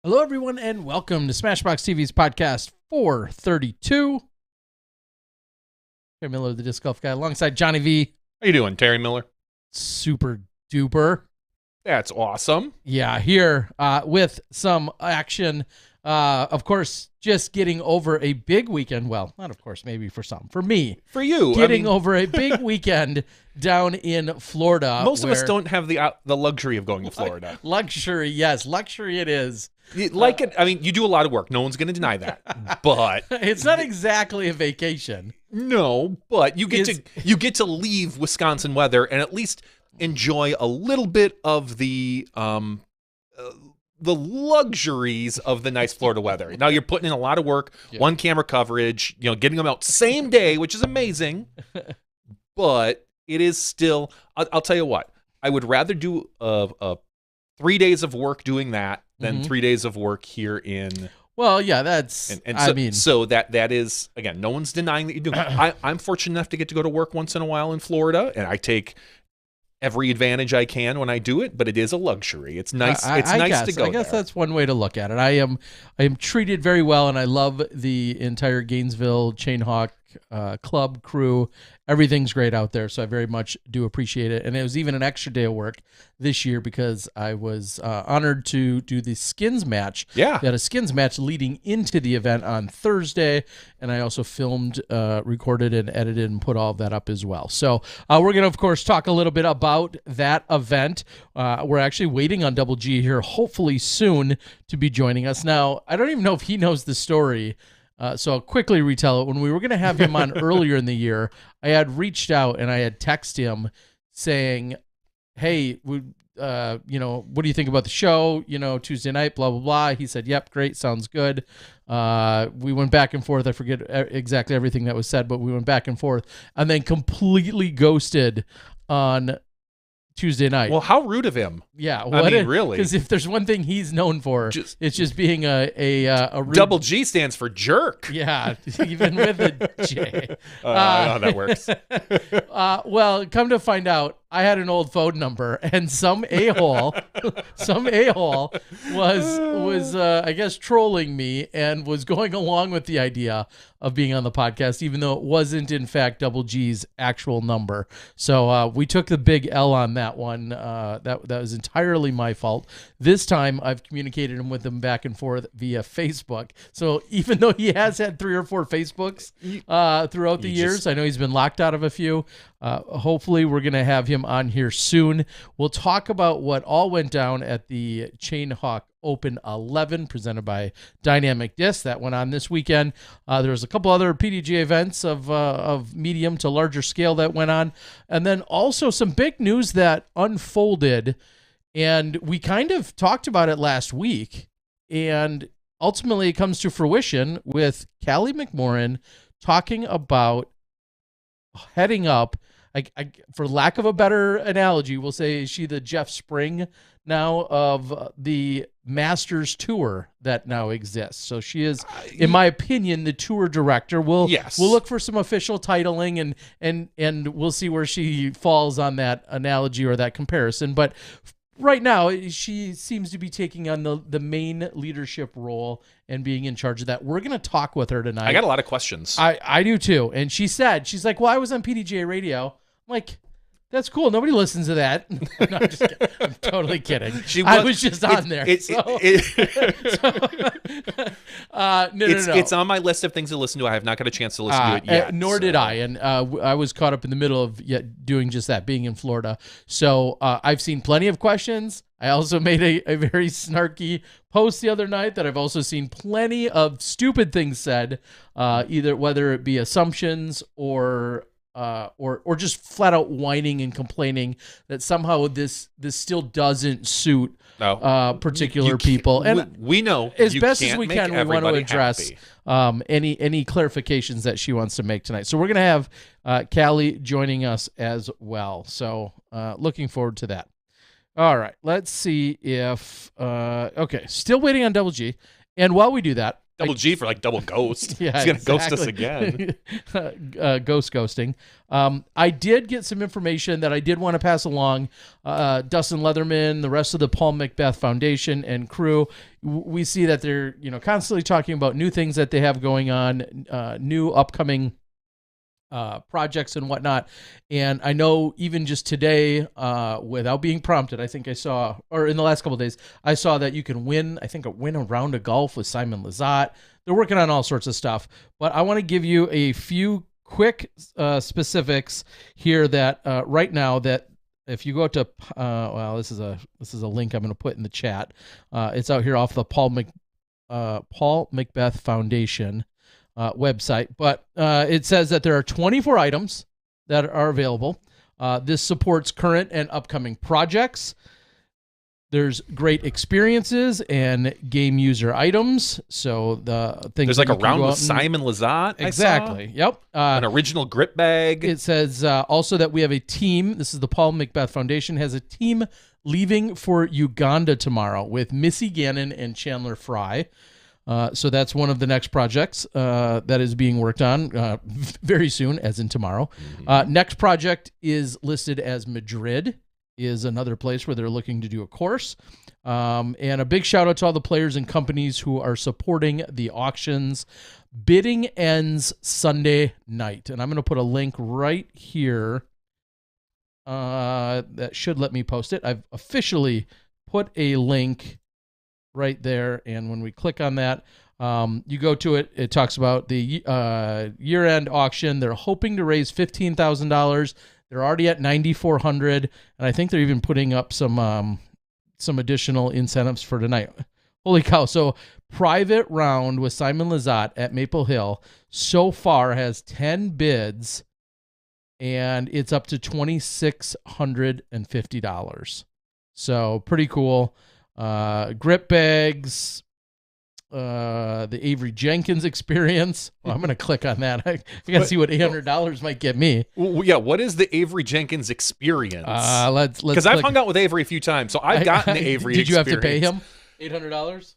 Hello, everyone, and welcome to Smashbox TV's podcast 432. Terry Miller, the Disc Golf Guy, alongside Johnny V. How you doing, Terry Miller? Super duper. That's awesome. Yeah, here with some action. Of course, just getting over a big weekend. Well, not of course, maybe for some. For me. For you. Getting over a big weekend down in Florida. Most of us don't have the luxury of going to Florida. Luxury, yes. Luxury it is. You do a lot of work. No one's going to deny that. But it's not exactly a vacation. No, but you get to leave Wisconsin weather and at least enjoy a little bit of the luxuries of the nice Florida weather. Now you're putting in a lot of work, one camera coverage, getting them out same day, which is amazing. But it is still, I'll tell you what, I would rather do a 3 days of work doing that than 3 days of work here in. Well, yeah, that's. So that is, again, no one's denying that you do. I'm fortunate enough to get to go to work once in a while in Florida, and I take every advantage I can when I do it. But it is a luxury. It's nice. It's nice to go. I guess that's one way to look at it. I am treated very well, and I love the entire Gainesville Chainhawk club crew. Everything's great out there, so I very much do appreciate it. And it was even an extra day of work this year because I was honored to do the skins match. Yeah. We had a skins match leading into the event on Thursday, and I also filmed, recorded, and edited and put all of that up as well. So we're going to, of course, talk a little bit about that event. We're actually waiting on Double G here, hopefully soon, to be joining us. Now, I don't even know if he knows the story, so I'll quickly retell it. When we were going to have him on earlier in the year, I had reached out and I had texted him saying, hey, what do you think about the show? Tuesday night, blah, blah, blah. He said, yep, great. Sounds good. We went back and forth. I forget exactly everything that was said, but we went back and forth and then completely ghosted on Tuesday night. Well, how rude of him. Yeah. Really? Because if there's one thing he's known for, it's just being a rude... Double G stands for jerk. Yeah, even with a J. I know how that works. Well, come to find out, I had an old phone number, and some a-hole was I guess trolling me and was going along with the idea of being on the podcast, even though it wasn't in fact Double G's actual number. So we took the big L on that one. That was entirely my fault. This time I've communicated with him back and forth via Facebook. So even though he has had 3 or 4 Facebooks throughout the years, I know he's been locked out of a few. Hopefully we're going to have him on here soon. We'll talk about what all went down at the Chainhawk Open 11 presented by Dynamic Disc. That went on this weekend. There was a couple other PDGA events of medium to larger scale that went on. And then also some big news that unfolded. And we kind of talked about it last week. And ultimately it comes to fruition with Callie McMorran talking about heading up, for lack of a better analogy, we'll say, is she the Jeff Spring now of the Masters Tour that now exists? So she is, in my opinion, the tour director. We'll look for some official titling and we'll see where she falls on that analogy or that comparison. But right now, she seems to be taking on the main leadership role and being in charge of that. We're going to talk with her tonight. I got a lot of questions. I do too. And she's like, well, I was on PDGA radio. I'm like, that's cool. Nobody listens to that. No, I'm just kidding. I'm totally kidding. I was just on there. No. It's on my list of things to listen to. I have not got a chance to listen to it yet. Nor did I. And I was caught up in the middle of doing just that, being in Florida. So I've seen plenty of questions. I also made a very snarky post the other night that I've also seen plenty of stupid things said, whether it be assumptions or just flat out whining and complaining that somehow this still doesn't suit particular people. And we know as best as we can, we want to address any clarifications that she wants to make tonight. So we're going to have Callie joining us as well. So looking forward to that. All right, let's see if okay, still waiting on Double G. And while we do that, Double G for like double ghost. Yeah, he's gonna ghost us exactly. again. Ghosting. I did get some information that I did want to pass along. Dustin Leatherman, the rest of the Paul Macbeth Foundation and crew, we see that they're constantly talking about new things that they have going on, new upcoming projects and whatnot. And I know even just today, without being prompted, I think I saw, or in the last couple of days, I saw that you can win a round of golf with Simon Lizotte. They're working on all sorts of stuff, but I want to give you a few quick specifics here that right now, that if you go to, this is a link I'm going to put in the chat. It's out here off the Paul Macbeth Foundation website, but it says that there are 24 items that are available. This supports current and upcoming projects. There's great experiences and game user items. So the things there's like a round with Simon Lizotte. Exactly. Yep. An original grip bag. It says also that we have a team. This is the Paul Macbeth Foundation has a team leaving for Uganda tomorrow with Missy Gannon and Chandler Fry. So that's one of the next projects that is being worked on very soon, as in tomorrow. Next project is listed as Madrid, is another place where they're looking to do a course. And a big shout out to all the players and companies who are supporting the auctions. Bidding ends Sunday night. And I'm going to put a link right here that should let me post it. I've officially put a link right there, and when we click on that, you go to it. It talks about the year-end auction. They're hoping to raise $15,000. They're already at $9,400, and I think they're even putting up some additional incentives for tonight. Holy cow! So private round with Simon Lizotte at Maple Hill so far has 10 bids, and it's up to $2,650. So pretty cool. Grip bags, the Avery Jenkins experience. Well, I'm going to click on that. I got to see what $800 might get me. Well, yeah, what is the Avery Jenkins experience? Let's because I've hung out with Avery a few times, so I've gotten the Avery Did you experience. have to pay him $800?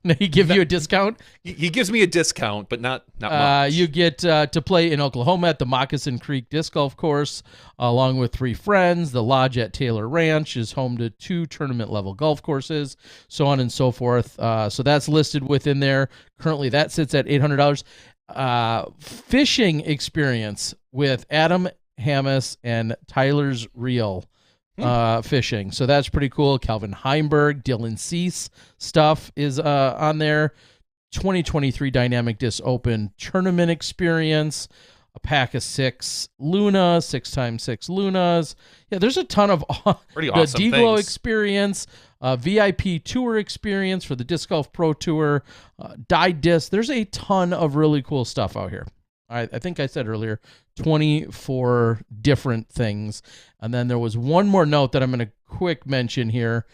No, he gives you a discount? He gives me a discount, but not much. You get to play in Oklahoma at the Moccasin Creek Disc Golf Course, along with 3 friends. The lodge at Taylor Ranch is home to 2 tournament-level golf courses, so on and so forth. So that's listed within there. Currently, that sits at $800. Fishing experience with Adam Hammis and Tyler's Reel. Fishing. So that's pretty cool. Calvin Heimberg, Dylan Cease stuff is on there. 2023 Dynamic Disc Open Tournament experience. A pack of 6 Luna, 6x6 Lunas. Yeah, there's a ton of pretty the awesome D-Glow things. Experience, VIP Tour experience for the Disc Golf Pro Tour, Die Disc. There's a ton of really cool stuff out here. I think I said earlier, 24 different things. And then there was one more note that I'm going to quick mention here.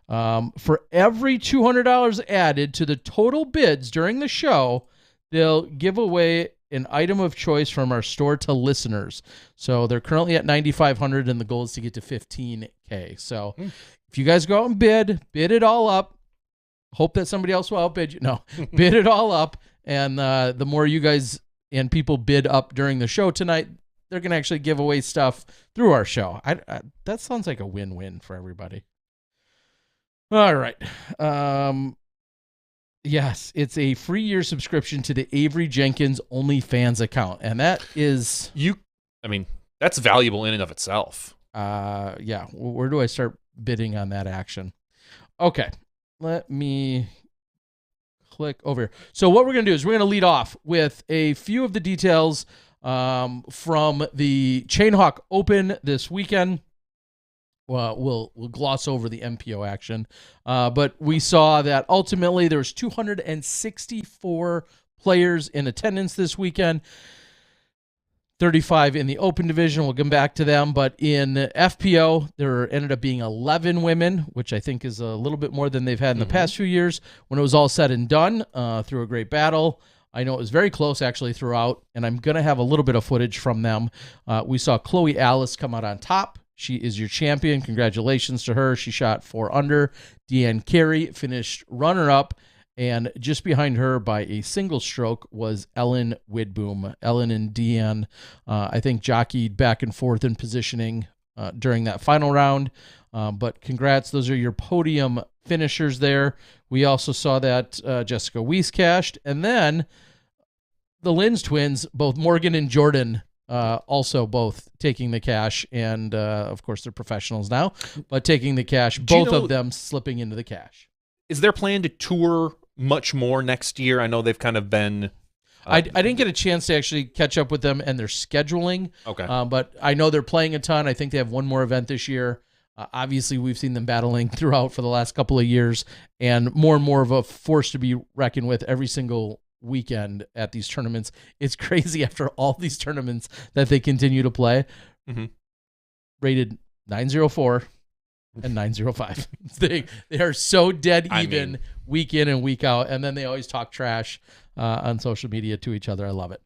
For every $200 added to the total bids during the show, they'll give away an item of choice from our store to listeners. So they're currently at $9,500, and the goal is to get to $15K. So if you guys go out and bid it all up. Hope that somebody else will outbid you. No, bid it all up. And the more you guys and people bid up during the show tonight, they're going to actually give away stuff through our show. That sounds like a win-win for everybody. All right. Yes, it's a free year subscription to the Avery Jenkins OnlyFans account. And that is... that's valuable in and of itself. Yeah. Where do I start bidding on that action? Okay. Let me... click over here. So what we're going to do is we're going to lead off with a few of the details from the Chainhawk Open this weekend. Well, we'll gloss over the MPO action, but we saw that ultimately there was 264 players in attendance this weekend. 35 in the open division. We'll come back to them. But in FPO, there ended up being 11 women, which I think is a little bit more than they've had in the past few years. When it was all said and done, through a great battle, I know it was very close actually throughout, and I'm going to have a little bit of footage from them. We saw Chloe Alice come out on top. She is your champion. Congratulations to her. She shot 4 under. Deanne Carey finished runner-up. And just behind her by a single stroke was Ellen Widboom. Ellen and Deanne, I think, jockeyed back and forth in positioning during that final round. But congrats. Those are your podium finishers there. We also saw that Jessica Weiss cashed. And then the Linz twins, both Morgan and Jordan, also both taking the cash. And, of course, they're professionals now. But taking the cash, both of them slipping into the cash. Is their plan to tour much more next year? I know they've kind of been... I didn't get a chance to actually catch up with them and their scheduling. Okay. But I know they're playing a ton. I think they have one more event this year. Obviously, we've seen them battling throughout for the last couple of years, and more of a force to be reckoned with every single weekend at these tournaments. It's crazy after all these tournaments that they continue to play. Mm-hmm. Rated 904 and 905. They are so dead even week in and week out, and then they always talk trash on social media to each other. I love it.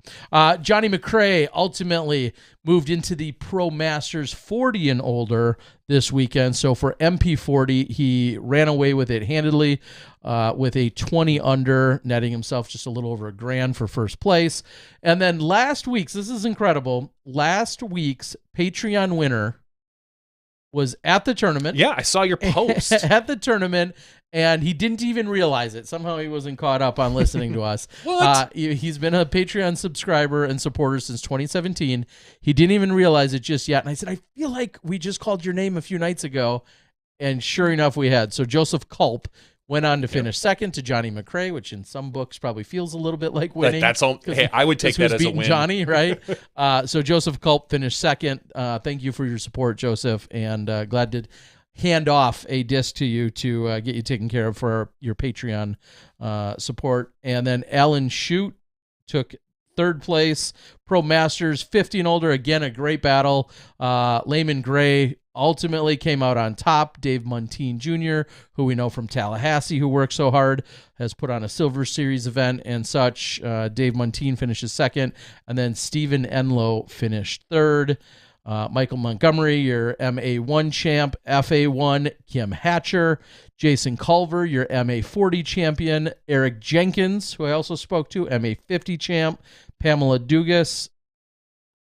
Johnny McRae ultimately moved into the Pro Masters 40 and older this weekend. So for MP40, he ran away with it handedly with a 20 under, netting himself just a little over $1,000 for first place. And then last week's, this is incredible, last week's Patreon winner was at the tournament. Yeah, I saw your post. At the tournament, and he didn't even realize it. Somehow he wasn't caught up on listening to us. What? He's been a Patreon subscriber and supporter since 2017. He didn't even realize it just yet. And I said, I feel like we just called your name a few nights ago. And sure enough, we had. So Joseph Culp went on to finish second to Johnny McRae, which in some books probably feels a little bit like winning. That's all. Hey, I would take that as a win. Johnny, right? So Joseph Culp finished second. Thank you for your support, Joseph, and glad to hand off a disc to you to get you taken care of for your Patreon support. And then Alan Shute took third place. Pro Masters 50 and older, again, a great battle. Layman Gray ultimately came out on top. Dave Muntean Jr., who we know from Tallahassee, who works so hard, has put on a Silver Series event and such. Dave Muntean finishes second, and then Stephen Enlow finished third. Michael Montgomery, your MA1 champ. FA1, Kim Hatcher. Jason Culver, your MA40 champion. Eric Jenkins, who I also spoke to, MA50 champ. Pamela Dugas,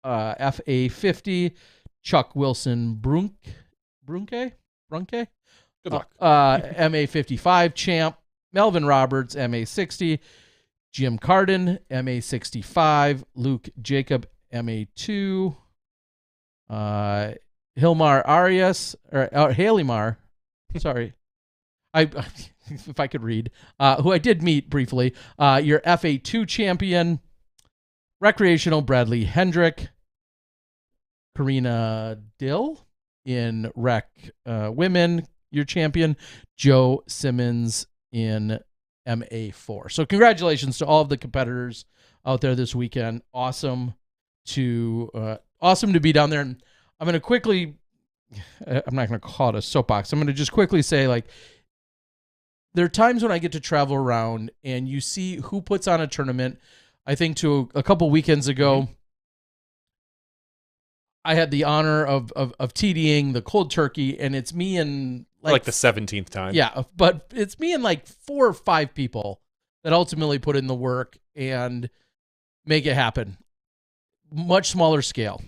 FA50. Chuck Wilson Brunke. Good luck. MA55 champ. Melvin Roberts, MA60. Jim Carden, MA65. Luke Jacob, MA2. Hilmar Arias, or Halimar, sorry. If I could read, who I did meet briefly, your FA2 champion. Recreational Bradley Hendrick. Karina Dill in Rec Women, your champion. Joe Simmons in MA4. So congratulations to all of the competitors out there this weekend. Awesome to be down there. And I'm going to quickly, I'm not going to call it a soapbox. I'm going to just quickly say, like, there are times when I get to travel around and you see who puts on a tournament. I think to a couple weekends ago, I had the honor of TDing the cold turkey, and it's me and like the 17th time. Yeah, but it's me and like 4 or 5 people that ultimately put in the work and make it happen. Much smaller scale.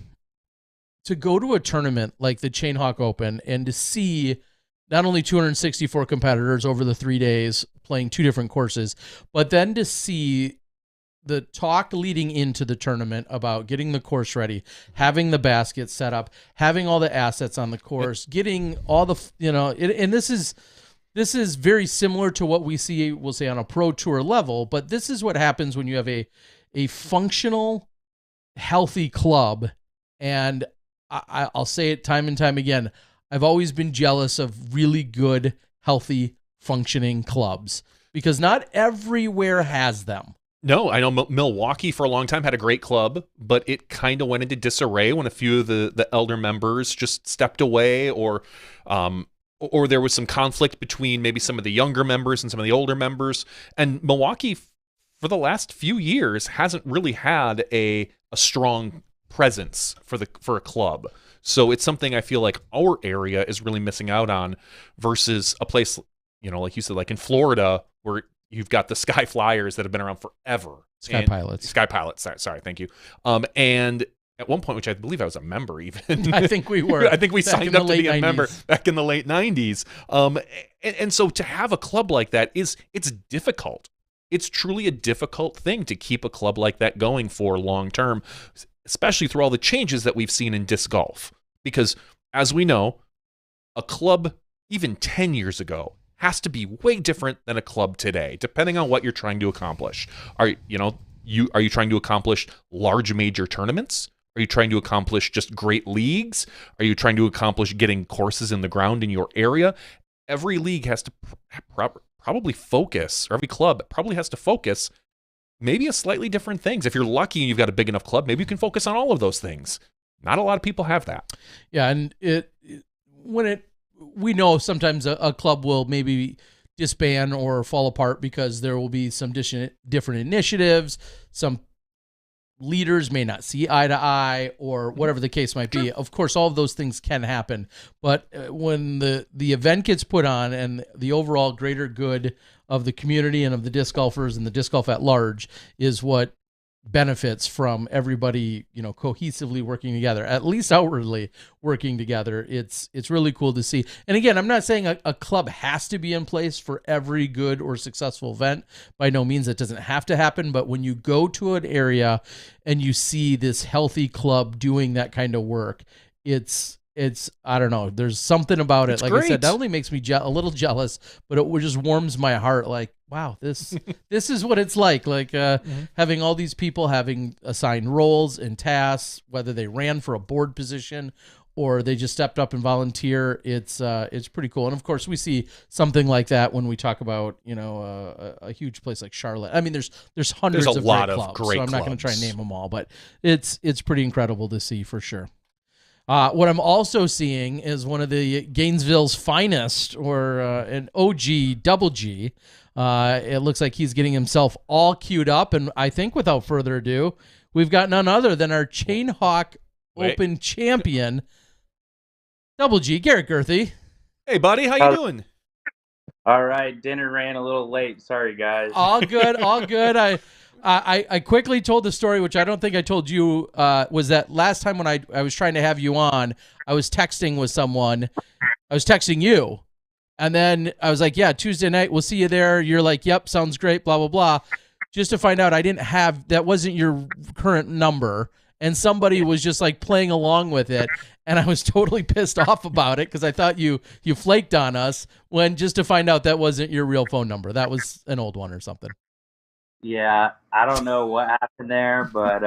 To go to a tournament like the Chain Hawk Open and to see not only 264 competitors over the 3 days playing 2 different courses, but then to see the talk leading into the tournament about getting the course ready, having the basket set up, having all the assets on the course, getting all the, and this is very similar to what we'll say on a pro tour level, but this is what happens when you have a functional, healthy club. And I'll say it time and time again, I've always been jealous of really good, healthy, functioning clubs because not everywhere has them. No, I know Milwaukee for a long time had a great club, but it kind of went into disarray when a few of the elder members just stepped away, or there was some conflict between maybe some of the younger members and some of the older members. And Milwaukee, for the last few years, hasn't really had a strong presence for a club. So it's something I feel like our area is really missing out on versus a place, like you said, like in Florida, where You've got the Sky Flyers that have been around forever. Sky Pilots. Sky Pilots. Sorry, thank you. And at one point, which I believe I was a member even. I think we were. I think we signed up to be a member back in the late 90s. And so to have a club like that it's difficult. It's truly a difficult thing to keep a club like that going for long term, especially through all the changes that we've seen in disc golf. Because as we know, a club even 10 years ago has to be way different than a club today, depending on what you're trying to accomplish. Are you trying to accomplish large major tournaments? Are you trying to accomplish just great leagues? Are you trying to accomplish getting courses in the ground in your area? Every league has to probably focus, or every club probably has to focus maybe a slightly different things. If you're lucky and you've got a big enough club, maybe you can focus on all of those things. Not a lot of people have that. Yeah, and we know sometimes a club will maybe disband or fall apart because there will be some different initiatives. Some leaders may not see eye to eye, or whatever the case might be. Of course, all of those things can happen. But when the event gets put on and the overall greater good of the community and of the disc golfers and the disc golf at large is what benefits from everybody, cohesively working together, at least outwardly working together. It's really cool to see. And again, I'm not saying a club has to be in place for every good or successful event. By no means, it doesn't have to happen. But when you go to an area and you see this healthy club doing that kind of work, it's I don't know. There's something about it. It's like great. I said, not only makes me a little jealous, but it just warms my heart. Like, wow, this is what it's like. Like having all these people having assigned roles and tasks, whether they ran for a board position or they just stepped up and volunteer. It's pretty cool. And of course, we see something like that when we talk about a huge place like Charlotte. I mean, there's hundreds There's a of lot great of clubs, great so I'm not going to try and name them all, but it's pretty incredible to see for sure. What I'm also seeing is one of the Gainesville's finest, or an OG Double G. It looks like he's getting himself all queued up, and I think without further ado, we've got none other than our Chain Hawk Open champion, Double G, Garrett Gurthie. Hey, buddy, how you doing? All right, dinner ran a little late. Sorry, guys. All good, all good. I quickly told the story, which I don't think I told you, was that last time when I was trying to have you on, I was texting with someone. I was texting you. And then I was like, yeah, Tuesday night, we'll see you there. You're like, yep, sounds great, blah, blah, blah. Just to find out that wasn't your current number. And somebody was just like playing along with it. And I was totally pissed off about it because I thought you flaked on us, when just to find out that wasn't your real phone number. That was an old one or something. Yeah, I don't know what happened there, but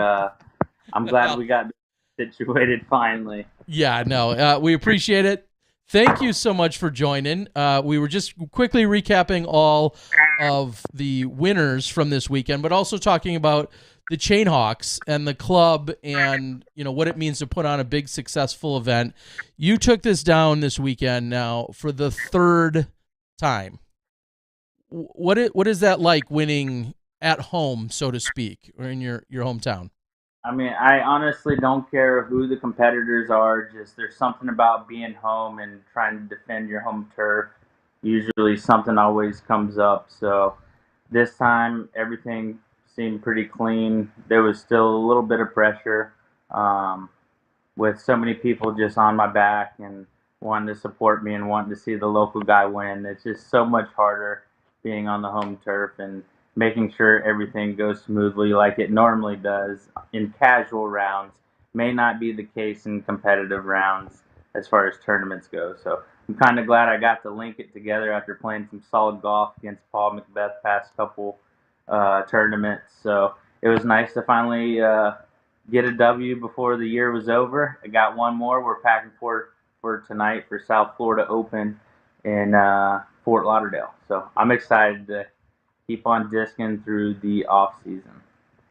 I'm glad we got situated finally. Yeah, no, we appreciate it. Thank you so much for joining. We were just quickly recapping all of the winners from this weekend, but also talking about the Chain Hawks and the club and what it means to put on a big successful event. You took this down this weekend now for the third time. What is that like, winning at home, so to speak, or in your hometown? I mean, I honestly don't care who the competitors are. Just there's something about being home and trying to defend your home turf. Usually something always comes up. So this time everything seemed pretty clean. There was still a little bit of pressure with so many people just on my back and wanting to support me and wanting to see the local guy win. It's just so much harder being on the home turf and making sure everything goes smoothly like it normally does in casual rounds. May not be the case in competitive rounds as far as tournaments go. So I'm kind of glad I got to link it together after playing some solid golf against Paul Macbeth past couple tournaments. So it was nice to finally get a W before the year was over. I got one more. We're packing for tonight for South Florida Open in Fort Lauderdale. So I'm excited to keep on discing through the off season.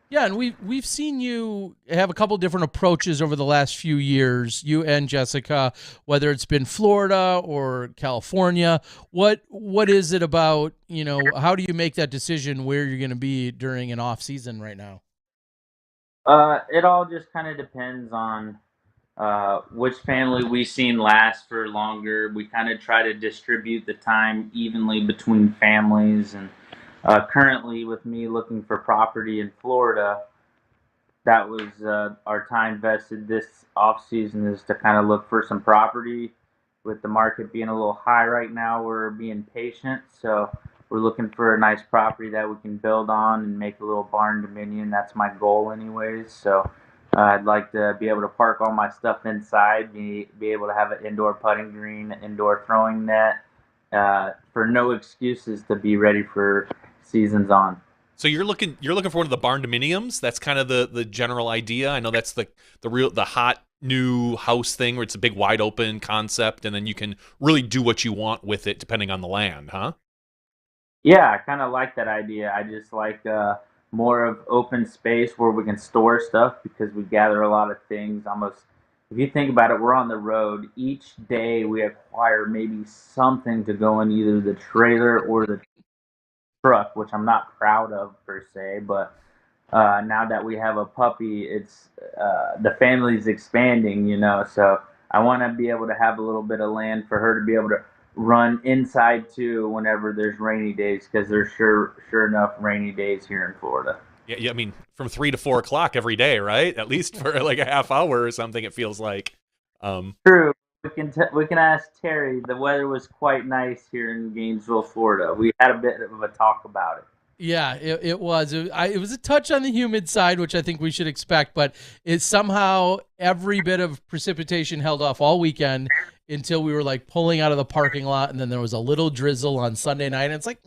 Yeah, and we've seen you have a couple different approaches over the last few years, you and Jessica, whether it's been Florida or California. What is it about, how do you make that decision where you're going to be during an off season right now? It all just kind of depends on which family we've seen last for longer. We kind of try to distribute the time evenly between families, and Currently, with me looking for property in Florida, that was our time vested this off season is to kind of look for some property. With the market being a little high right now, we're being patient, so we're looking for a nice property that we can build on and make a little barn dominion. That's my goal, anyways. So I'd like to be able to park all my stuff inside, be able to have an indoor putting green, an indoor throwing net, for no excuses to be ready for seasons on. So you're looking for one of the barn dominiums. That's kind of the general idea. I know that's the hot new house thing where it's a big wide open concept, and then you can really do what you want with it depending on the land, huh? Yeah, I kind of like that idea. I just like more of open space where we can store stuff because we gather a lot of things. Almost, if you think about it, we're on the road. Each day we acquire maybe something to go in either the trailer or the truck, which I'm not proud of per se. But now that we have a puppy, it's the family's expanding, So I want to be able to have a little bit of land for her to be able to run inside too whenever there's rainy days, because there's sure enough rainy days here in Florida. Yeah. I mean, from 3 to 4 o'clock every day, right? At least for like a half hour or something. It feels like. True. We can ask Terry. The weather was quite nice here in Gainesville, Florida. We had a bit of a talk about it. Yeah, it was. It was a touch on the humid side, which I think we should expect, but it's somehow every bit of precipitation held off all weekend until we were like pulling out of the parking lot, and then there was a little drizzle on Sunday night, and it's like,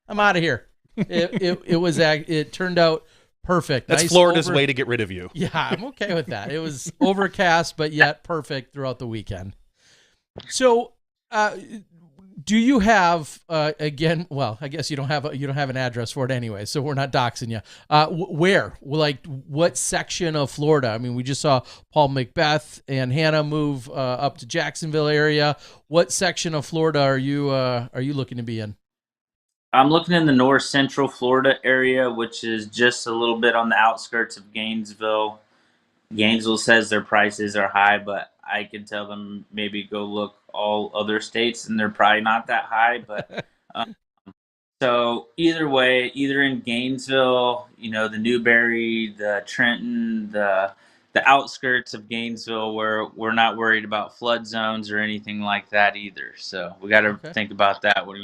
I'm out of here. It turned out perfect. That's nice Florida's way to get rid of you. Yeah, I'm okay with that. It was overcast, but yet perfect throughout the weekend. So, do you have again? Well, I guess you don't have an address for it anyway, so we're not doxing you. Where, like, what section of Florida? I mean, we just saw Paul Macbeth and Hannah move up to Jacksonville area. What section of Florida are you looking to be in? I'm looking in the north central Florida area, which is just a little bit on the outskirts of Gainesville. Gainesville says their prices are high, but I can tell them maybe go look all other states, and they're probably not that high. But so either way, either in Gainesville, the Newberry, the Trenton, the outskirts of Gainesville, where we're not worried about flood zones or anything like that either. So we got to think about that when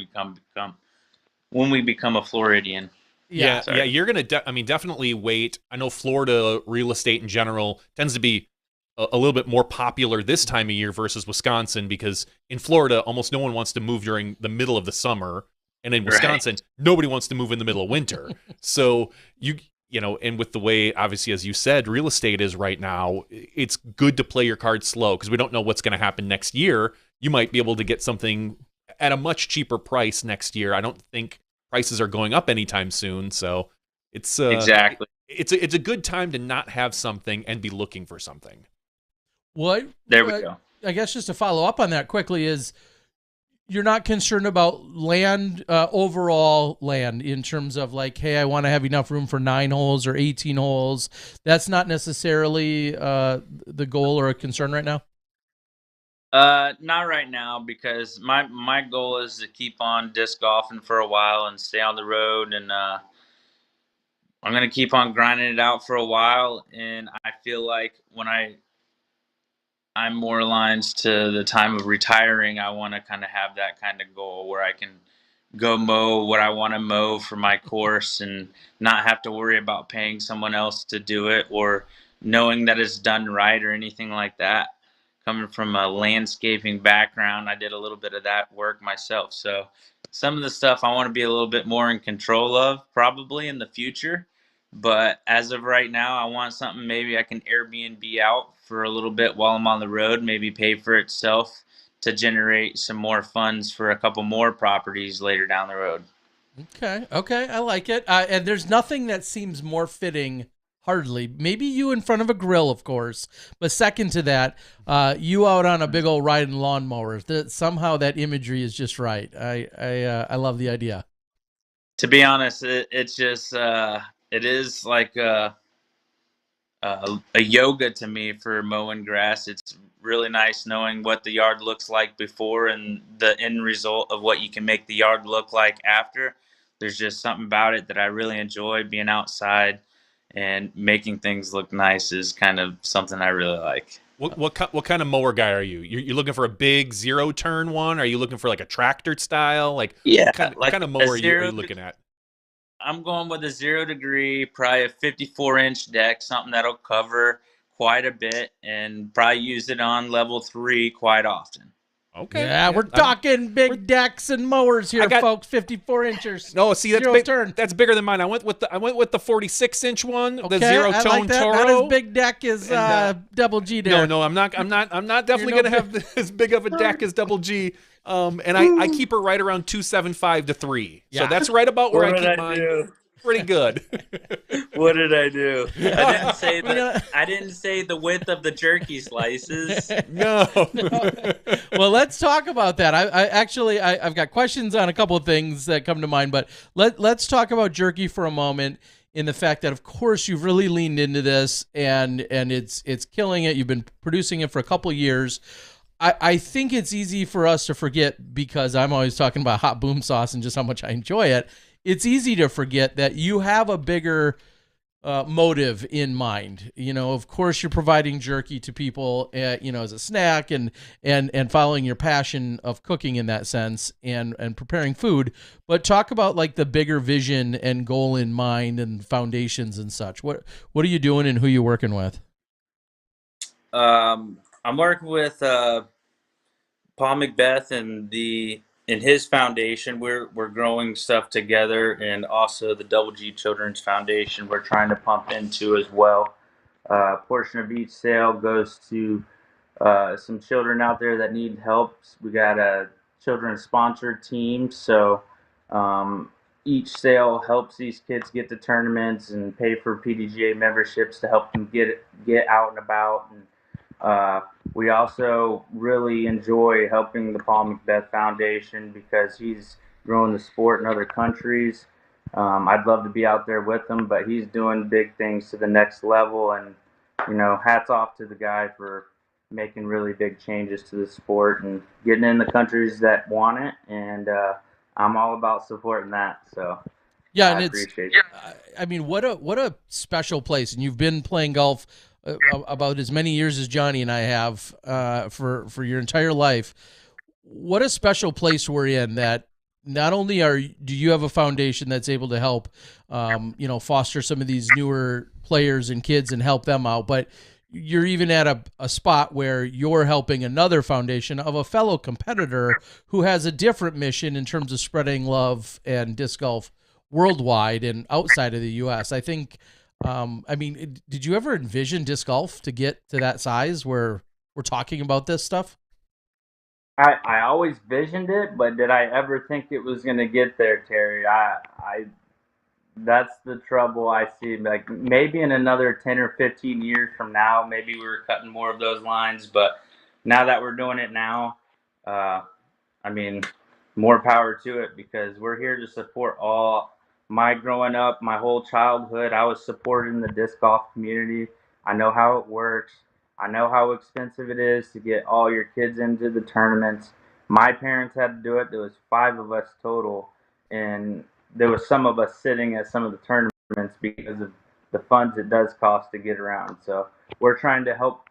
we become a Floridian. Yeah. You're gonna. Definitely wait. I know Florida real estate in general tends to be a little bit more popular this time of year versus Wisconsin, because in Florida, almost no one wants to move during the middle of the summer, and in Wisconsin, nobody wants to move in the middle of winter. So and with the way, obviously, as you said, real estate is right now, it's good to play your cards slow because we don't know what's going to happen next year. You might be able to get something at a much cheaper price next year. I don't think prices are going up anytime soon, so it's exactly. It's a good time to not have something and be looking for something. There we go. I guess just to follow up on that quickly is you're not concerned about land, overall land, in terms of like, hey, I want to have enough room for 9 holes or 18 holes. That's not necessarily the goal or a concern right now? Not right now, because my goal is to keep on disc golfing for a while and stay on the road, and I'm gonna keep on grinding it out for a while. And I feel like when I'm more aligned to the time of retiring, I want to kind of have that kind of goal where I can go mow what I want to mow for my course and not have to worry about paying someone else to do it or knowing that it's done right or anything like that. Coming from a landscaping background, I did a little bit of that work myself. So some of the stuff I want to be a little bit more in control of probably in the future. But as of right now, I want something maybe I can Airbnb out for a little bit while I'm on the road, maybe pay for itself to generate some more funds for a couple more properties later down the road. Okay, I like it. And there's nothing that seems more fitting, hardly. Maybe you in front of a grill, of course, but second to that, you out on a big old riding lawnmower. Somehow that imagery is just right. I love the idea. To be honest, it's just it is like a yoga to me for mowing grass. It's really nice knowing what the yard looks like before and the end result of what you can make the yard look like after. there's just something about it that I really enjoy. Being outside and making things look nice is kind of something I really like. What kind of mower guy are you? You're looking for a big 0-turn one? Are you looking for like a tractor style? Like Yeah, what like kind of a mower are zero. you looking at? I'm going with a 0 degree, probably a 54-inch deck, something that'll cover quite a bit, and probably use it on level 3 quite often. Okay. Yeah, we're talking big decks and mowers here, folks. 54 inches. No, see, that's zero big. turn. That's bigger than mine. I went with the 46-inch one, Okay, the 0-tone I like that. Toro. Not as big deck as Double G there. No, I'm not definitely gonna have as big of a deck as Double G. And I keep her right around 275 to 3. Yeah. So that's right about where I keep mine. Do? Pretty good. What did I do? I didn't say that. I didn't say the width of the jerky slices. No. Well, let's talk about that. I've got questions on a couple of things that come to mind, but let's talk about jerky for a moment. In the fact that, of course, you've really leaned into this, and it's killing it. You've been producing it for a couple of years. I think it's easy for us to forget, because I'm always talking about hot boom sauce and just how much I enjoy it. It's easy to forget that you have a bigger motive in mind. Of course, you're providing jerky to people, as a snack, and following your passion of cooking in that sense, and preparing food. But talk about like the bigger vision and goal in mind, and foundations and such. What are you doing, and who you working with? I'm working with Paul Macbeth and his foundation. We're growing stuff together, and also the Double G Children's Foundation we're trying to pump into as well. A portion of each sale goes to some children out there that need help. We got a children's sponsored team, so each sale helps these kids get to tournaments and pay for PDGA memberships to help them get out and about. And we also really enjoy helping the Paul Macbeth Foundation, because he's growing the sport in other countries. I'd love to be out there with him, but he's doing big things to the next level. And, hats off to the guy for making really big changes to the sport and getting in the countries that want it. And I'm all about supporting that. So yeah, I and appreciate it. I mean, what a special place. And you've been playing golf about as many years as Johnny and I have, for your entire life. What a special place we're in, that not only do you have a foundation that's able to help, foster some of these newer players and kids and help them out, but you're even at a spot where you're helping another foundation of a fellow competitor who has a different mission in terms of spreading love and disc golf worldwide and outside of the U.S. I think, did you ever envision disc golf to get to that size where we're talking about this stuff? I always visioned it, but did I ever think it was going to get there, Terry? That's the trouble I see. Like, maybe in another 10 or 15 years from now, maybe we were cutting more of those lines. But now that we're doing it now, more power to it, because we're here to support all. My growing up, my whole childhood, I was supported in the disc golf community. I know how it works. I know how expensive it is to get all your kids into the tournaments. My parents had to do it. There was 5 of us total, and there was some of us sitting at some of the tournaments because of the funds it does cost to get around. So we're trying to help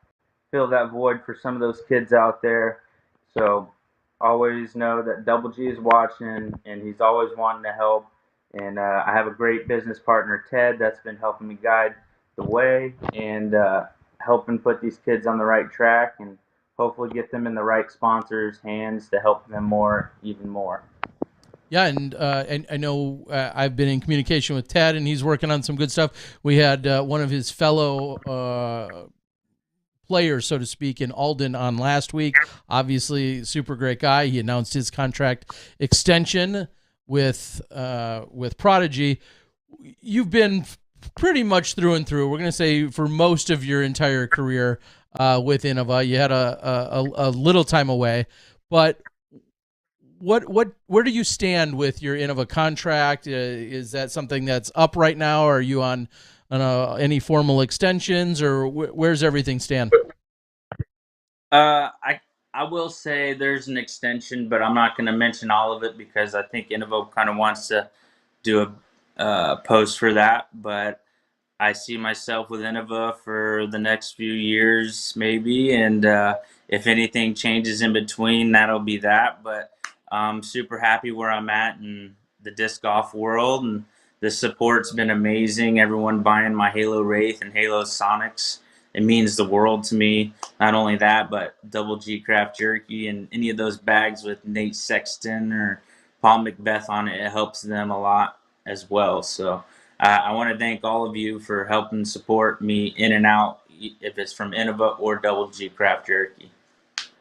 fill that void for some of those kids out there. So always know that Double G is watching, and he's always wanting to help. And I have a great business partner, Ted, that's been helping me guide the way, and helping put these kids on the right track, and hopefully get them in the right sponsors' hands to help them even more. Yeah, and I know I've been in communication with Ted, and he's working on some good stuff. We had one of his fellow players, so to speak, in Alden on last week. Obviously, super great guy. He announced his contract extension with Prodigy. You've been pretty much through and through, we're going to say, for most of your entire career with Innova. You had a little time away, but where do you stand with your Innova contract? Is that something that's up right now? Or are you on any formal extensions, or where's everything stand? I will say there's an extension, but I'm not going to mention all of it, because I think Innova kind of wants to do a post for that, but I see myself with Innova for the next few years, maybe. And if anything changes in between, that'll be that. But I'm super happy where I'm at in the disc golf world. And the support's been amazing. Everyone buying my Halo Wraith and Halo Sonics. It means the world to me. Not only that, but Double G Craft Jerky and any of those bags with Nate Sexton or Paul Macbeth on it, it helps them a lot as well. So I want to thank all of you for helping support me in and out, if it's from Innova or Double G Craft Jerky.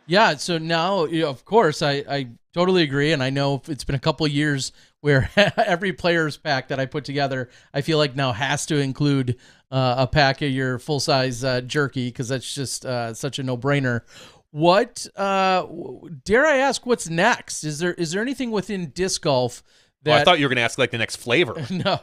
Yeah, so now, of course, I totally agree, and I know it's been a couple of years where every player's pack that I put together, I feel like now has to include a pack of your full-size jerky, because that's just such a no-brainer. What, dare I ask, what's next? Is there anything within disc golf that... I thought you were going to ask like the next flavor. No.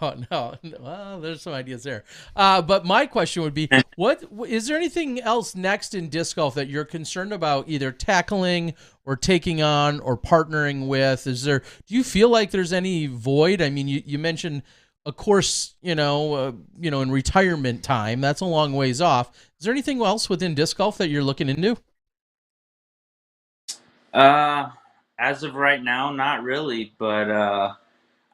Well, there's some ideas there. But my question would be, what is there anything else next in disc golf that you're concerned about either tackling or taking on or partnering with? Do you feel like there's any void? I mean, you mentioned a course, in retirement time. That's a long ways off. Is there anything else within disc golf that you're looking into? As of right now, not really, but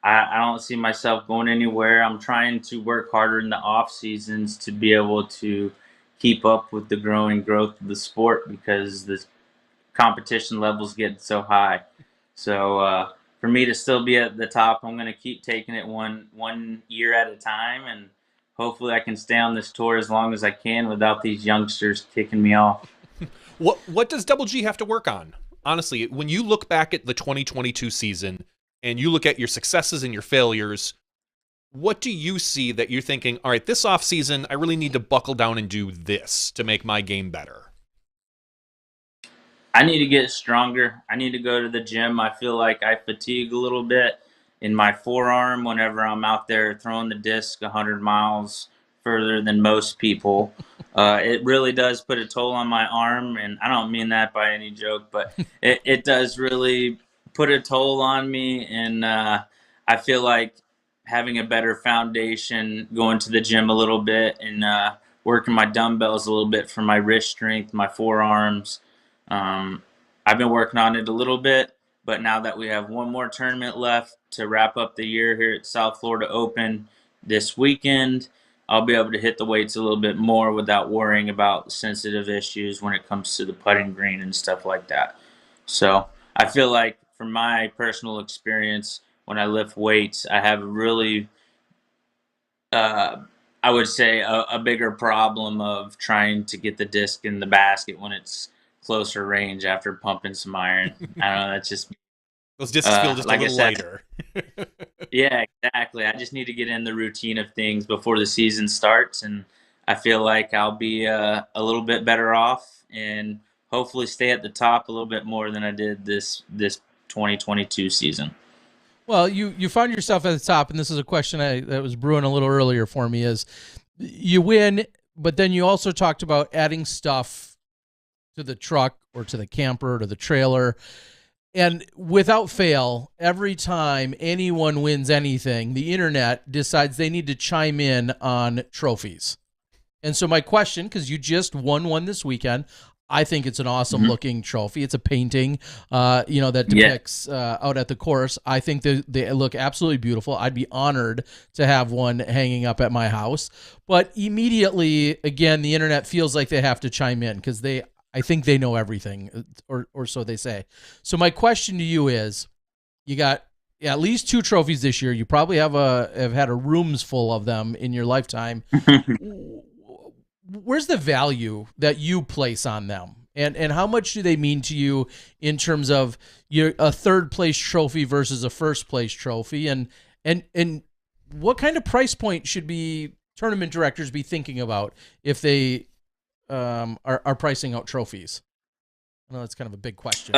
I don't see myself going anywhere. I'm trying to work harder in the off seasons to be able to keep up with the growing growth of the sport, because the competition levels get so high. So for me to still be at the top, I'm going to keep taking it one year at a time, and hopefully I can stay on this tour as long as I can without these youngsters kicking me off. What does Double G have to work on? Honestly, when you look back at the 2022 season and you look at your successes and your failures, what do you see that you're thinking, all right, this offseason, I really need to buckle down and do this to make my game better? I need to get stronger. I need to go to the gym. I feel like I fatigue a little bit in my forearm whenever I'm out there throwing the disc 100 miles further than most people. It really does put a toll on my arm, and I don't mean that by any joke, but it does really put a toll on me, and I feel like having a better foundation, going to the gym a little bit, and working my dumbbells a little bit for my wrist strength, my forearms. I've been working on it a little bit, but now that we have one more tournament left to wrap up the year here at South Florida Open this weekend, I'll be able to hit the weights a little bit more without worrying about sensitive issues when it comes to the putting green and stuff like that. So I feel like, from my personal experience, when I lift weights, I have really, I would say, a bigger problem of trying to get the disc in the basket when it's closer range after pumping some iron. I don't know. That's just Those discs feel just like a little lighter. Yeah, exactly. I just need to get in the routine of things before the season starts, and I feel like I'll be a little bit better off, and hopefully stay at the top a little bit more than I did this 2022 season. Well, you found yourself at the top, and this is a question that was brewing a little earlier for me, is you win, but then you also talked about adding stuff to the truck or to the camper or to the trailer. And without fail, every time anyone wins anything, the internet decides they need to chime in on trophies. And so my question, because you just won one this weekend, I think it's an awesome looking trophy. It's a painting, that depicts out at the course. I think they look absolutely beautiful. I'd be honored to have one hanging up at my house. But immediately, again, the internet feels like they have to chime in, because I think they know everything, or so they say. So my question to you is, you got at least 2 trophies this year. You probably have had a rooms full of them in your lifetime. Where's the value that you place on them? And how much do they mean to you in terms of a third place trophy versus a first place trophy? And what kind of price point should tournament directors be thinking about if they are pricing out trophies? I know that's kind of a big question.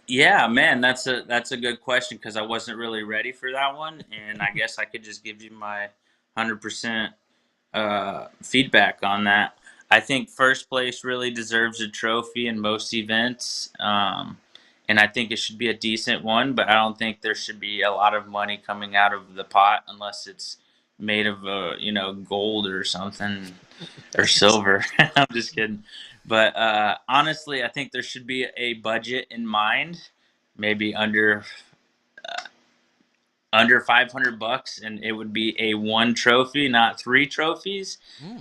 Yeah, man, that's a good question, because I wasn't really ready for that one, and I guess I could just give you my 100% feedback on that. I think first place really deserves a trophy in most events, and I think it should be a decent one, but I don't think there should be a lot of money coming out of the pot unless it's made of gold or something or silver. I'm just kidding. But honestly, I think there should be a budget in mind, maybe under $500, and it would be a one trophy, not three trophies.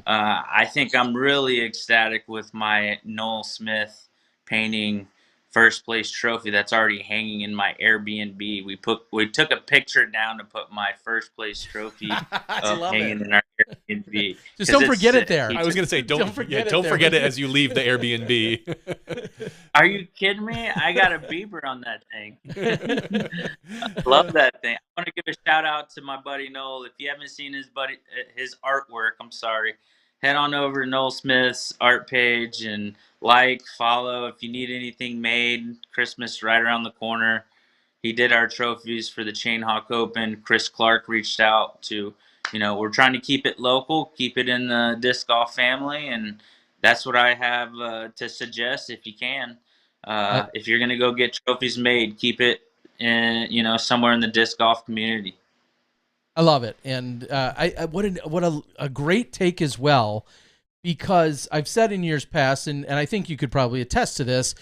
I think I'm really ecstatic with my Noel Smith painting first place trophy that's already hanging in my Airbnb. We took a picture down to put my first place trophy hanging in our Airbnb. Just don't forget it there. I was going to say, don't forget it as you leave the Airbnb. Are you kidding me? I got a beeper on that thing. I love that thing. I want to give a shout out to my buddy Noel. If you haven't seen his artwork, I'm sorry. Head on over to Noel Smith's art page and follow if you need anything made. Christmas right around the corner. He did our trophies for the Chain Hawk Open. Chris Clark reached out to, we're trying to keep it local, keep it in the disc golf family, and that's what I have to suggest if you can. If you're going to go get trophies made, keep it in, somewhere in the disc golf community. I love it. And what a great take as well, because I've said in years past, and I think you could probably attest to this,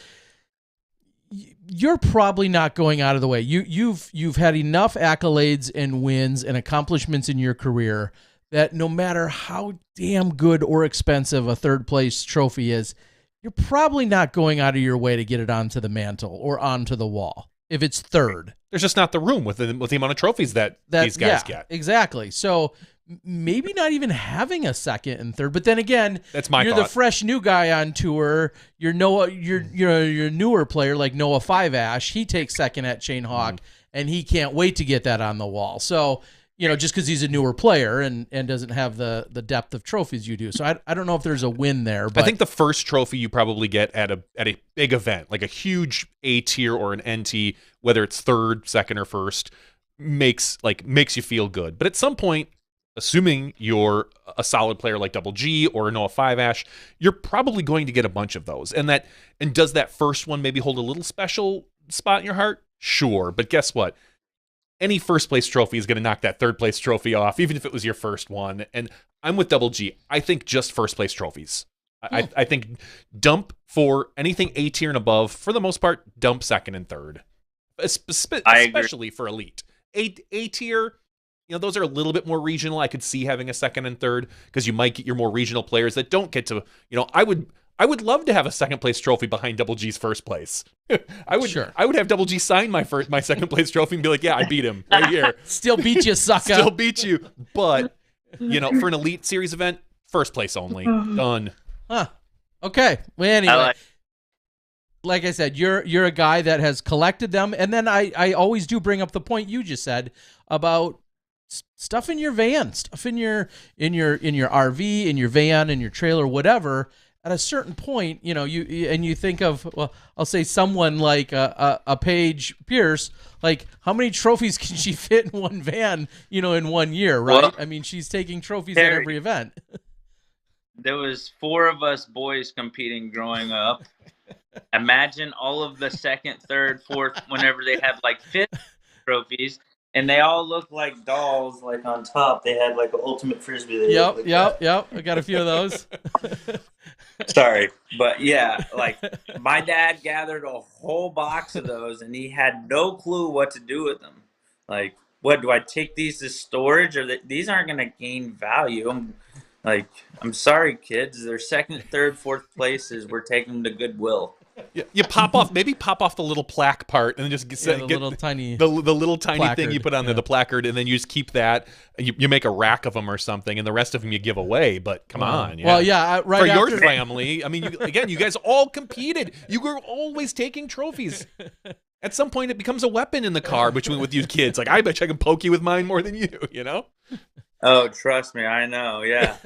you're probably not going out of the way. You've had enough accolades and wins and accomplishments in your career that no matter how damn good or expensive a third place trophy is, you're probably not going out of your way to get it onto the mantle or onto the wall if it's third. There's just not the room with the amount of trophies that these guys get. Exactly. So maybe not even having a second and third, but then again, you're the fresh new guy on tour. You're a newer player like Noah Five Ash. He takes second at Chain Hawk, and he can't wait to get that on the wall. So just because he's a newer player and doesn't have the depth of trophies you do. So I don't know if there's a win there. But I think the first trophy you probably get at a big event, like a huge A tier or an NT, whether it's third, second, or first, makes you feel good. But at some point, assuming you're a solid player like Double G or a Noah Five Ash, you're probably going to get a bunch of those. And does that first one maybe hold a little special spot in your heart? Sure. But guess what? Any first place trophy is going to knock that third place trophy off, even if it was your first one. And I'm with Double G. I think just first place trophies. I think dump for anything A tier and above. For the most part, dump second and third, especially for elite. A tier, those are a little bit more regional. I could see having a second and third because you might get your more regional players that don't get to. I would love to have a second place trophy behind Double G's first place. I would have Double G sign my second place trophy and be like, yeah, I beat him right here. Still beat you, sucker. Still beat you. But, for an elite series event, first place only. Done. Huh. Okay. Well, anyway, like I said, you're a guy that has collected them. And then I always do bring up the point you just said about stuff in your van, stuff in your RV, in your van, in your trailer, whatever. At a certain point, you think of, well, I'll say someone like a Paige Pierce, like how many trophies can she fit in one van, in 1 year, right? Well, I mean, she's taking trophies at every event. There was 4 of us boys competing growing up. Imagine all of the second, third, fourth, whenever they have like 5th trophies. And they all look like dolls, like on top. They had like an ultimate frisbee. Yep. I got a few of those. Sorry. But yeah, like my dad gathered a whole box of those and he had no clue what to do with them. Like, what, do I take these to storage or these aren't going to gain value? I'm sorry, kids. They're second, third, fourth places. We're taking them to Goodwill. You pop off the little plaque part, and then just get the little tiny placard, thing you put on there, the placard, and then you just keep that. And you make a rack of them or something, and the rest of them you give away. But come on, well, yeah, right for after... your family. I mean, you guys all competed. You were always taking trophies. At some point, it becomes a weapon in the car with you kids. Like, I bet you I can poke you with mine more than you. Oh, trust me, I know. Yeah.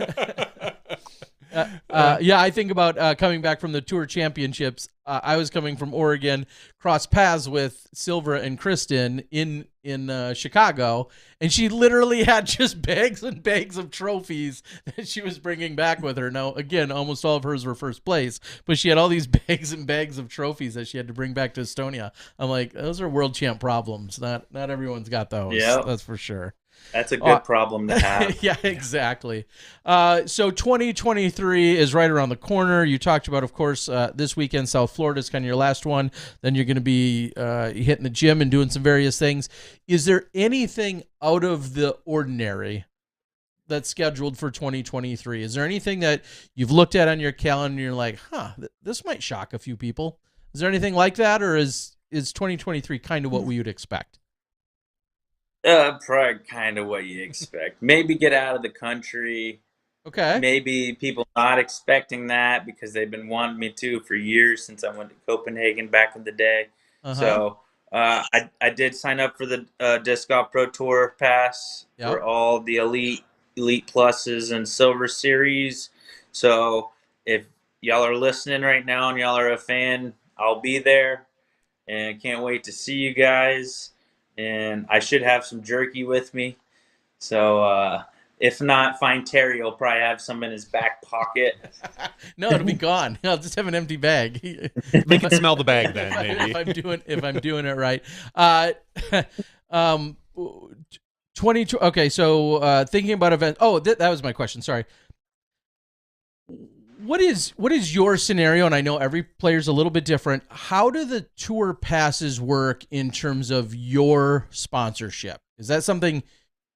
Yeah, I think about coming back from the Tour Championships. I was coming from Oregon, crossed paths with Silva and Kristen in Chicago, and she literally had just bags and bags of trophies that she was bringing back with her. Now, again, almost all of hers were first place, but she had all these bags and bags of trophies that she had to bring back to Estonia. I'm like, those are world champ problems. Not everyone's got those. Yeah, that's for sure. That's a good problem to have. Yeah, exactly. So 2023 is right around the corner. You talked about, of course, this weekend, South Florida is kind of your last one. Then you're going to be hitting the gym and doing some various things. Is there anything out of the ordinary that's scheduled for 2023? Is there anything that you've looked at on your calendar and you're like, this might shock a few people? Is there anything like that, or is 2023 kind of what we would expect? Probably kind of what you expect. Maybe get out of the country. Okay. Maybe people not expecting that because they've been wanting me to for years since I went to Copenhagen back in the day. So I did sign up for the Disc Golf Pro Tour Pass for all the Elite Pluses and Silver Series. So if y'all are listening right now and y'all are a fan, I'll be there, and can't wait to see you guys. And I should have some jerky with me. So if not, find Terry. He'll probably have some in his back pocket. No, it'll be gone. I'll just have an empty bag. Make it smell the bag then, maybe. if I'm doing it right. 22. Okay, so thinking about events. Oh, that was my question. Sorry. What is your scenario? And I know every player's a little bit different. How do the tour passes work in terms of your sponsorship? Is that something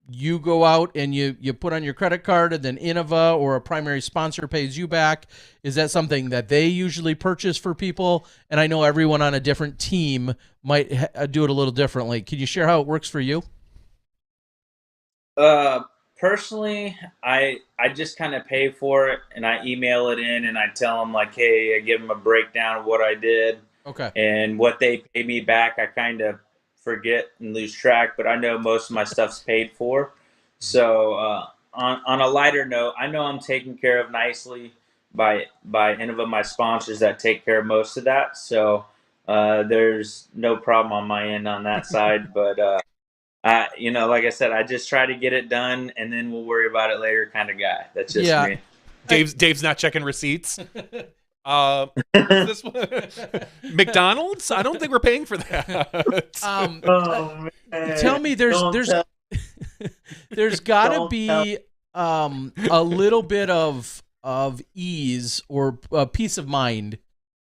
you go out and you put on your credit card and then Innova or a primary sponsor pays you back? Is that something that they usually purchase for people? And I know everyone on a different team might do it a little differently. Can you share how it works for you? Personally, I just kind of pay for it, and I email it in, and I tell them, like, hey, I give them a breakdown of what I did. Okay. And what they pay me back, I kind of forget and lose track, but I know most of my stuff's paid for. So on a lighter note, I know I'm taken care of nicely by any of my sponsors that take care of most of that. So there's no problem on my end on that side, but like I said, I just try to get it done, and then we'll worry about it later kind of guy. That's just me. Dave's not checking receipts. This one? McDonald's? I don't think we're paying for that. Tell me, there's got to be a little bit of ease or peace of mind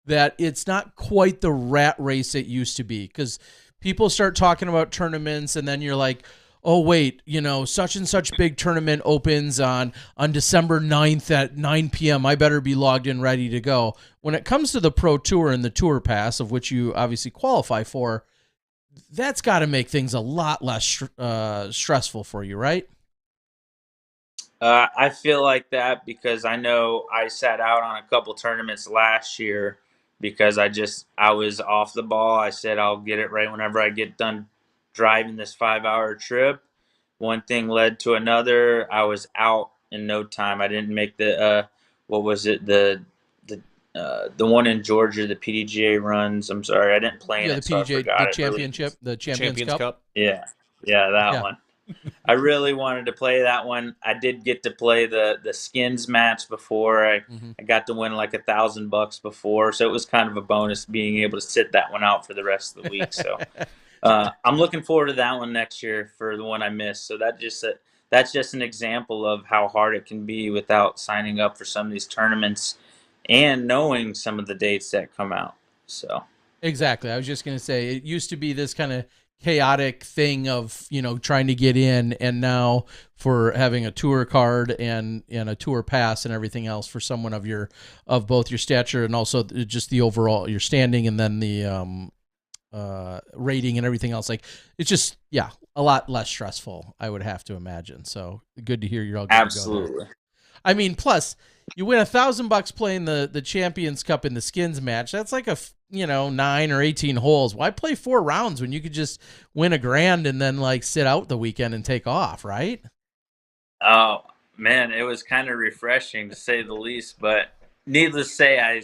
that it's not quite the rat race it used to be, because people start talking about tournaments, and then you're like, oh, wait, such and such big tournament opens on December 9th at 9 p.m. I better be logged in, ready to go. When it comes to the Pro Tour and the Tour Pass, of which you obviously qualify for, that's got to make things a lot less stressful for you, right? I feel like that because I know I sat out on a couple tournaments last year because I was off the ball. I said I'll get it right whenever I get done driving this 5-hour trip. One thing led to another. I was out in no time. I didn't make the what was it, the one in Georgia, the PDGA runs. I'm sorry, I didn't play in it. The PDGA, so the championship, the Champions Cup. Yeah, that one. I really wanted to play that one. I did get to play the skins match before. I got to win like $1,000 before, so it was kind of a bonus being able to sit that one out for the rest of the week. So I'm looking forward to that one next year for the one I missed. So that's just an example of how hard it can be without signing up for some of these tournaments and knowing some of the dates that come out. So exactly. I was just going to say, it used to be this kind of chaotic thing of trying to get in, and now for having a tour card and a tour pass and everything else for someone of both your stature and also just the overall your standing, and then the rating and everything else, like it's just a lot less stressful, I would have to imagine. So good to hear you're all good. Absolutely. To go there. I mean, plus you win $1,000 playing the Champions Cup in the skins match. That's like 9 or 18 holes. Why play 4 rounds when you could just win $1,000 and then like sit out the weekend and take off, right? Oh, Man, it was kind of refreshing to say the least, but needless to say, I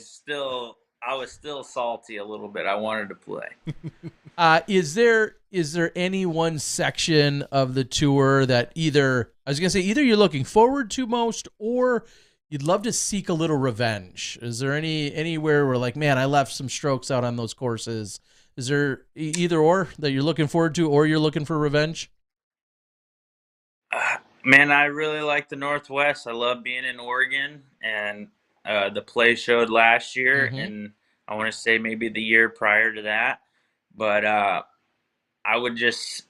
was still salty a little bit. I wanted to play. Is there any one section of the tour that either you're looking forward to most, or you'd love to seek a little revenge? Is there anywhere where, like, man, I left some strokes out on those courses? Is there either or that you're looking forward to, or you're looking for revenge? Man, I really like the Northwest. I love being in Oregon, and the play showed last year, Mm-hmm. and I want to say maybe the year prior to that. But I would just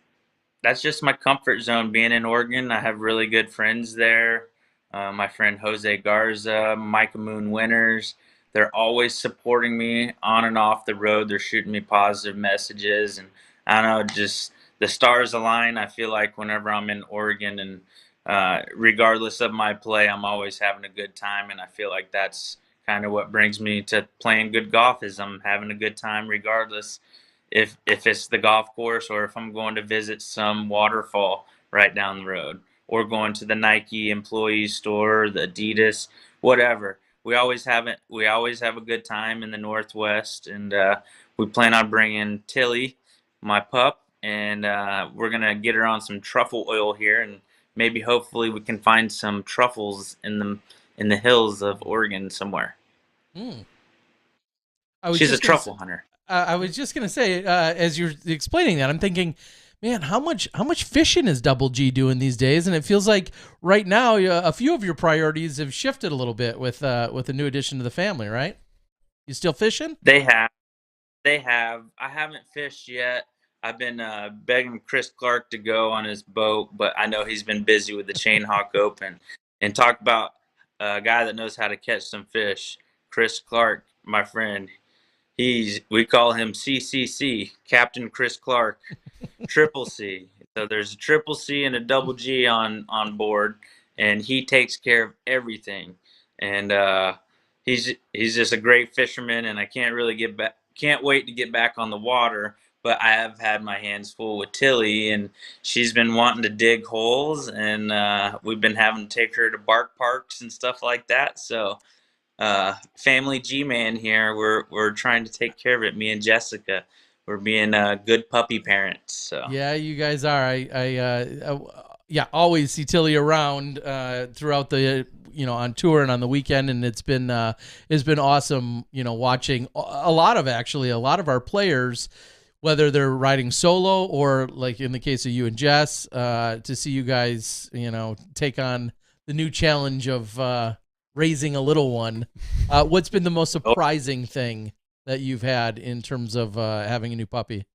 that's just my comfort zone being in Oregon. I have really good friends there. My friend Jose Garza, Micah Moon Winters, they're always supporting me on and off the road. They're shooting me positive messages, and I don't know, just the stars align. I feel like whenever I'm in Oregon, and regardless of my play, I'm always having a good time, and I feel like that's kind of what brings me to playing good golf. Is I'm having a good time regardless if it's the golf course, or if I'm going to visit some waterfall right down the road, or going to the Nike employee store, the Adidas, whatever. We always have a good time in the Northwest, and we plan on bringing Tilly, my pup, and we're gonna get her on some truffle oil here, and maybe hopefully we can find some truffles in the hills of Oregon somewhere. Mm. I was She's a just gonna say, truffle hunter. I was just gonna say, as you're explaining that, I'm thinking, man, how much fishing is Double G doing these days? And it feels like right now, a few of your priorities have shifted a little bit with a new addition to the family, right? You still fishing? They have. They have. I haven't fished yet. I've been begging Chris Clark to go on his boat, but I know he's been busy with the Chain Hawk Open. And talk about a guy that knows how to catch some fish. Chris Clark, my friend. We call him CCC, Captain Chris Clark, Triple C. So there's a Triple C and a Double G on board, and he takes care of everything. And he's just a great fisherman, and I can't wait to get back on the water. But I have had my hands full with Tilly, and she's been wanting to dig holes, and we've been having to take her to bark parks and stuff like that. So family G-man here, we're trying to take care of it. Me and Jessica, we're being good puppy parents. So Yeah, you guys are. Yeah, always see Tilly around throughout the on tour and on the weekend, and it's been awesome. Watching a lot of our players, whether they're riding solo or, like in the case of you and Jess, to see you guys take on the new challenge of raising a little one. What's been the most surprising thing that you've had in terms of having a new puppy?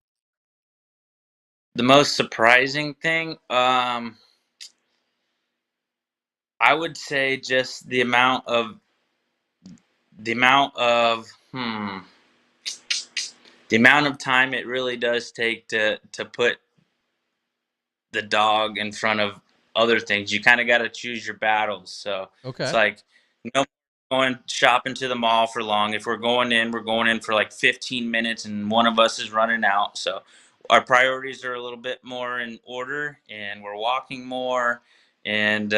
the most surprising thing, I would say just the amount of the amount of time it really does take to put the dog in front of other things. You kind of got to choose your battles. So it's Okay. like no going shopping to the mall for long. If we're going in for like 15 minutes, and one of us is running out. So our priorities are a little bit more in order, and we're walking more and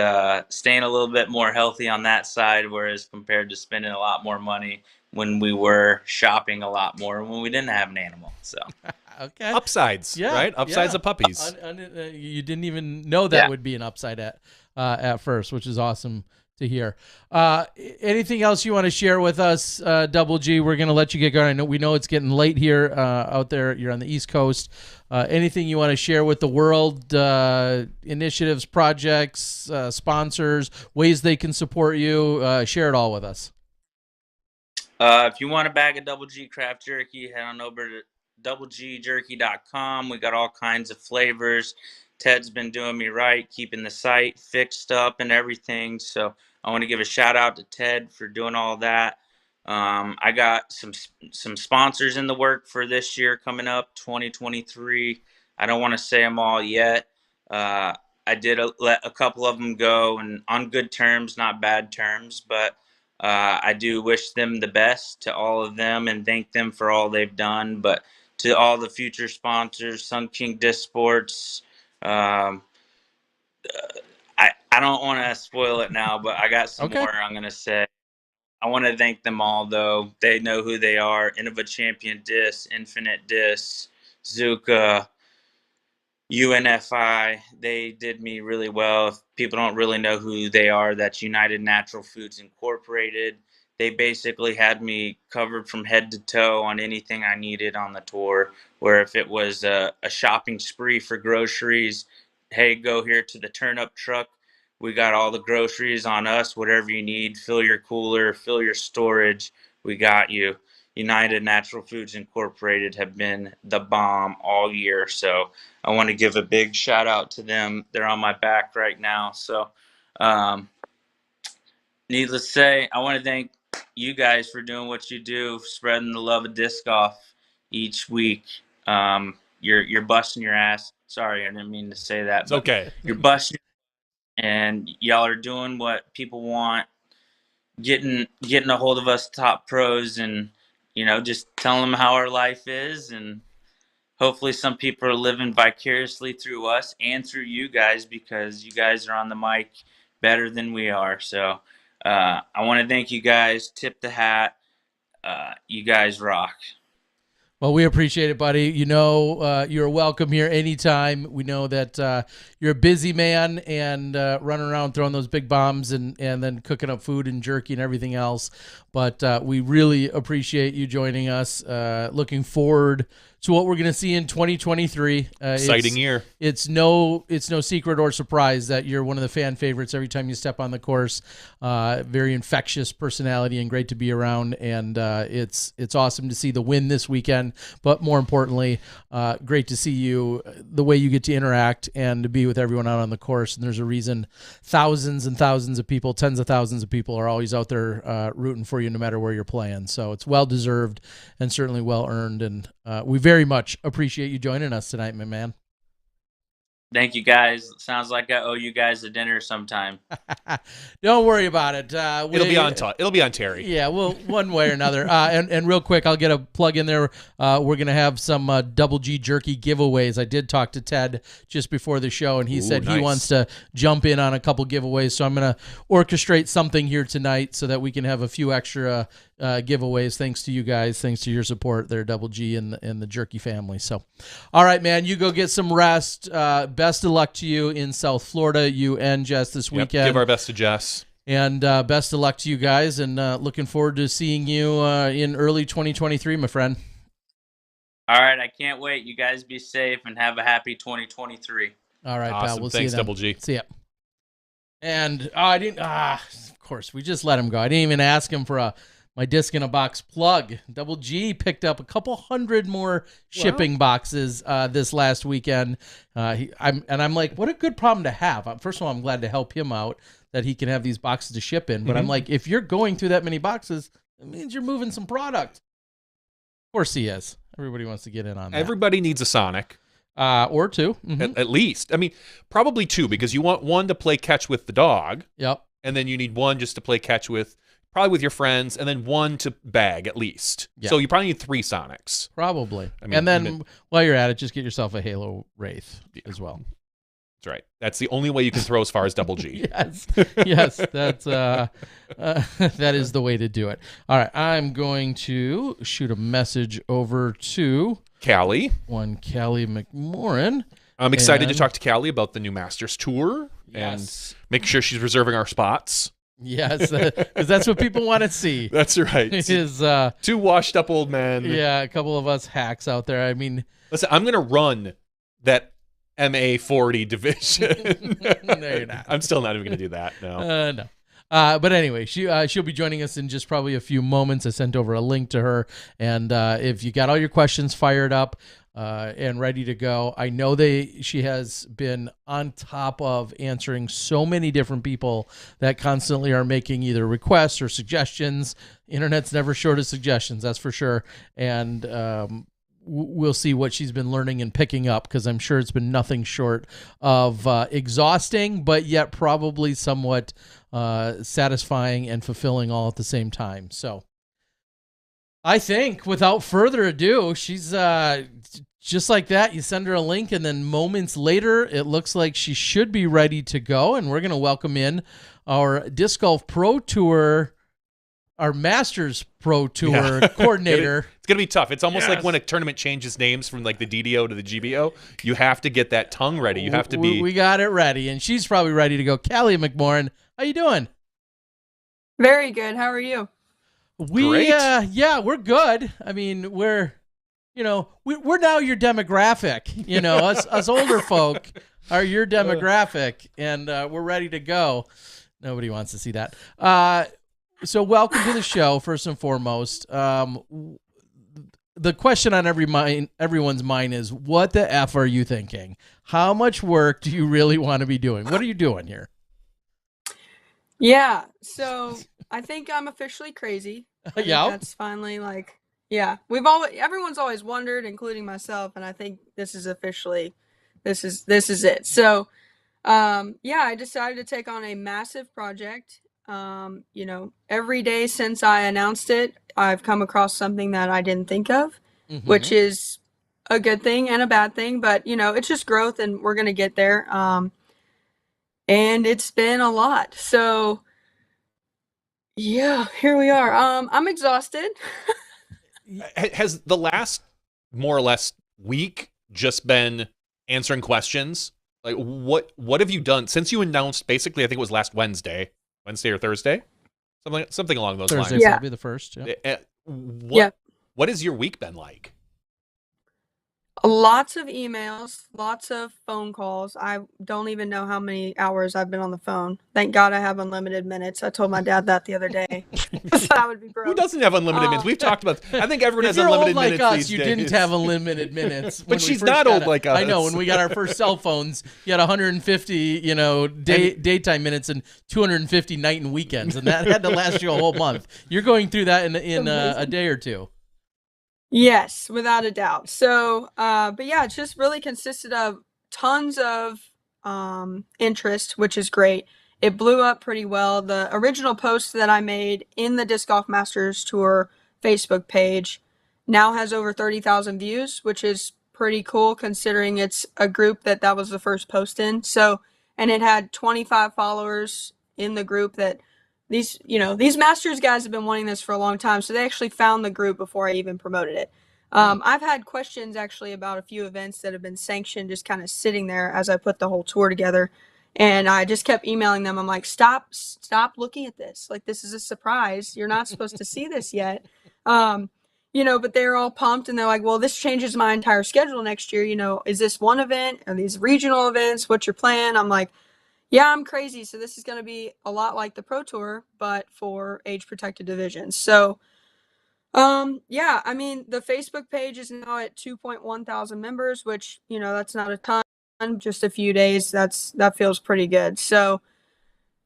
staying a little bit more healthy on that side. Whereas compared to spending a lot more money when we were shopping a lot more when we didn't have an animal. So Okay. Upsides, Yeah, right? Upsides yeah. of puppies. You didn't even know that yeah. would be an upside at first, which is awesome to hear. Anything else you want to share with us, Double G? We're gonna let you get going. We know it's getting late here out there. You're on the East Coast. Anything you want to share with the world? Initiatives, projects, sponsors, ways they can support you. Share it all with us. If you want a bag of Double G craft jerky, head on over to doublegjerky.com. We got all kinds of flavors. Ted's been doing me right, keeping the site fixed up and everything. So I want to give a shout out to Ted for doing all that. I got some sponsors in the work for this year coming up, 2023. I don't want to say them all yet. I did let a couple of them go, and on good terms, not bad terms, but I do wish them the best, to all of them, and thank them for all they've done. But to all the future sponsors, Sun King Disc Sports, um, I don't want to spoil it now, but I got some more I'm going to say. I want to thank them all, though. They know who they are. Innova Champion Disc, Infinite Disc, Zuka, UNFI. They did me really well. If people don't really know who they are, that's United Natural Foods Incorporated. They basically had me covered from head to toe on anything I needed on the tour, where if it was a shopping spree for groceries, hey, go here to the turn-up truck. We got all the groceries on us, whatever you need. Fill your cooler, fill your storage. We got you. United Natural Foods Incorporated have been the bomb all year. So I want to give a big shout out to them. They're on my back right now. So needless to say, I want to thank you guys for doing what you do, spreading the love of disc golf each week. You're busting your ass. Sorry, I didn't mean to say that. It's okay. You're busting, and y'all are doing what people want, getting a hold of us top pros, and just telling them how our life is, and hopefully some people are living vicariously through us and through you guys, because you guys are on the mic better than we are. So I want to thank you guys. Tip the hat. You guys rock. Well, we appreciate it, buddy. You're welcome here anytime. We know that you're a busy man and running around throwing those big bombs and then cooking up food and jerky and everything else. But we really appreciate you joining us. Looking forward to what we're going to see in 2023. Exciting year. It's no secret or surprise that you're one of the fan favorites every time you step on the course. Very infectious personality and great to be around. And it's awesome to see the win this weekend. But more importantly, great to see you, the way you get to interact and to be with everyone out on the course. And there's a reason thousands and thousands of people, tens of thousands of people are always out there rooting for you no matter where you're playing. So it's well-deserved and certainly well-earned. And we very much appreciate you joining us tonight, my man. Thank you, guys. Sounds like I owe you guys a dinner sometime. Don't worry about it. It'll be on Terry. Yeah, well, one way or another. And real quick, I'll get a plug in there. We're going to have some Double G jerky giveaways. I did talk to Ted just before the show, and he said he wants to jump in on a couple giveaways. So I'm going to orchestrate something here tonight so that we can have a few extra giveaways. Thanks to you guys. Thanks to your support there, Double G and the jerky family. So, all right, man, you go get some rest. Best of luck to you in South Florida, you and Jess this weekend. Give our best to Jess. And best of luck to you guys, and looking forward to seeing you in early 2023, my friend. All right, I can't wait. You guys be safe and have a happy 2023. All right, awesome. pal. We'll Thanks, see you then. Double G. See ya. And I didn't. Of course, we just let him go. I didn't even ask him for my disc in a box plug. Double G picked up a couple hundred more shipping boxes this last weekend. I'm like, what a good problem to have. First of all, I'm glad to help him out that he can have these boxes to ship in. But I'm like, if you're going through that many boxes, it means you're moving some product. Of course he is. Everybody wants to get in on that. Everybody needs a Sonic. Or two. Mm-hmm. At least. I mean, probably two, because you want one to play catch with the dog. Yep. And then you need one just to play catch with, probably with your friends, and then one to bag at least. Yep. So you probably need 3 Sonics. Probably. I mean, and then while you're at it, just get yourself a Halo Wraith as well. That's right. That's the only way you can throw as far as Double G. Yes, that's that is the way to do it. All right, I'm going to shoot a message over to Callie. One Callie McMorrin. I'm excited to talk to Callie about the new Masters Tour and make sure she's reserving our spots. Yes, because that's what people want to see. That's right. Is 2 washed up old men. Yeah, a couple of us hacks out there. I mean, listen, I'm gonna run that MA40 division. No, you're not. I'm still not even gonna do that. No. No. But anyway, she'll be joining us in just probably a few moments. I sent over a link to her, and if you got all your questions fired up and ready to go, I know she has been on top of answering so many different people that constantly are making either requests or suggestions. Internet's never short of suggestions, that's for sure. And we'll see what she's been learning and picking up, because I'm sure it's been nothing short of exhausting, but yet probably somewhat satisfying and fulfilling all at the same time. So I think without further ado, she's just like that. You send her a link, and then moments later, it looks like she should be ready to go. And we're going to welcome in our Disc Golf Pro Tour, our Masters Pro Tour coordinator. It's going to be tough. It's almost like when a tournament changes names from like the DDO to the GBO. You have to get that tongue ready. You have to be. We got it ready, and she's probably ready to go. Callie McMorrin, how you doing? Very good. How are you? Great. We're good. I mean, we're now your demographic. You know, us older folk are your demographic, and we're ready to go. Nobody wants to see that. So welcome to the show, first and foremost. The question on everyone's mind is, what the F are you thinking? How much work do you really want to be doing? What are you doing here? Yeah, so I think I'm officially crazy. Yeah. That's finally everyone's always wondered, including myself, and I think this is officially, this is it. So, I decided to take on a massive project. Every day since I announced it, I've come across something that I didn't think of, which is a good thing and a bad thing, but it's just growth, and we're going to get there. And it's been a lot. So yeah, here we are. I'm exhausted. Has the last more or less week just been answering questions? Like what have you done since you announced? Basically, I think it was last Wednesday or Thursday, something along those lines. Thursday, probably the first. Yeah. What has your week been like? Lots of emails, lots of phone calls. I don't even know how many hours I've been on the phone. Thank God I have unlimited minutes. I told my dad that the other day. So I would be broke. Who doesn't have unlimited minutes? We've talked about. I think everyone has you're unlimited old like minutes us, these you days. didn't have unlimited minutes. But she's not old like us. I know. When we got our first cell phones, you had 150, daytime minutes and 250 night and weekends, and that had to last you a whole month. You're going through that in a day or two. Yes, without a doubt. So, it just really consisted of tons of interest, which is great. It blew up pretty well. The original post that I made in the Disc Golf Masters Tour Facebook page now has over 30,000 views, which is pretty cool considering it's a group that was the first post in. So, and it had 25 followers in the group that these Masters guys have been wanting this for a long time. So they actually found the group before I even promoted it. I've had questions actually about a few events that have been sanctioned, just kind of sitting there as I put the whole tour together. And I just kept emailing them. I'm like, stop looking at this. Like, this is a surprise. You're not supposed to see this yet. But they're all pumped and they're like, well, this changes my entire schedule next year. Is this one event? Are these regional events? What's your plan? I'm like, yeah, I'm crazy. So this is going to be a lot like the Pro Tour, but for age protected divisions. So, the Facebook page is now at 2.1 thousand members, which, that's not a ton, just a few days. That feels pretty good. So,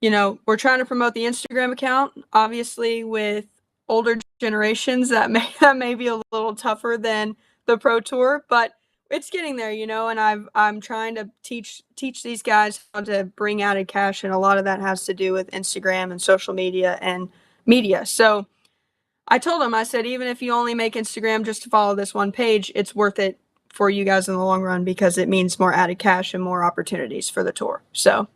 we're trying to promote the Instagram account, obviously with older generations that may be a little tougher than the Pro Tour, but it's getting there, and I'm trying to teach these guys how to bring added cash, and a lot of that has to do with Instagram and social media and media. So I told them, I said, even if you only make Instagram just to follow this one page, it's worth it for you guys in the long run because it means more added cash and more opportunities for the tour. So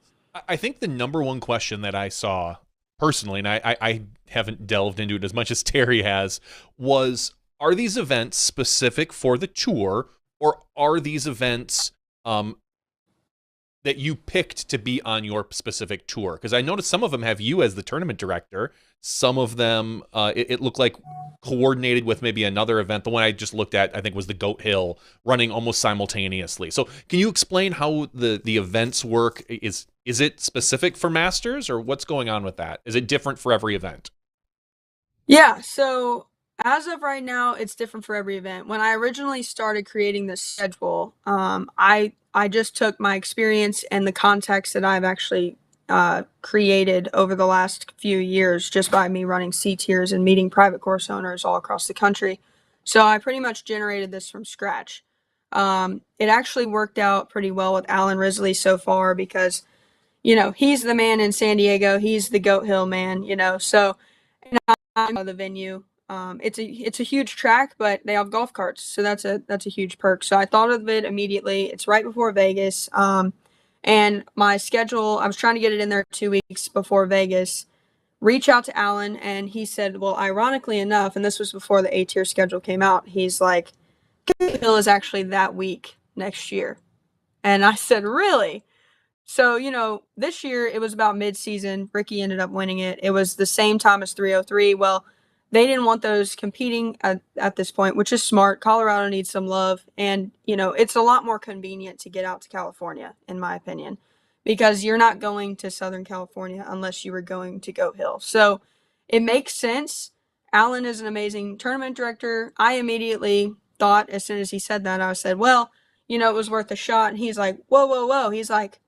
I think the number one question that I saw personally, and I haven't delved into it as much as Terry has, was, are these events specific for the tour? Or are these events that you picked to be on your specific tour? Because I noticed some of them have you as the tournament director. Some of them, it looked like coordinated with maybe another event. The one I just looked at, I think, was the Goat Hill, running almost simultaneously. So can you explain how the events work? Is it specific for Masters, or what's going on with that? Is it different for every event? Yeah, so as of right now, it's different for every event. When I originally started creating this schedule, I just took my experience and the context that I've actually created over the last few years just by me running C tiers and meeting private course owners all across the country. So I pretty much generated this from scratch. It actually worked out pretty well with Alan Risley so far because, he's the man in San Diego. He's the Goat Hill man, so and I know the venue. it's a huge track, but they have golf carts, so that's a huge perk. So I thought of it immediately. It's right before Vegas, and my schedule, I was trying to get it in there 2 weeks before Vegas. Reach out to Alan, and he said, well, ironically enough, and this was before the A-tier schedule came out, he's like, Hill is actually that week next year. And I said, really? So, this year it was about mid-season. Ricky ended up winning it. It was the same time as 303. Well, they didn't want those competing at this point, which is smart. Colorado needs some love. And, it's a lot more convenient to get out to California, in my opinion, because you're not going to Southern California unless you were going to Goat Hill. So it makes sense. Alan is an amazing tournament director. I immediately thought, as soon as he said that, I said, well, it was worth a shot. And he's like, whoa, whoa, whoa. He's like,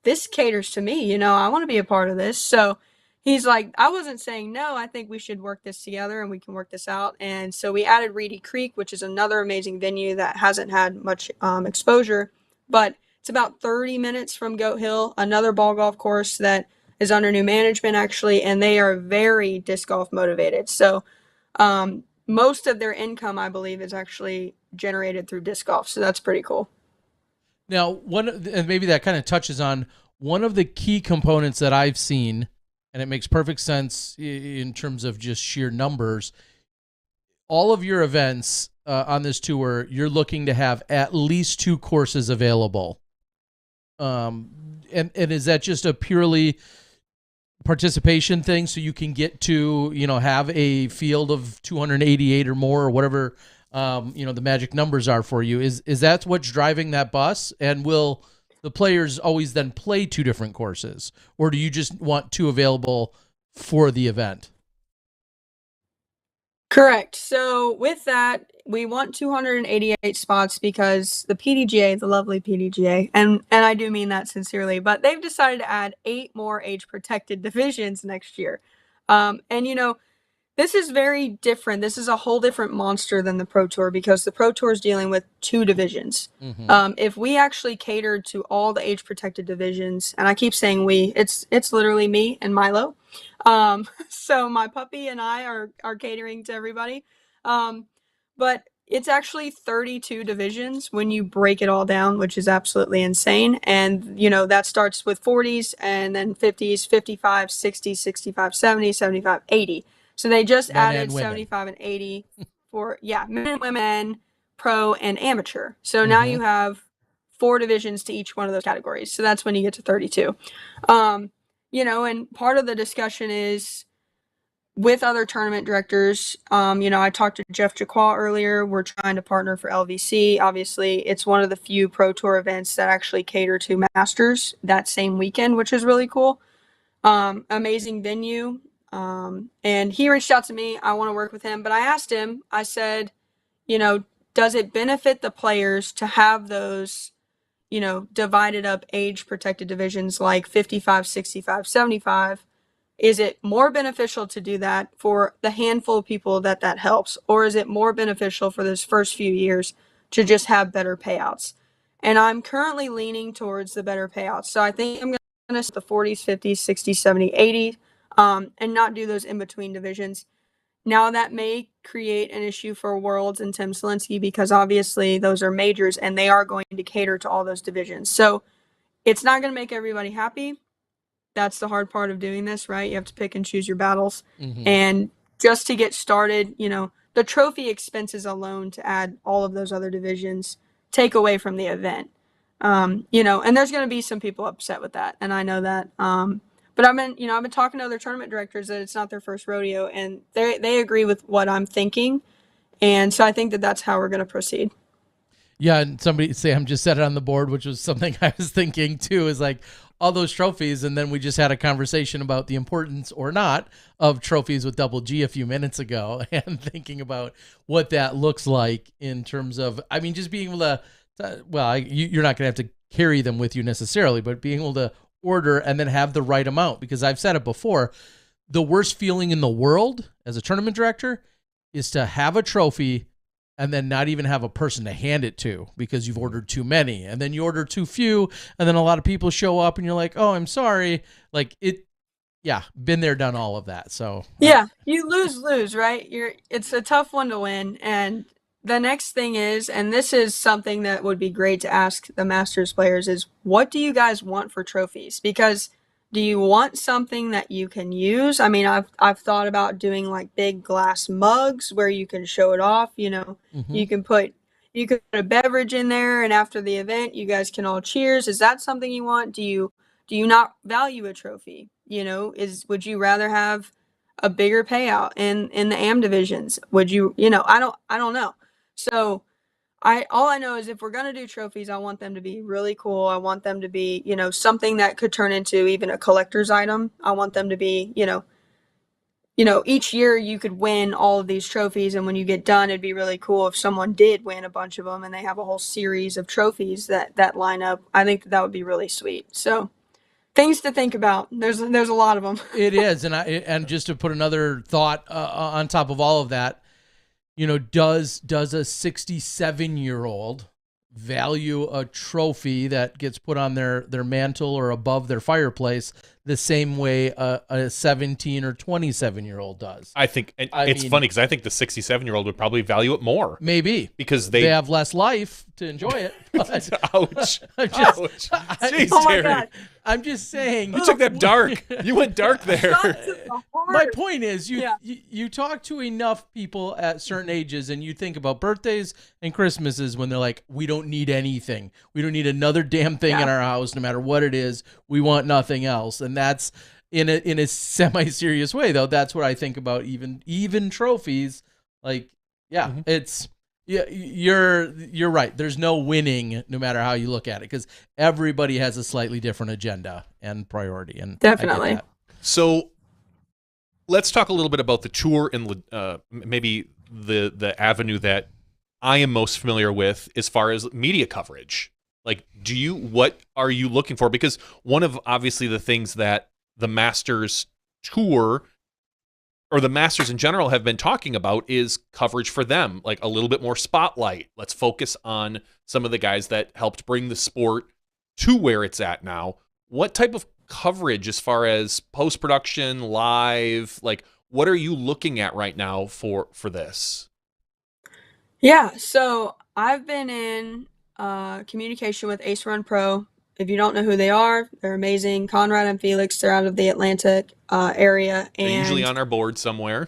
this caters to me, I want to be a part of this. So he's like, I wasn't saying no, I think we should work this together and we can work this out. And so we added Reedy Creek, which is another amazing venue that hasn't had much exposure, but it's about 30 minutes from Goat Hill, another ball golf course that is under new management actually, and they are very disc golf motivated. So most of their income, I believe, is actually generated through disc golf. So that's pretty cool. Now, and maybe that kind of touches on one of the key components that I've seen, and it makes perfect sense in terms of just sheer numbers. All of your events on this tour, you're looking to have at least 2 courses available. And is that just a purely participation thing, so you can get to, have a field of 288 or more, or whatever the magic numbers are for you? Is that what's driving that bus? And will the players always then play 2 different courses, or do you just want 2 available for the event? Correct. So with that, we want 288 spots because the PDGA, the lovely PDGA, and I do mean that sincerely, but they've decided to add 8 more age-protected divisions next year. And this is very different. This is a whole different monster than the Pro Tour, because the Pro Tour is dealing with 2 divisions. Mm-hmm. If we actually catered to all the age-protected divisions, and I keep saying we, it's literally me and Milo. So my puppy and I are catering to everybody. But it's actually 32 divisions when you break it all down, which is absolutely insane. And, that starts with 40s and then 50s, 55, 60s, 65, 70, 75, 80. So they just added 75 and 80 for, men and women, pro and amateur. So now you have 4 divisions to each one of those categories. So that's when you get to 32. And part of the discussion is with other tournament directors. I talked to Jeff Jacquat earlier. We're trying to partner for LVC. Obviously, it's one of the few Pro Tour events that actually cater to Masters that same weekend, which is really cool. Amazing venue. And he reached out to me. I want to work with him. But I asked him, I said, does it benefit the players to have those, divided up age protected divisions like 55, 65, 75? Is it more beneficial to do that for the handful of people that helps? Or is it more beneficial for those first few years to just have better payouts? And I'm currently leaning towards the better payouts. So I think I'm going to set the 40s, 50s, 60s, 70s, 80s. And not do those in-between divisions. Now, that may create an issue for Worlds and Tim Selinsky, because obviously those are majors and they are going to cater to all those divisions. So it's not going to make everybody happy. That's the hard part of doing this, right? You have to pick and choose your battles. Mm-hmm. And just to get started, the trophy expenses alone to add all of those other divisions take away from the event. And there's going to be some people upset with that. And I know that. But I've been talking to other tournament directors that it's not their first rodeo, and they agree with what I'm thinking. And so I think that's how we're going to proceed. Yeah. And Sam just said it on the board, which was something I was thinking too, is like all those trophies. And then we just had a conversation about the importance or not of trophies with Double G a few minutes ago, and thinking about what that looks like in terms of, just being able to, you're not going to have to carry them with you necessarily, but being able to order and then have the right amount. Because I've said it before, the worst feeling in the world as a tournament director is to have a trophy and then not even have a person to hand it to because you've ordered too many, and then you order too few, and then a lot of people show up and you're like, oh, I'm sorry. yeah, been there, done all of that. So yeah, you lose, right? It's a tough one to win. And the next thing is, and this is something that would be great to ask the Masters players, is what do you guys want for trophies? Because do you want something that you can use? I mean, I've thought about doing like big glass mugs where you can show it off, you can put a beverage in there, and after the event you guys can all cheers. Is that something you want? Do you not value a trophy? Would you rather have a bigger payout in the AM divisions? Would you, I don't know. So all I know is if we're going to do trophies, I want them to be really cool. I want them to be, something that could turn into even a collector's item. I want them to be, each year you could win all of these trophies, and when you get done, it'd be really cool if someone did win a bunch of them and they have a whole series of trophies that line up. I think that would be really sweet. So things to think about. There's a lot of them. It is, and just to put another thought on top of all of that, does a 67-year-old value a trophy that gets put on their mantle or above their fireplace the same way a 17 or 27-year-old does? I think it's funny because I think the 67-year-old would probably value it more. Maybe. Because they have less life to enjoy it. Ouch. Ouch. Jeez, Oh my Terry. God. I'm just saying. You took that dark. You went dark there. My point is, you talk to enough people at certain ages, and you think about birthdays and Christmases when they're like, we don't need anything. We don't need another damn thing in our house, no matter what it is. We want nothing else. And that's in a semi-serious way, though. That's what I think about even trophies. Like, it's. Yeah, you're right. There's no winning, no matter how you look at it, because everybody has a slightly different agenda and priority. And definitely. So, let's talk a little bit about the tour and maybe the avenue that I am most familiar with as far as media coverage. Like, what are you looking for? Because one of obviously the things that the Masters tour, or the Masters in general, have been talking about is coverage for them, like a little bit more spotlight. Let's focus on some of the guys that helped bring the sport to where it's at now. What type of coverage as far as post-production, live, like what are you looking at right now for this? Yeah, so I've been in communication with Ace Run Pro. If you don't know who they are, they're amazing. Conrad and Felix, they're out of the Atlanta area. And they're usually on our board somewhere.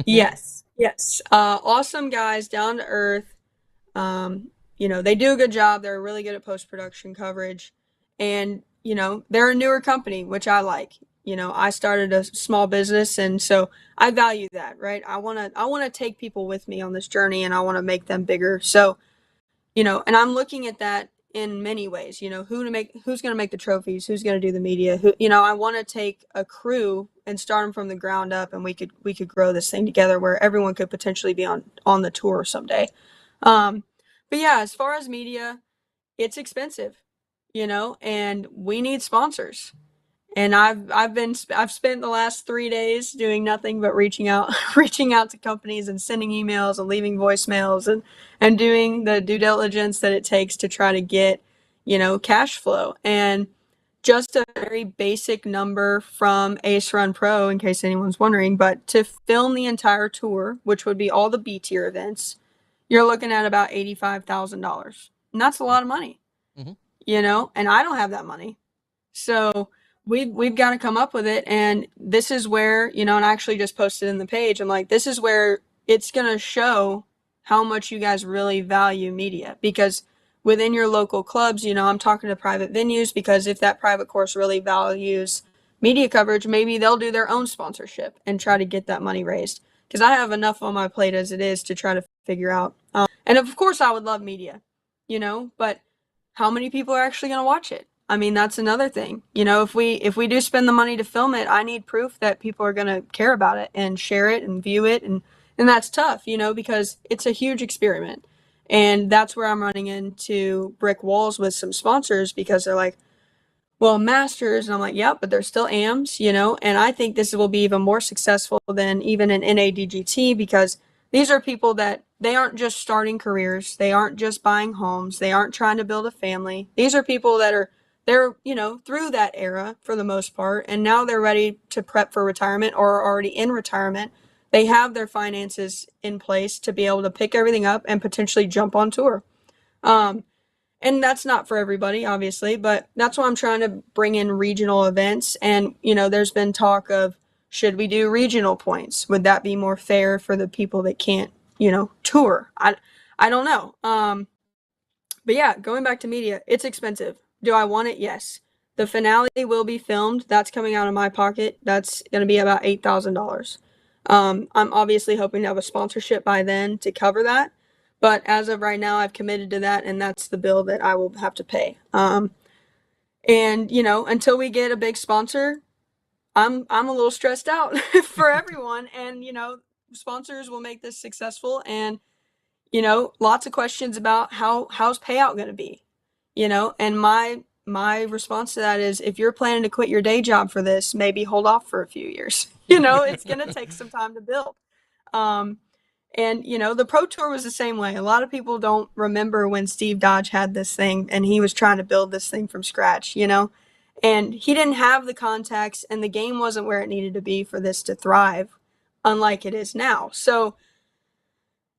Yes. Awesome guys, down to earth. They do a good job. They're really good at post-production coverage. And, they're a newer company, which I like. I started a small business, and so I value that, right? I want to take people with me on this journey, and I want to make them bigger. So, and I'm looking at that in many ways, who's going to make the trophies, who's going to do the media, I want to take a crew and start them from the ground up, and we could grow this thing together where everyone could potentially be on the tour someday. But yeah, as far as media, it's expensive, and we need sponsors. And I've spent the last 3 days doing nothing but reaching out to companies and sending emails and leaving voicemails and doing the due diligence that it takes to try to get, cash flow. And just a very basic number from Ace Run Pro, in case anyone's wondering, but to film the entire tour, which would be all the B tier events, you're looking at about $85,000. And that's a lot of money, and I don't have that money. So we've got to come up with it. And this is where, and I actually just posted in the page, I'm like, this is where it's going to show how much you guys really value media, because within your local clubs, I'm talking to private venues, because if that private course really values media coverage, maybe they'll do their own sponsorship and try to get that money raised, because I have enough on my plate as it is to try to figure out. And of course I would love media, but how many people are actually going to watch it? I mean, that's another thing. If we do spend the money to film it, I need proof that people are going to care about it and share it and view it. And that's tough, because it's a huge experiment. And that's where I'm running into brick walls with some sponsors, because they're like, well, Masters. And I'm like, yeah, but they're still AMs, and I think this will be even more successful than even an NADGT, because these are people that they aren't just starting careers. They aren't just buying homes. They aren't trying to build a family. These are people that are they're, through that era for the most part, and now they're ready to prep for retirement or are already in retirement. They have their finances in place to be able to pick everything up and potentially jump on tour. And that's not for everybody, obviously, but that's why I'm trying to bring in regional events. And, there's been talk of, should we do regional points? Would that be more fair for the people that can't, tour? I don't know. But yeah, going back to media, it's expensive. Do I want it? Yes. The finale will be filmed. That's coming out of my pocket. That's going to be about $8,000. I'm obviously hoping to have a sponsorship by then to cover that. But as of right now, I've committed to that, and that's the bill that I will have to pay. And, until we get a big sponsor, I'm a little stressed out for everyone. And, sponsors will make this successful. And, lots of questions about how's payout going to be, and my response to that is, if you're planning to quit your day job for this, maybe hold off for a few years. It's going to take some time to build. And, the Pro Tour was the same way. A lot of people don't remember when Steve Dodge had this thing and he was trying to build this thing from scratch, and he didn't have the contacts, and the game wasn't where it needed to be for this to thrive, unlike it is now. So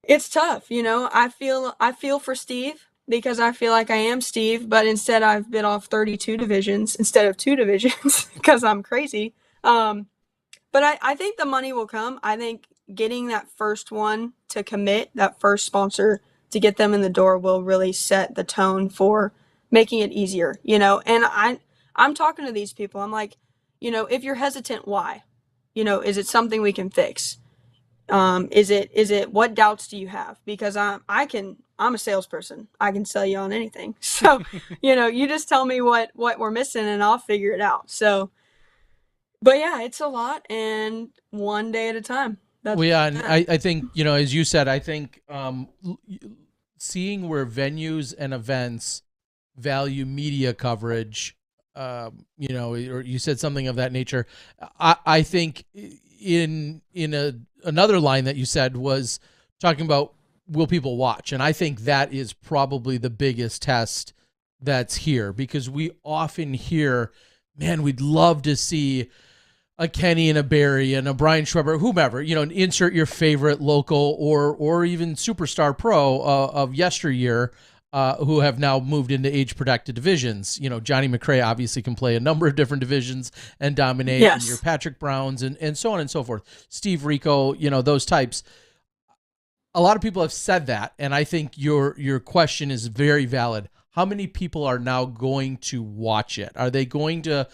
it's tough. I feel for Steve, because I feel like I am Steve, but instead I've bit off 32 divisions instead of 2 divisions because I'm crazy. But I think the money will come. I think getting that first one to commit, that first sponsor to get them in the door, will really set the tone for making it easier, and I'm talking to these people. I'm like, if you're hesitant, why? Is it something we can fix? Is it what doubts do you have? Because I'm a salesperson. I can sell you on anything. So, you just tell me what we're missing and I'll figure it out. So, but yeah, it's a lot, and one day at a time. And I think, as you said, I think seeing where venues and events value media coverage, or you said something of that nature. I think in another line that you said was talking about, will people watch? And I think that is probably the biggest test that's here, because we often hear, man, we'd love to see a Kenny and a Barry and a Brian Schweber, whomever, insert your favorite local or even superstar pro of yesteryear, who have now moved into age-protected divisions. Johnny McRae obviously can play a number of different divisions and dominate. Yes. And your Patrick Browns and so on and so forth. Steve Rico, those types. A lot of people have said that, and I think your question is very valid. How many people are now going to watch it? Are they going to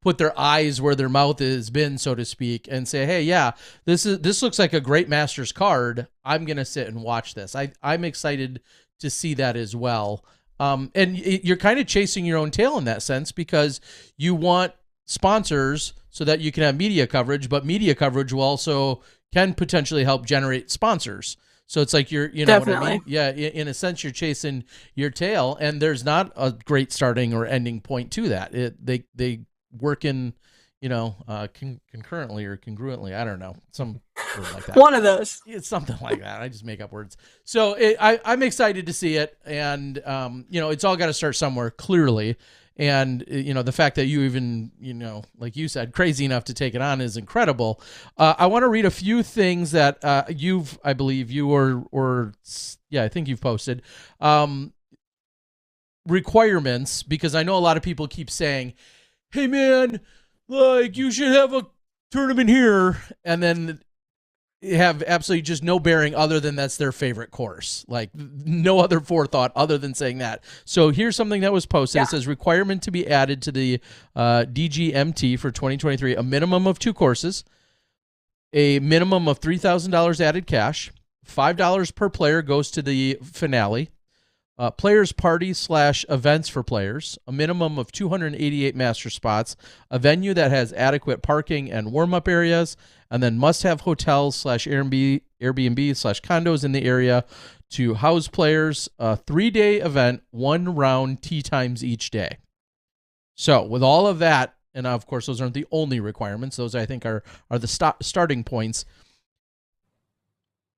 put their eyes where their mouth has been, so to speak, and say, hey, yeah, this looks like a great Masters card. I'm going to sit and watch this. I'm excited to see that as well. And you're kind of chasing your own tail in that sense, because you want sponsors so that you can have media coverage, but media coverage will also can potentially help generate sponsors. So it's like you're, Definitely. What I mean? Yeah, in a sense, you're chasing your tail, and there's not a great starting or ending point to that. They work in, concurrently or congruently. I don't know, some word like that. One of those. It's something like that. I just make up words. So I'm excited to see it, and it's all got to start somewhere, clearly. And, the fact that you even, like you said, crazy enough to take it on is incredible. I want to read a few things that I believe you I think you've posted. Requirements, because I know a lot of people keep saying, hey, man, like, you should have a tournament here, and then have absolutely just no bearing other than that's their favorite course. Like, no other forethought other than saying that. So here's something that was posted. Yeah. It says, requirement to be added to the DGMT for 2023, a minimum of 2 courses, a minimum of $3,000 added cash, $5 per player goes to the finale, players party / events for players, a minimum of 288 master spots, a venue that has adequate parking and warm-up areas, and then must-have hotels / Airbnb / condos in the area to house players, a 3-day event, 1 round tee times each day. So with all of that, and of course those aren't the only requirements, those I think are the starting points.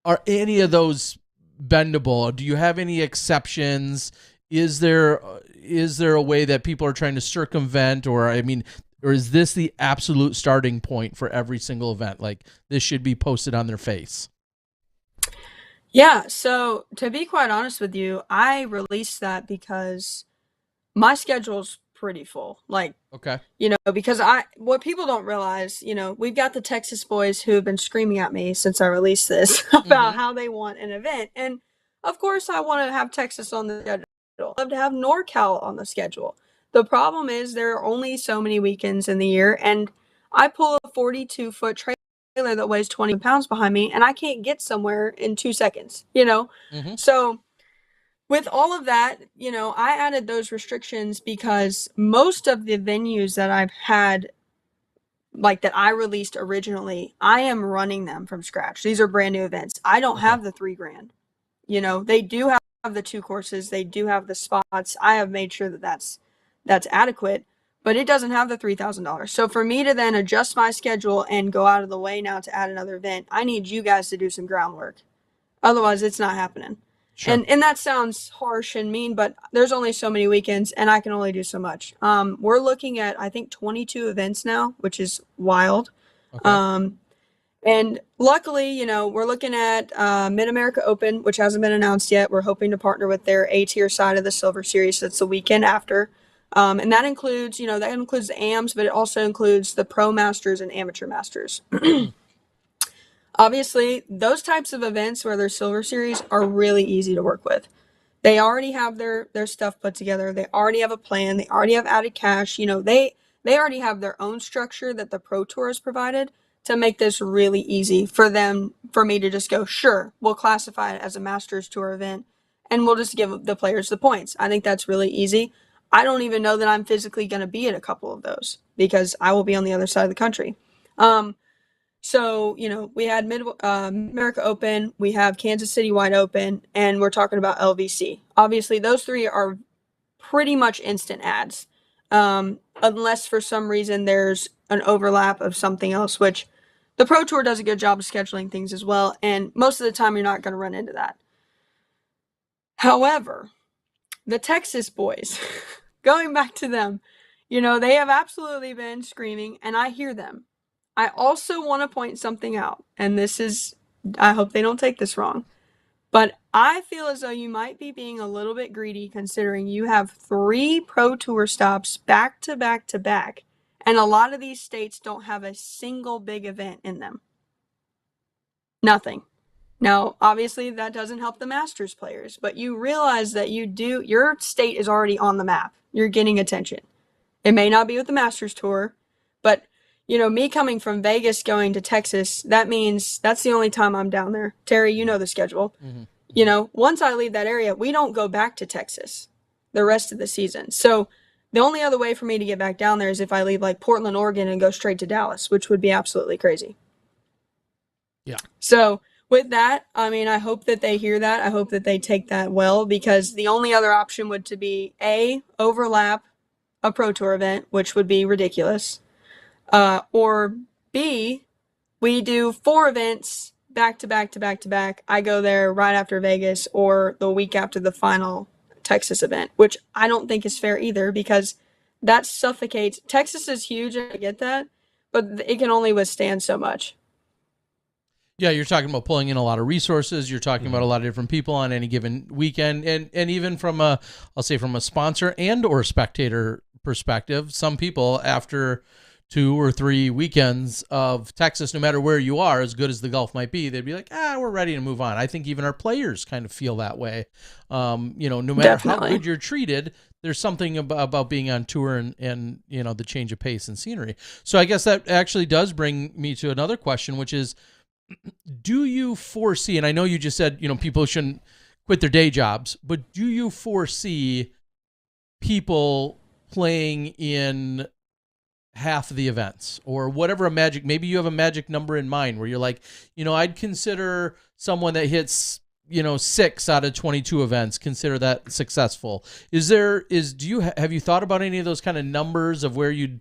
Are any of those bendable? Do you have any exceptions? Is there, is there a way that people are trying to circumvent, or is this the absolute starting point for every single event? Like, this should be posted on their face. Yeah, so to be quite honest with you, I released that because my schedule's pretty full. Like, Okay. Because what people don't realize, we've got the Texas boys who have been screaming at me since I released this about how they want an event. And of course, I want to have Texas on the schedule. I'd love to have NorCal on the schedule. The problem is there are only so many weekends in the year, and I pull a 42-foot trailer that weighs 20 pounds behind me, and I can't get somewhere in 2 seconds, So with all of that, I added those restrictions because most of the venues that I've had, like that I released originally, I am running them from scratch. These are brand new events. I don't have the $3,000. They do have the 2 courses. They do have the spots. I have made sure that that's adequate, but it doesn't have the $3,000. So for me to then adjust my schedule and go out of the way now to add another event, I need you guys to do some groundwork. Otherwise, it's not happening. Sure. And that sounds harsh and mean, but there's only so many weekends, and I can only do so much. We're looking at, I think, 22 events now, which is wild. Okay. And luckily, we're looking at Mid-America Open, which hasn't been announced yet. We're hoping to partner with their A-tier side of the Silver Series. That's the weekend after. And that includes, the AMs, but it also includes the Pro Masters and Amateur Masters. Obviously, those types of events where they're Silver Series are really easy to work with. They already have their stuff put together. They already have a plan. They already have added cash. They already have their own structure that the Pro Tour has provided to make this really easy for me to just go, sure, we'll classify it as a Masters Tour event, and we'll just give the players the points. I think that's really easy. I don't even know that I'm physically going to be at a couple of those because I will be on the other side of the country. So, we had Mid-America Open, we have Kansas City Wide Open, and we're talking about LVC. Obviously, those 3 are pretty much instant ads, unless for some reason there's an overlap of something else, which the Pro Tour does a good job of scheduling things as well, and most of the time you're not going to run into that. However, the Texas boys, going back to them, they have absolutely been screaming, and I hear them. I also want to point something out, and I hope they don't take this wrong, but I feel as though you might be being a little bit greedy considering you have 3 Pro Tour stops back to back to back, and a lot of these states don't have a single big event in them. Nothing. Now, obviously, that doesn't help the Masters players, but you realize that your state is already on the map. You're getting attention. It may not be with the Masters Tour, but me coming from Vegas going to Texas, that means that's the only time I'm down there. Terry, you know the schedule. Mm-hmm. Once I leave that area, we don't go back to Texas the rest of the season. So the only other way for me to get back down there is if I leave like Portland, Oregon and go straight to Dallas, which would be absolutely crazy. Yeah. So with that, I hope that they hear that. I hope that they take that well, because the only other option would to be A, overlap a Pro Tour event, which would be ridiculous. Or B, we do 4 events back to back to back to back. I go there right after Vegas or the week after the final Texas event, which I don't think is fair either, because that suffocates. Texas is huge, I get that, but it can only withstand so much. Yeah, you're talking about pulling in a lot of resources. You're talking about a lot of different people on any given weekend, and even from a sponsor and or spectator perspective, some people after 2 or 3 weekends of Texas, no matter where you are, as good as the golf might be, they'd be like, we're ready to move on. I think even our players kind of feel that way. No matter Definitely. How good you're treated, there's something about being on tour and the change of pace and scenery. So I guess that actually does bring me to another question, which is, do you foresee, and I know you just said, people shouldn't quit their day jobs, but do you foresee people playing in half of the events or whatever maybe you have a magic number in mind where you're like, I'd consider someone that hits, 6 out of 22 events, consider that successful. Have you thought about any of those kind of numbers of where you'd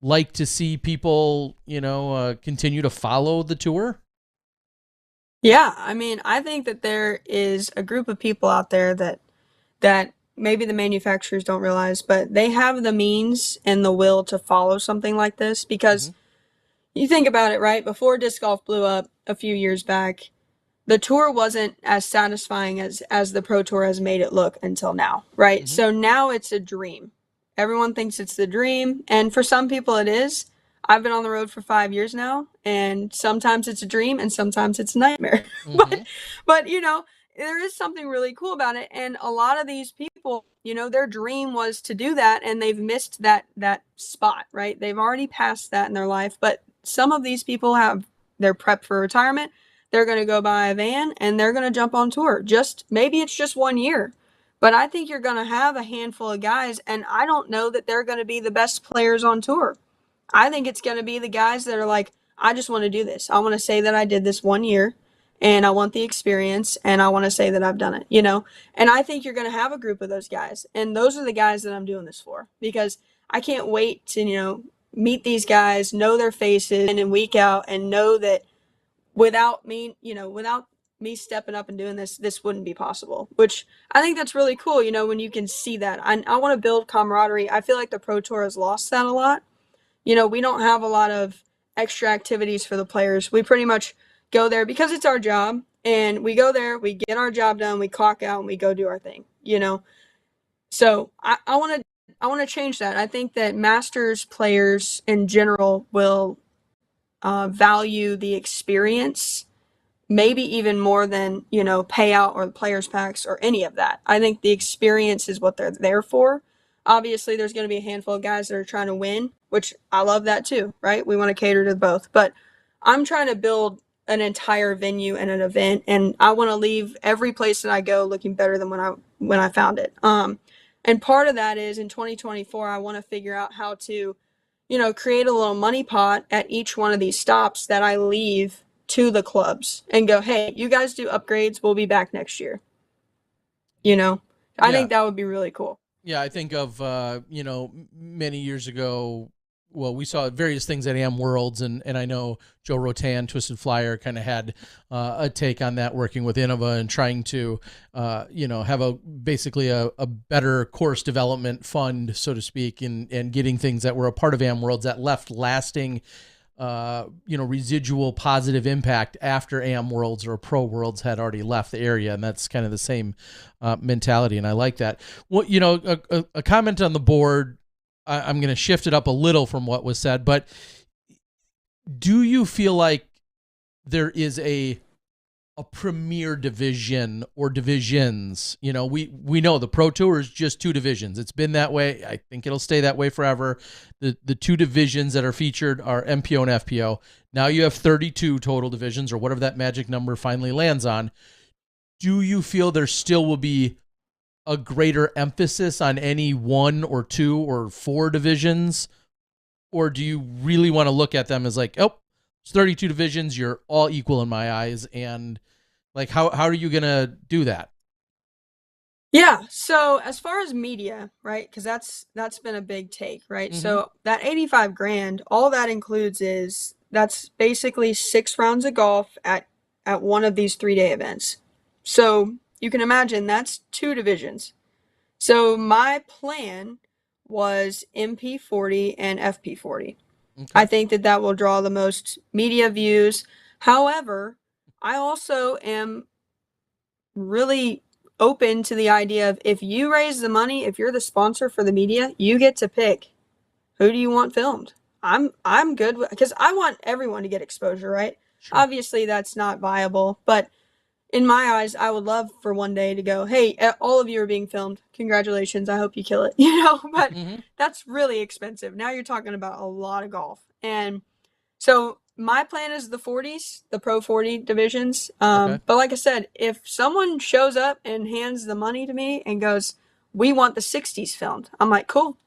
like to see people, continue to follow the tour? Yeah. I think that there is a group of people out there that maybe the manufacturers don't realize, but they have the means and the will to follow something like this, because you think about it, right? Before disc golf blew up a few years back, the tour wasn't as satisfying as the Pro Tour has made it look until now, right? So now it's a dream. Everyone thinks it's the dream, and for some people it is. I've been on the road for 5 years now, and sometimes it's a dream and sometimes it's a nightmare. But you know, there is something really cool about it, and a lot of these people, you know, their dream was to do that, and they've missed that spot, right? They've already passed that in their life, but some of these people they're prepped for retirement. They're going to go buy a van and they're going to jump on tour. Maybe it's just 1 year, but I think you're going to have a handful of guys, and I don't know that they're going to be the best players on tour. I think it's going to be the guys that are like, I just want to do this. I want to say that I did this 1 year, and I want the experience, and I want to say that I've done it, you know? And I think you're going to have a group of those guys, and those are the guys that I'm doing this for, because I can't wait to, you know, meet these guys, know their faces in and week out, and know that without me stepping up and doing this wouldn't be possible, which I think that's really cool, you know, when you can see that. I want to build camaraderie. I feel like the Pro Tour has lost that a lot. You know, we don't have a lot of extra activities for the players. We pretty much go there because it's our job, and we go there, we get our job done, we clock out, and we go do our thing, you know? So I want to change that. I think that Masters players in general will value the experience, maybe even more than, you know, payout or the players packs or any of that. I think the experience is what they're there for. Obviously, there's going to be a handful of guys that are trying to win, which I love that too, right? We want to cater to both. But I'm trying to build an entire venue and an event, and I want to leave every place that I go looking better than when I found it. And part of that is in 2024, I want to figure out how to, you know, create a little money pot at each one of these stops that I leave to the clubs and go, hey, you guys do upgrades, we'll be back next year. You know, I think that would be really cool. Yeah, I think of, you know, many years ago, well, we saw various things at Am Worlds, and I know Joe Rotan, Twisted Flyer, kind of had a take on that, working with Innova and trying to, you know, have basically a better course development fund, so to speak, and getting things that were a part of Am Worlds that left lasting, you know, residual positive impact after Am Worlds or Pro Worlds had already left the area. And that's kind of the same mentality. And I like that. Well, you know, a comment on the board, I'm going to shift it up a little from what was said, but do you feel like there is a premier division or divisions? You know, we know the Pro Tour is just 2 divisions. It's been that way. I think it'll stay that way forever. The 2 divisions that are featured are MPO and FPO. Now you have 32 total divisions, or whatever that magic number finally lands on. Do you feel there still will be a greater emphasis on any 1 or 2 or 4 divisions? Or do you really want to look at them as like, oh, it's 32 divisions, you're all equal in my eyes? And like, how are you going to do that? Yeah. So as far as media, right? Because that's been a big take, right? So that 85 grand, all that includes that's basically 6 rounds of golf at one of these 3-day events. So you can imagine that's 2 divisions. So my plan was MP40 and FP40. Okay. I think that will draw the most media views. However, I also am really open to the idea of, if you raise the money, if you're the sponsor for the media, you get to pick who do you want filmed. I'm good because I want everyone to get exposure, right? Sure. Obviously that's not viable, but in my eyes, I would love for one day to go, hey, all of you are being filmed. Congratulations. I hope you kill it. You know, but that's really expensive. Now you're talking about a lot of golf. And so my plan is the 40s, the Pro 40 divisions. Okay. But like I said, if someone shows up and hands the money to me and goes, we want the 60s filmed, I'm like, cool,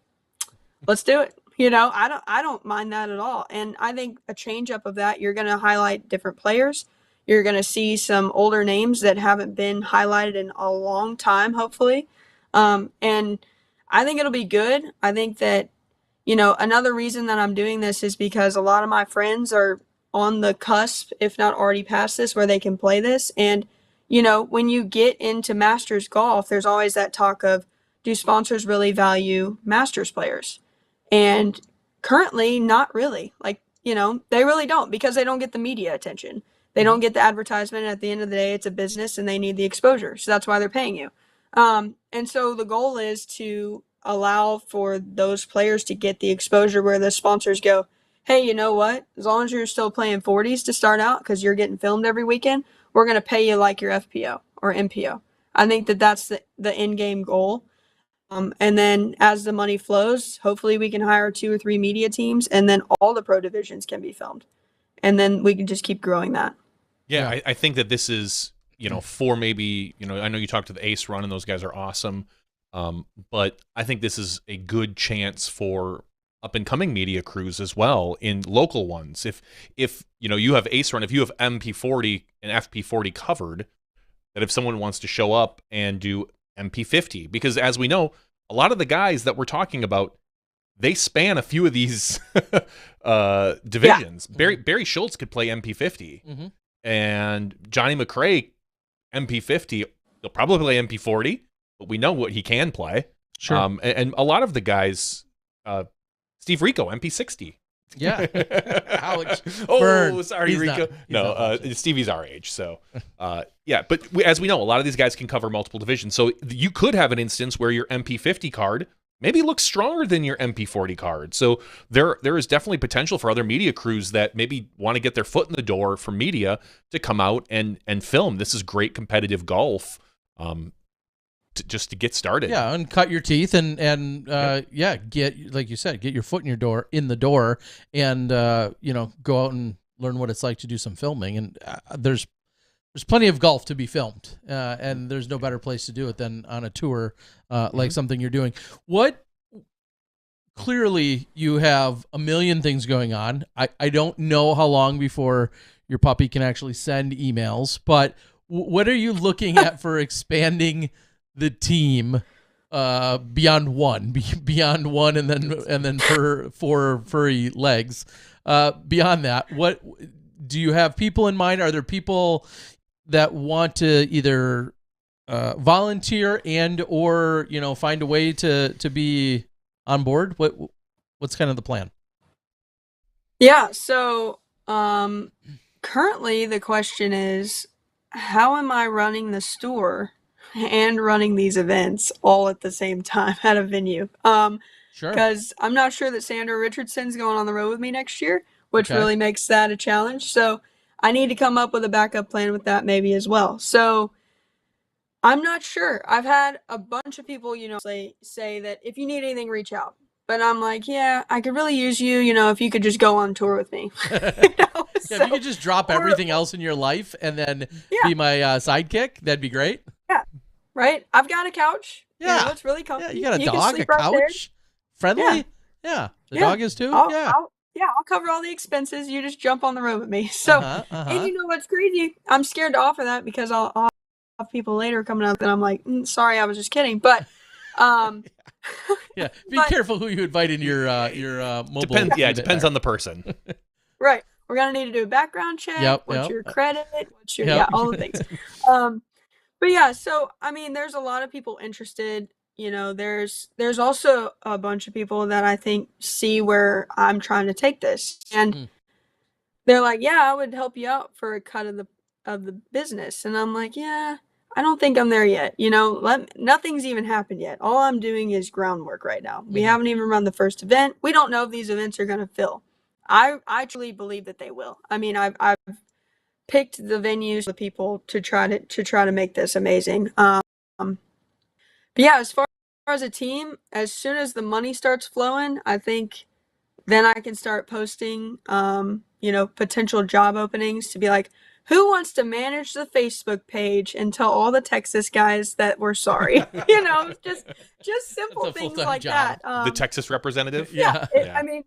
let's do it. You know, I don't mind that at all. And I think a change up of that, you're going to highlight different players. You're going to see some older names that haven't been highlighted in a long time, hopefully. And I think it'll be good. I think that, you know, another reason that I'm doing this is because a lot of my friends are on the cusp, if not already past this, where they can play this. And, you know, when you get into Masters golf, there's always that talk of, do sponsors really value Masters players? And currently, not really. Like, they really don't, because they don't get the media attention. They don't get the advertisement. At the end of the day, it's a business and they need the exposure. So that's why they're paying you. And so the goal is to allow for those players to get the exposure where the sponsors go, hey, you know what? As long as you're still playing 40s to start out because you're getting filmed every weekend, we're going to pay you like your FPO or MPO. I think that that's the end game goal. And then as the money flows, hopefully we can hire 2 or 3 media teams, and then all the pro divisions can be filmed. And then we can just keep growing that. Yeah, I think that this is, for maybe, I know you talked to the Ace Run and those guys are awesome. But I think this is a good chance for up and coming media crews as well, in local ones. If you have Ace Run, if you have MP40 and FP40 covered, that if someone wants to show up and do MP50, because as we know, a lot of the guys that we're talking about, they span a few of these divisions. Yeah. Barry Schultz could play MP50, Mm-hmm. and Johnny McRae MP50. He'll probably play MP40, but we know what he can play. Sure. And a lot of the guys, Steve Rico MP60. Yeah. Alex. Oh, Burn. sorry, He's Rico. not Stevie's our age, so yeah. But as we know, a lot of these guys can cover multiple divisions. So you could have an instance where your MP50 card maybe looks stronger than your MP40 card. So there is definitely potential for other media crews that maybe want to get their foot in the door for media to come out and film. This is great competitive golf. Just to get started. Yeah, and cut your teeth and get, like you said, get your foot in the door and go out and learn what it's like to do some filming. And there's plenty of golf to be filmed, and there's no better place to do it than on a tour like something you're doing. Clearly you have a million things going on. I don't know how long before your puppy can actually send emails, but what are you looking at for expanding the team beyond one, and then for 4 furry legs? Beyond that, what do you have people in mind? Are there people that want to either volunteer and or find a way to be on board? What's kind of the plan? Yeah. So currently the question is, how am I running the store and running these events all at the same time at a venue? Sure. Because I'm not sure that Sandra Richardson's going on the road with me next year, which Okay. really makes that a challenge. So I need to come up with a backup plan with that maybe as well. So I'm not sure. I've had a bunch of people, say that if you need anything, reach out. But I'm like, yeah, I could really use you, if you could just go on tour with me. If you could just drop everything else in your life and then be my sidekick, that'd be great. Yeah. Right? I've got a couch. Yeah. It's really comfy. Yeah, you got a can dog, a sleep right there. couch, friendly. Yeah. The dog is too. I'll cover all the expenses. You just jump on the road with me. So, and you know what's crazy? I'm scared to offer that because I'll have people later coming up and I'm like, sorry, I was just kidding. But, yeah, be careful who you invite in your mobile. Depends on the person. Right. We're gonna need to do a background check. What's your credit? What's your all the things. But yeah, so I mean, there's a lot of people interested. There's also a bunch of people that I think see where I'm trying to take this, and they're like, "Yeah, I would help you out for a cut of the business," and I'm like, "Yeah, I don't think I'm there yet. Nothing's even happened yet. All I'm doing is groundwork right now. We haven't even run the first event. We don't know if these events are going to fill. I truly believe that they will. I mean, I've picked the venues, the people to try to make this amazing. But yeah, as far as a team, as soon as the money starts flowing, I think then I can start posting, potential job openings to be like, who wants to manage the Facebook page and tell all the Texas guys that we're sorry? Just simple things like job. that. The Texas representative. Yeah. I mean,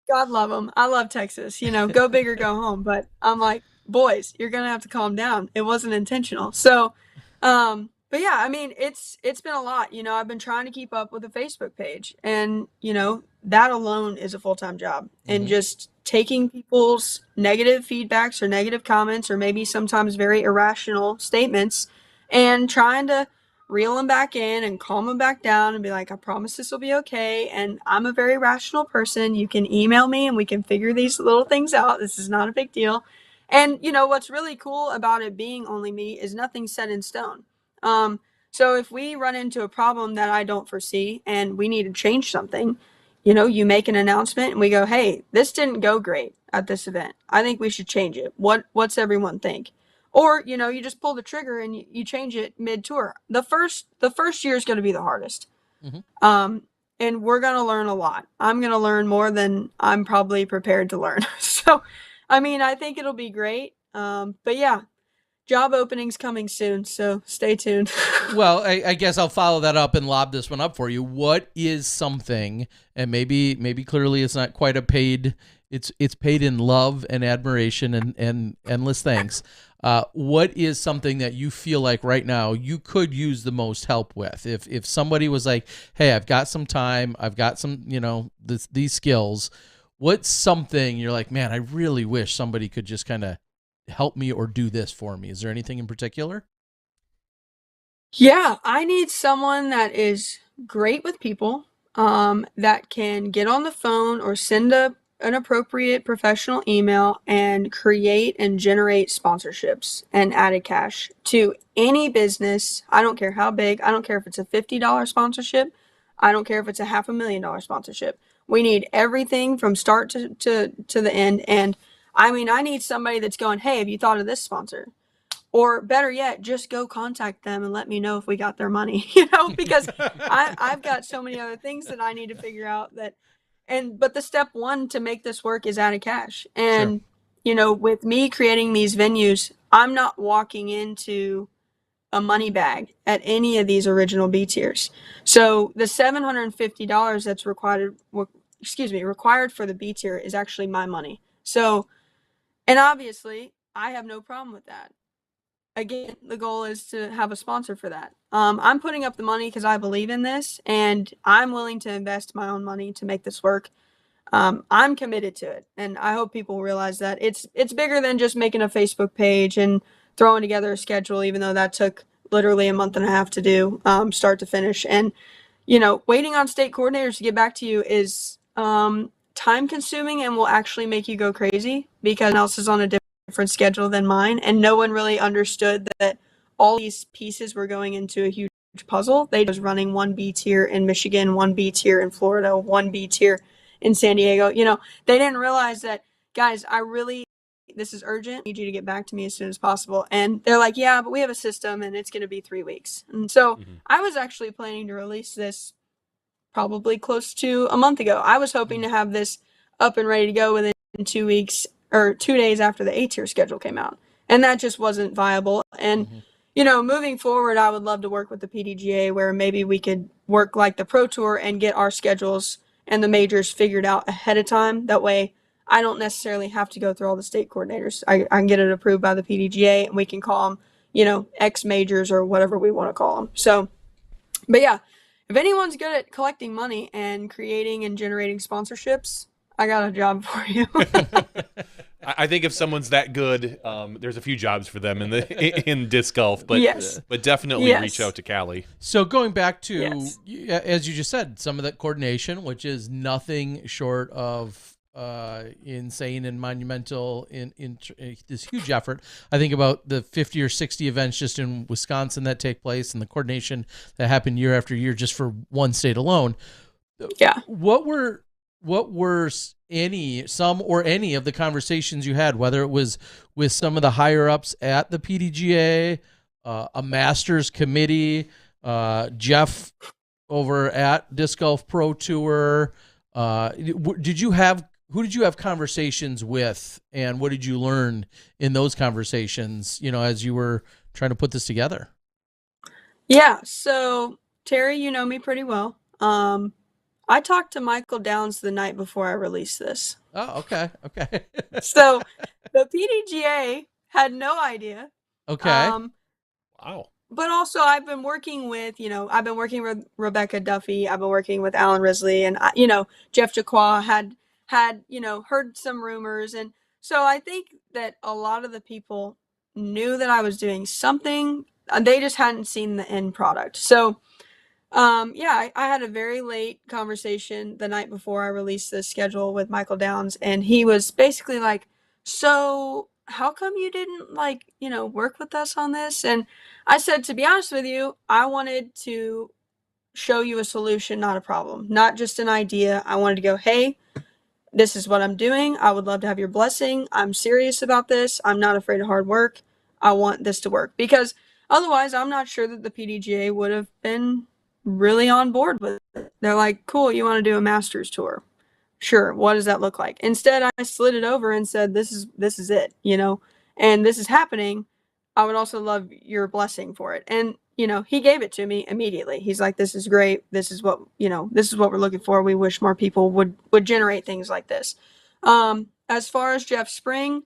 God love them. I love Texas. Go big or go home. But I'm like, boys, you're gonna have to calm down. It wasn't intentional. So, but yeah, I mean, it's been a lot. I've been trying to keep up with the Facebook page, and that alone is a full-time job. And just taking people's negative feedbacks or negative comments, or maybe sometimes very irrational statements, and trying to reel them back in and calm them back down and be like, I promise this will be okay. And I'm a very rational person. You can email me and we can figure these little things out. This is not a big deal. And, you know, what's really cool about it being only me is nothing's set in stone. So if we run into a problem that I don't foresee and we need to change something, you know, you make an announcement and we go, hey, this didn't go great at this event. I think we should change it. What's everyone think? Or, you know, you just pull the trigger and you change it mid-tour. The first year is going to be the hardest. Mm-hmm. And we're going to learn a lot. I'm going to learn more than I'm probably prepared to learn. So, I mean, I think it'll be great. But yeah, job openings coming soon, so stay tuned. Well, I guess I'll follow that up and lob this one up for you. What is something, and maybe clearly it's not quite a paid, it's paid in love and admiration and endless thanks. What is something that you feel like right now you could use the most help with? If somebody was like, hey, I've got some time, I've got some, you know, these skills, what's something you're like, man, I really wish somebody could just kind of help me or do this for me? Is there anything in particular? Yeah, I need someone that is great with people, that can get on the phone or send an appropriate professional email and create and generate sponsorships and added cash to any business. I don't care how big. I don't care if it's a $50 sponsorship. I don't care if it's a $500,000 sponsorship. We need everything from start to the end. And I mean, I need somebody that's going, hey, have you thought of this sponsor? Or better yet, just go contact them and let me know if we got their money, you know, because I've got so many other things that I need to figure out but the step one to make this work is added cash. And, sure, you know, with me creating these venues, I'm not walking into a money bag at any of these original B tiers. So the $750 that's required for the B tier is actually my money. So, and obviously I have no problem with that. Again, the goal is to have a sponsor for that. I'm putting up the money because I believe in this and I'm willing to invest my own money to make this work. I'm committed to it, and I hope people realize that it's bigger than just making a Facebook page and throwing together a schedule, even though that took literally a month and a half to do, start to finish. And, you know, waiting on state coordinators to get back to you is time consuming and will actually make you go crazy because someone else is on a different schedule than mine, and no one really understood that all these pieces were going into a huge puzzle. They was running one B tier in Michigan, one B tier in Florida, one B tier in San Diego. You know, they didn't realize that, guys, this is urgent. I need you to get back to me as soon as possible. And they're like, yeah, but we have a system and it's going to be 3 weeks. And so I was actually planning to release this probably close to a month ago. I was hoping to have this up and ready to go within 2 weeks or 2 days after the A-tier schedule came out. And that just wasn't viable. And, you know, moving forward, I would love to work with the PDGA where maybe we could work like the Pro Tour and get our schedules and the majors figured out ahead of time. That way I don't necessarily have to go through all the state coordinators. I can get it approved by the PDGA and we can call them, you know, X majors or whatever we want to call them. So, but yeah, if anyone's good at collecting money and creating and generating sponsorships, I got a job for you. I think if someone's that good, there's a few jobs for them in disc golf, but yes, but definitely reach out to Callie. So going back to, as you just said, some of that coordination, which is nothing short of insane and monumental in this huge effort. I think about the 50 or 60 events just in Wisconsin that take place and the coordination that happened year after year just for one state alone. Yeah. What were any of the conversations you had, whether it was with some of the higher ups at the PDGA, a masters committee, Jeff over at Disc Golf Pro Tour, who did you have conversations with, and what did you learn in those conversations, you know, as you were trying to put this together? Yeah. So Terry, you know me pretty well. I talked to Michael Downs the night before I released this. Oh, okay. So the PDGA had no idea. Okay. Wow. But also I've been working with Rebecca Duffy. I've been working with Alan Risley, and, you know, Jeff Jaqua had, you know, heard some rumors. And so I think that a lot of the people knew that I was doing something. they just hadn't seen the end product. So, yeah, I had a very late conversation the night before I released the schedule with Michael Downs, and he was basically like, so how come you didn't work with us on this? And I said, to be honest with you, I wanted to show you a solution, not a problem, not just an idea. I wanted to go, hey, this is what I'm doing. I would love to have your blessing. I'm serious about this. I'm not afraid of hard work. I want this to work, because otherwise I'm not sure that the PDGA would have been really on board with it. They're like, cool, you want to do a Masters tour? Sure. What does that look like? Instead, I slid it over and said, this is it, and this is happening. I would also love your blessing for it. And, he gave it to me immediately. He's like, this is great. This is what we're looking for. We wish more people would generate things like this. As far as Jeff Spring,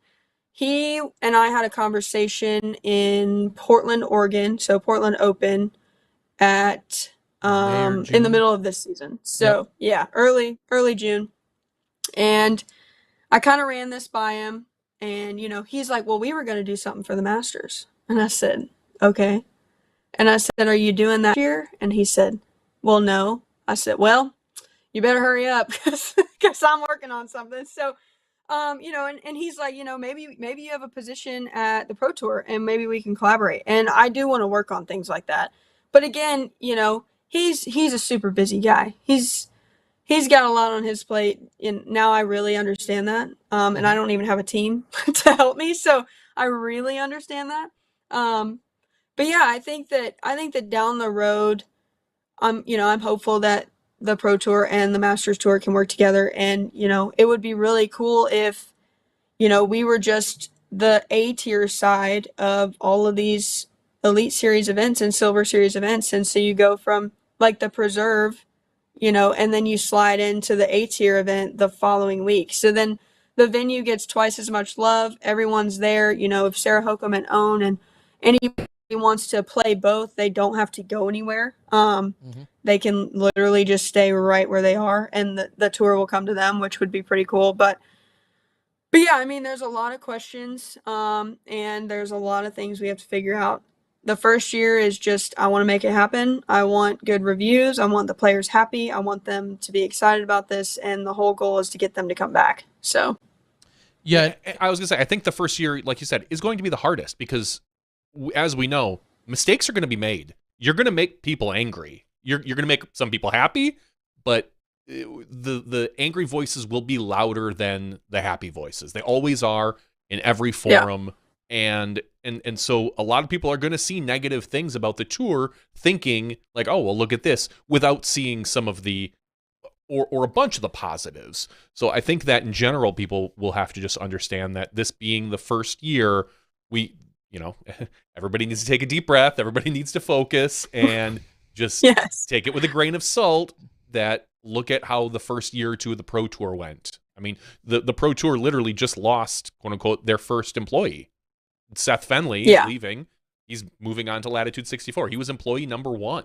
he and I had a conversation in Portland, Oregon. So Portland Open at, in the middle of this season. So yeah, early June. And I kind of ran this by him, and, he's like, well, we were going to do something for the Masters. And I said, okay. And I said, are you doing that year? And he said, well, no. I said, well, you better hurry up, because I'm working on something. So, and he's like, maybe you have a position at the Pro Tour and maybe we can collaborate. And I do want to work on things like that. But again, he's a super busy guy. He's got a lot on his plate, and now I really understand that. And I don't even have a team to help me, so I really understand that. But yeah, I think that down the road, I'm hopeful that the Pro Tour and the Masters Tour can work together, and it would be really cool if we were just the A tier side of all of these Elite Series events and Silver Series events, and so you go from like the Preserve, and then you slide into the A tier event the following week. So then the venue gets twice as much love. Everyone's there. If Sarah Hokum and Own and anybody wants to play both, they don't have to go anywhere. They can literally just stay right where they are, and the tour will come to them, which would be pretty cool. But yeah, I mean, there's a lot of questions, and there's a lot of things we have to figure out. The first year is just, I want to make it happen. I want good reviews. I want the players happy. I want them to be excited about this. And the whole goal is to get them to come back. So, yeah, I was going to say, I think the first year, like you said, is going to be the hardest, because as we know, mistakes are going to be made. You're going to make people angry. You're going to make some people happy, but the angry voices will be louder than the happy voices. They always are in every forum. Yeah. And so a lot of people are going to see negative things about the tour, thinking like, oh, well, look at this, without seeing some of the, or a bunch of the positives. So I think that in general, people will have to just understand that this being the first year, everybody needs to take a deep breath. Everybody needs to focus and just take it with a grain of salt. That look at how the first year or two of the Pro Tour went. I mean, the Pro Tour literally just lost, quote unquote, their first employee. Seth Fenley is leaving. He's moving on to Latitude 64. He was employee number 1.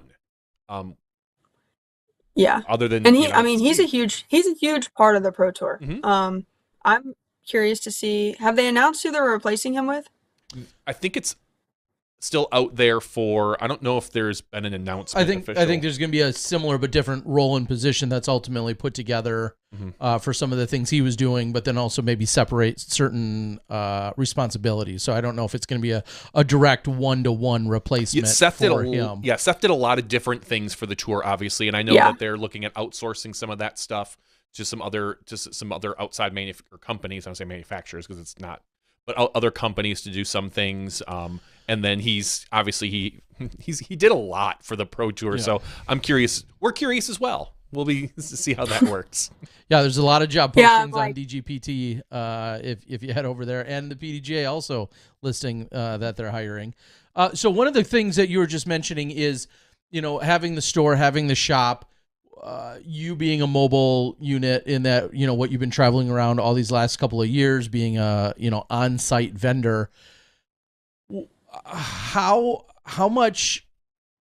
Other than, and he's a huge part of the Pro Tour. Mm-hmm. I'm curious to see, have they announced who they're replacing him with? I think it's still out there for, I don't know if there's been an announcement. I think there's going to be a similar but different role and position that's ultimately put together for some of the things he was doing, but then also maybe separate certain responsibilities. So I don't know if it's going to be a direct one-to-one replacement for him. Yeah, Seth did a lot of different things for the tour, obviously, and I know that they're looking at outsourcing some of that stuff to some other outside companies. I don't say manufacturers because it's not, but other companies to do some things. And then he's obviously he did a lot for the Pro Tour, so I'm curious. We're curious as well. We'll be to see how that works. Yeah, there's a lot of job postings on DGPT if you head over there, and the PDGA also listing that they're hiring. So one of the things that you were just mentioning is, having the store, having the shop, you being a mobile unit in that, what you've been traveling around all these last couple of years, being a on-site vendor. How much,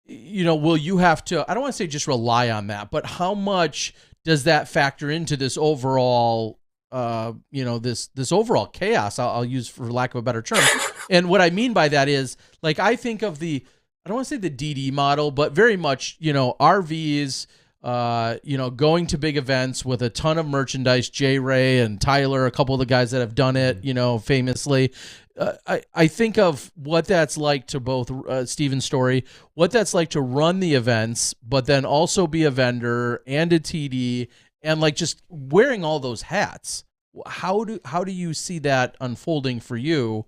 will you have to, I don't want to say just rely on that, but how much does that factor into this overall, this overall chaos, I'll use for lack of a better term. And what I mean by that is, like, I think of the I don't want to say the DD model, but very much, RVs, going to big events with a ton of merchandise. Jay Ray and Tyler, a couple of the guys that have done it, famously. I think of what that's like to both Steven's story, what that's like to run the events, but then also be a vendor and a TD, and like just wearing all those hats. How do you see that unfolding for you,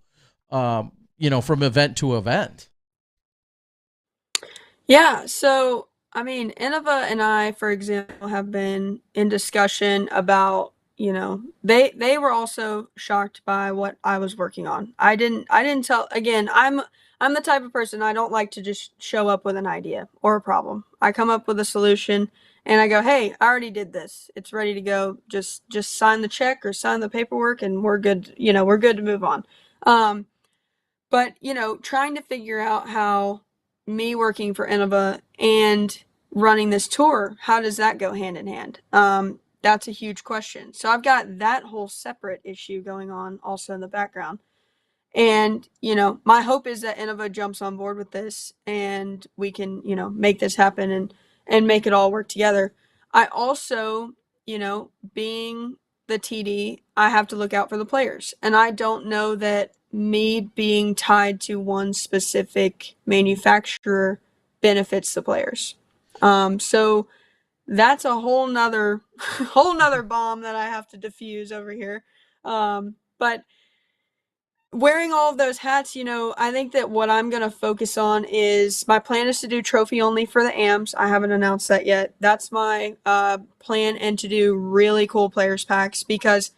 from event to event? Yeah, so I mean, Innova and I, for example, have been in discussion about, they were also shocked by what I was working on. I didn't tell, again, I'm the type of person, I don't like to just show up with an idea or a problem. I come up with a solution and I go, "Hey, I already did this. It's ready to go. Just sign the check or sign the paperwork and we're good, we're good to move on." Um but, trying to figure out how me working for Innova and running this tour, how does that go hand in hand? That's a huge question. So I've got that whole separate issue going on also in the background. And, my hope is that Innova jumps on board with this and we can, make this happen and make it all work together. I also, being the TD, I have to look out for the players. And I don't know that me being tied to one specific manufacturer benefits the players. So that's a whole nother bomb that I have to diffuse over here. But wearing all of those hats, I think that what I'm going to focus on is my plan is to do trophy only for the AMs. I haven't announced that yet. That's my plan, and to do really cool players packs, because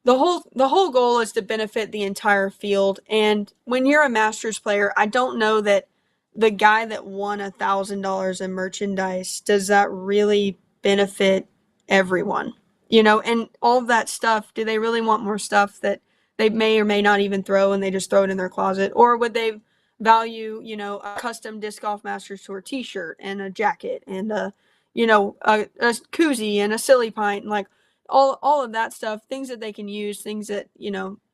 the whole goal is to benefit the entire field. And when you're a Masters player, I don't know that the guy that won $1,000 in merchandise, does that really benefit everyone? And all of that stuff, do they really want more stuff that they may or may not even throw and they just throw it in their closet? Or would they value, a custom Disc Golf Masters Tour t-shirt and a jacket and a koozie and a silly pint, and like all of that stuff, things that they can use, things that,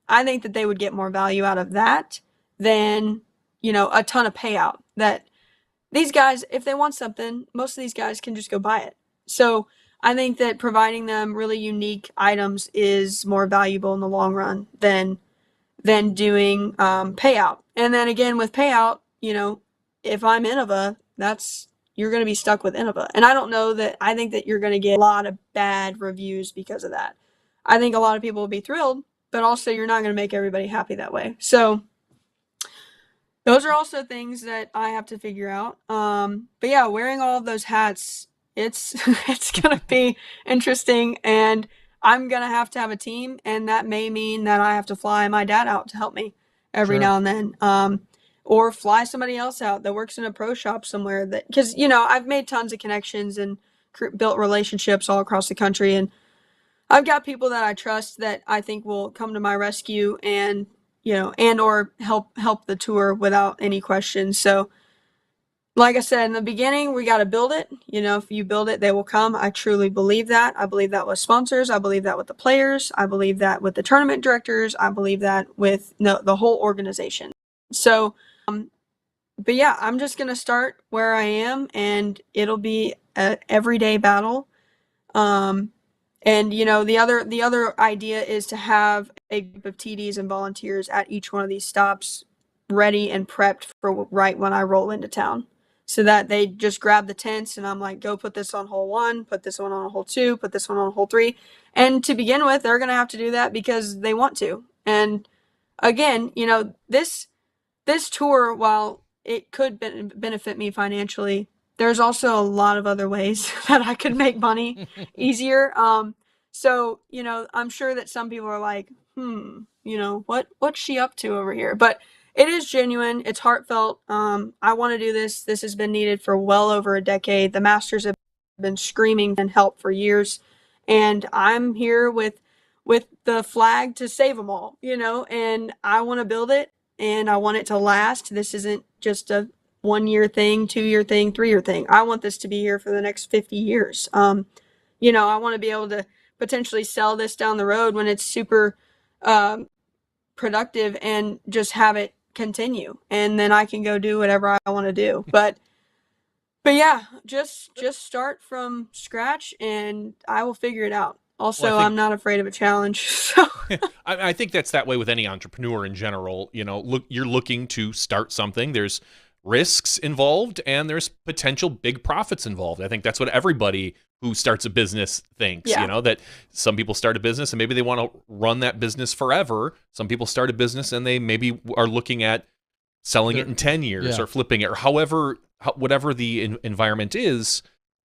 I think that they would get more value out of that than, a ton of payout. That these guys, if they want something, most of these guys can just go buy it. So I think that providing them really unique items is more valuable in the long run than doing payout. And then again, with payout, if I'm Innova, you're going to be stuck with Innova. And I think that you're going to get a lot of bad reviews because of that. I think a lot of people will be thrilled, but also you're not going to make everybody happy that way. So those are also things that I have to figure out. But yeah, wearing all of those hats, it's it's going to be interesting, and I'm going to have a team, and that may mean that I have to fly my dad out to help me every now and then. Or fly somebody else out that works in a pro shop somewhere, because, I've made tons of connections and built relationships all across the country. And I've got people that I trust that I think will come to my rescue and, and or help the tour without any questions. So like I said in the beginning, we got to build it. If you build it, they will come. I truly believe that. I believe that with sponsors. I believe that with the players. I believe that with the tournament directors. I believe that with the whole organization. So, but yeah, I'm just going to start where I am, and it'll be an everyday battle. And the other idea is to have a group of TDs and volunteers at each one of these stops ready and prepped for right when I roll into town, so that they just grab the tents and I'm like, go put this on hole 1, put this one on hole 2, put this one on hole 3. And to begin with, they're going to have to do that because they want to. And again, this tour, while it could benefit me financially, there's also a lot of other ways that I could make money easier. So, I'm sure that some people are like, what's she up to over here? But it is genuine. It's heartfelt. I want to do this. This has been needed for well over a decade. The Masters have been screaming and help for years. And I'm here with the flag to save them all, and I want to build it. And I want it to last. This isn't just a 1-year thing, 2-year thing, 3-year thing. I want this to be here for the next 50 years. I want to be able to potentially sell this down the road when it's super productive, and just have it continue, and then I can go do whatever I want to do. But yeah, just start from scratch and I will figure it out. Also, Well, I'm not afraid of a challenge. So I think that's that way with any entrepreneur in general. You know, you're looking to start something. There's risks involved and there's potential big profits involved. I think that's what everybody who starts a business thinks, Yeah. you know, that some people start a business and maybe they want to run that business forever. Some people start a business and they maybe are looking at selling it in 10 years Yeah. or flipping it or whatever the environment is.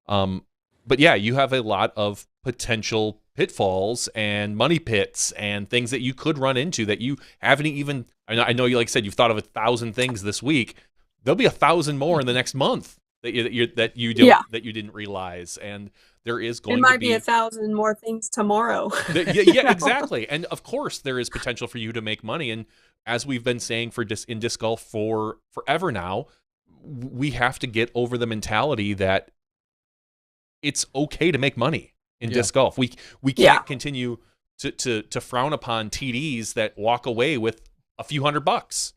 But yeah, you have a lot of potential pitfalls and money pits and things that you could run into that you haven't even, I know you, like I said, you've thought of 1,000 things this week. There'll be 1,000 more in the next month that you didn't realize. And there is going it to might be 1,000 more things tomorrow. yeah, exactly. And of course there is potential for you to make money. And as we've been saying in disc golf for forever now, we have to get over the mentality that it's okay to make money in disc golf. We can't continue to frown upon TDs that walk away with a few $100. It's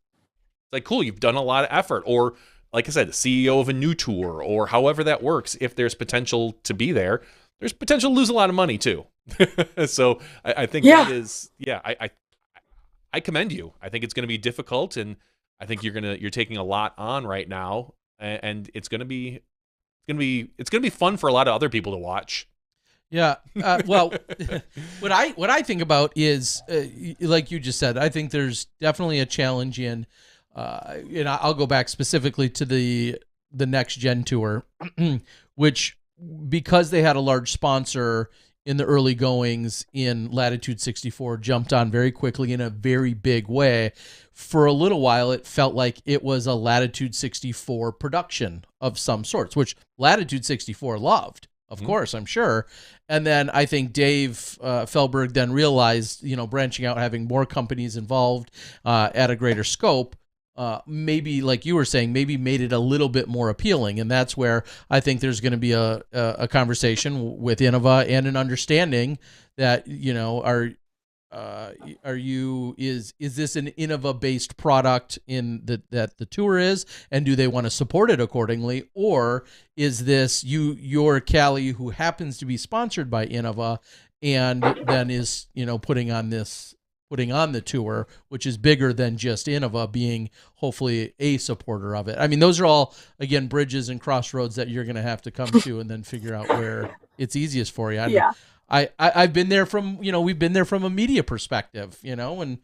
like, cool, you've done a lot of effort. Or like I said, the CEO of a new tour, or however that works, if there's potential to be there, there's potential to lose a lot of money too. So I think that is, I commend you. I think it's going to be difficult, and I think you're taking a lot on right now, and it's going to be fun for a lot of other people to watch. Yeah. Well, what I think about is, like you just said, I think there's definitely a challenge in, and I'll go back specifically to the Next Gen Tour, which, because they had a large sponsor in the early goings in Latitude 64, jumped on very quickly in a very big way. For a little while, it felt like it was a Latitude 64 production of some sorts, which Latitude 64 loved, of course, I'm sure. And then I think Dave Felberg then realized, branching out, having more companies involved at a greater scope, maybe, like you were saying, maybe made it a little bit more appealing. And that's where I think there's going to be a conversation with Innova and an understanding that, is this an Innova based product that the tour is, and do they want to support it accordingly? Or is this your Cali, who happens to be sponsored by Innova and then is, putting on the tour, which is bigger than just Innova being hopefully a supporter of it. I mean, those are all, again, bridges and crossroads that you're going to have to come to and then figure out where it's easiest for you. I've been there from, we've been there from a media perspective, and when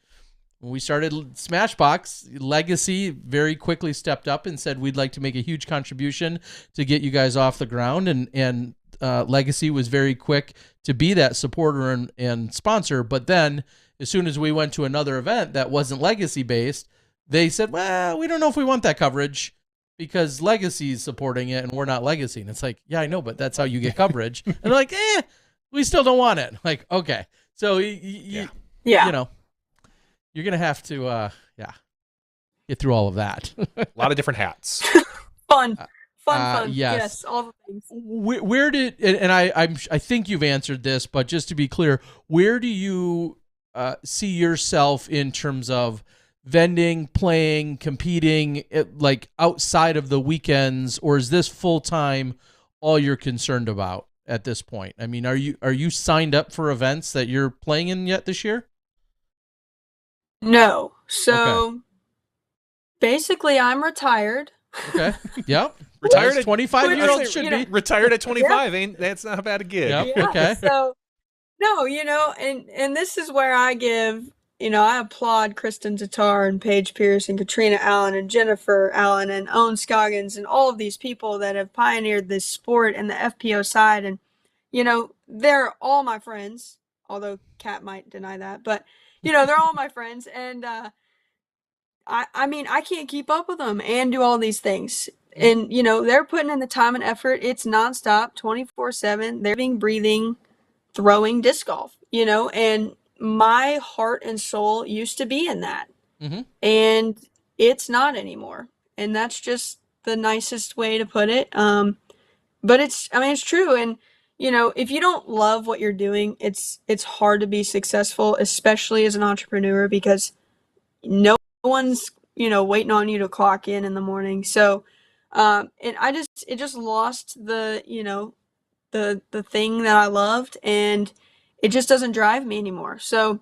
we started Smashbox, Legacy very quickly stepped up and said, we'd like to make a huge contribution to get you guys off the ground. And Legacy was very quick to be that supporter and sponsor. But then as soon as we went to another event that wasn't Legacy based, they said, well, we don't know if we want that coverage because Legacy is supporting it and we're not Legacy. And it's like, yeah, I know, but that's how you get coverage. And they're like, we still don't want it. Like, okay. So you're going to have to, get through all of that. A lot of different hats. Fun. Yes, all the things. Where did, and I think you've answered this, but just to be clear, where do you see yourself in terms of vending, playing, competing, like outside of the weekends, or is this full time all you're concerned about at this point? I mean, are you signed up for events that you're playing in yet this year? No. So basically, I'm retired. Okay. Yep. Retired at 25-year-olds should be. Retired at 25 that's not a bad gig. Yep. Yeah, Okay. So no, and this is where I give, I applaud Kristen Tatar and Paige Pierce and Katrina Allen and Jennifer Allen and Owen Scoggins and all of these people that have pioneered this sport and the FPO side. And, they're all my friends, although Kat might deny that, but, they're all my friends. And I mean, I can't keep up with them and do all these things. And, they're putting in the time and effort. It's nonstop, 24/7. They're breathing, throwing disc golf, and my heart and soul used to be in that. Mm-hmm. And it's not anymore. And that's just the nicest way to put it. But it's true. And, if you don't love what you're doing, it's hard to be successful, especially as an entrepreneur, because no one's waiting on you to clock in the morning. So, and it just lost the thing that I loved, and it just doesn't drive me anymore. So,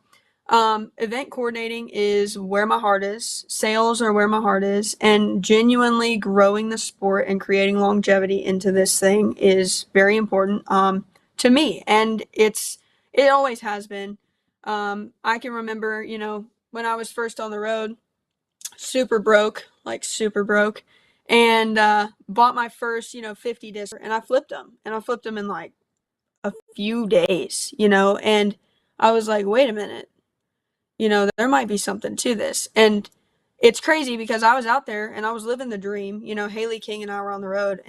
event coordinating is where my heart is. Sales are where my heart is, and genuinely growing the sport and creating longevity into this thing is very important to me, and it always has been. I can remember, when I was first on the road, super broke, and bought my first, 50 discs, and I flipped them in like a few days, and I was like, wait a minute, there might be something to this. And it's crazy because I was out there and I was living the dream. Haley King and I were on the road,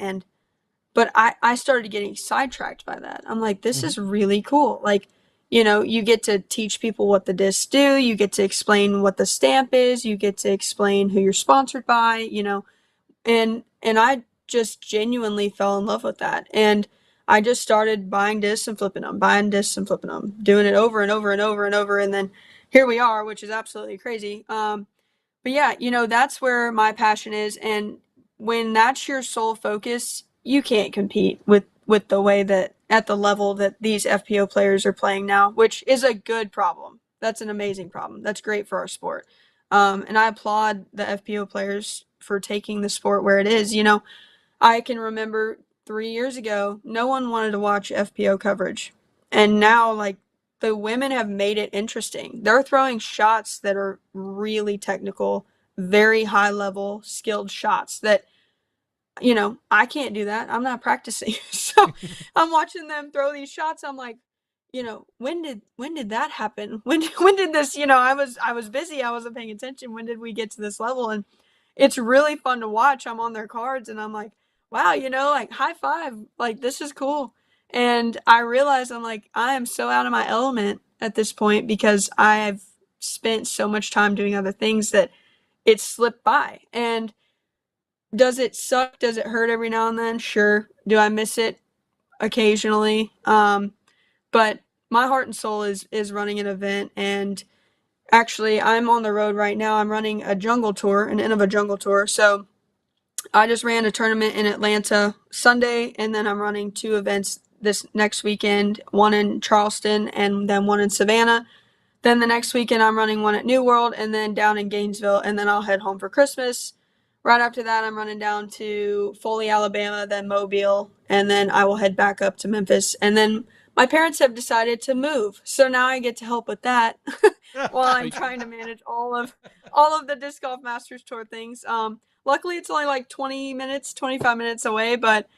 but I started getting sidetracked by that. I'm like, this is really cool. Like, you get to teach people what the discs do. You get to explain what the stamp is. You get to explain who you're sponsored by, and I just genuinely fell in love with that. And I just started buying discs and flipping them, doing it over and over and over and over. And then here we are, which is absolutely crazy. But yeah, that's where my passion is. And when that's your sole focus, you can't compete with the way that at the level that these FPO players are playing now, which is a good problem. That's an amazing problem. That's great for our sport. And I applaud the FPO players for taking the sport where it is. I can remember 3 years ago, no one wanted to watch FPO coverage. And now, like, the women have made it interesting. They're throwing shots that are really technical, very high level, skilled shots that, I can't do that. I'm not practicing. So I'm watching them throw these shots. I'm like, when did that happen? When did this, I was busy. I wasn't paying attention. When did we get to this level? And it's really fun to watch. I'm on their cards and I'm like, wow, like, high five, like, this is cool. And I realize I'm like, I am so out of my element at this point because I've spent so much time doing other things that it slipped by. And does it suck? Does it hurt every now and then? Sure. Do I miss it? Occasionally. But my heart and soul is running an event. And actually, I'm on the road right now. I'm running a jungle tour, an Innova jungle tour. So I just ran a tournament in Atlanta Sunday, and then I'm running 2 events this next weekend, one in Charleston and then one in Savannah. Then the next weekend I'm running one at New World and then down in Gainesville, and then I'll head home for Christmas. Right after that, I'm running down to Foley, Alabama, then Mobile, and then I will head back up to Memphis. And then my parents have decided to move, so now I get to help with that while I'm trying to manage all of the Disc Golf Masters Tour things. Luckily, it's only like 20 minutes, 25 minutes away, but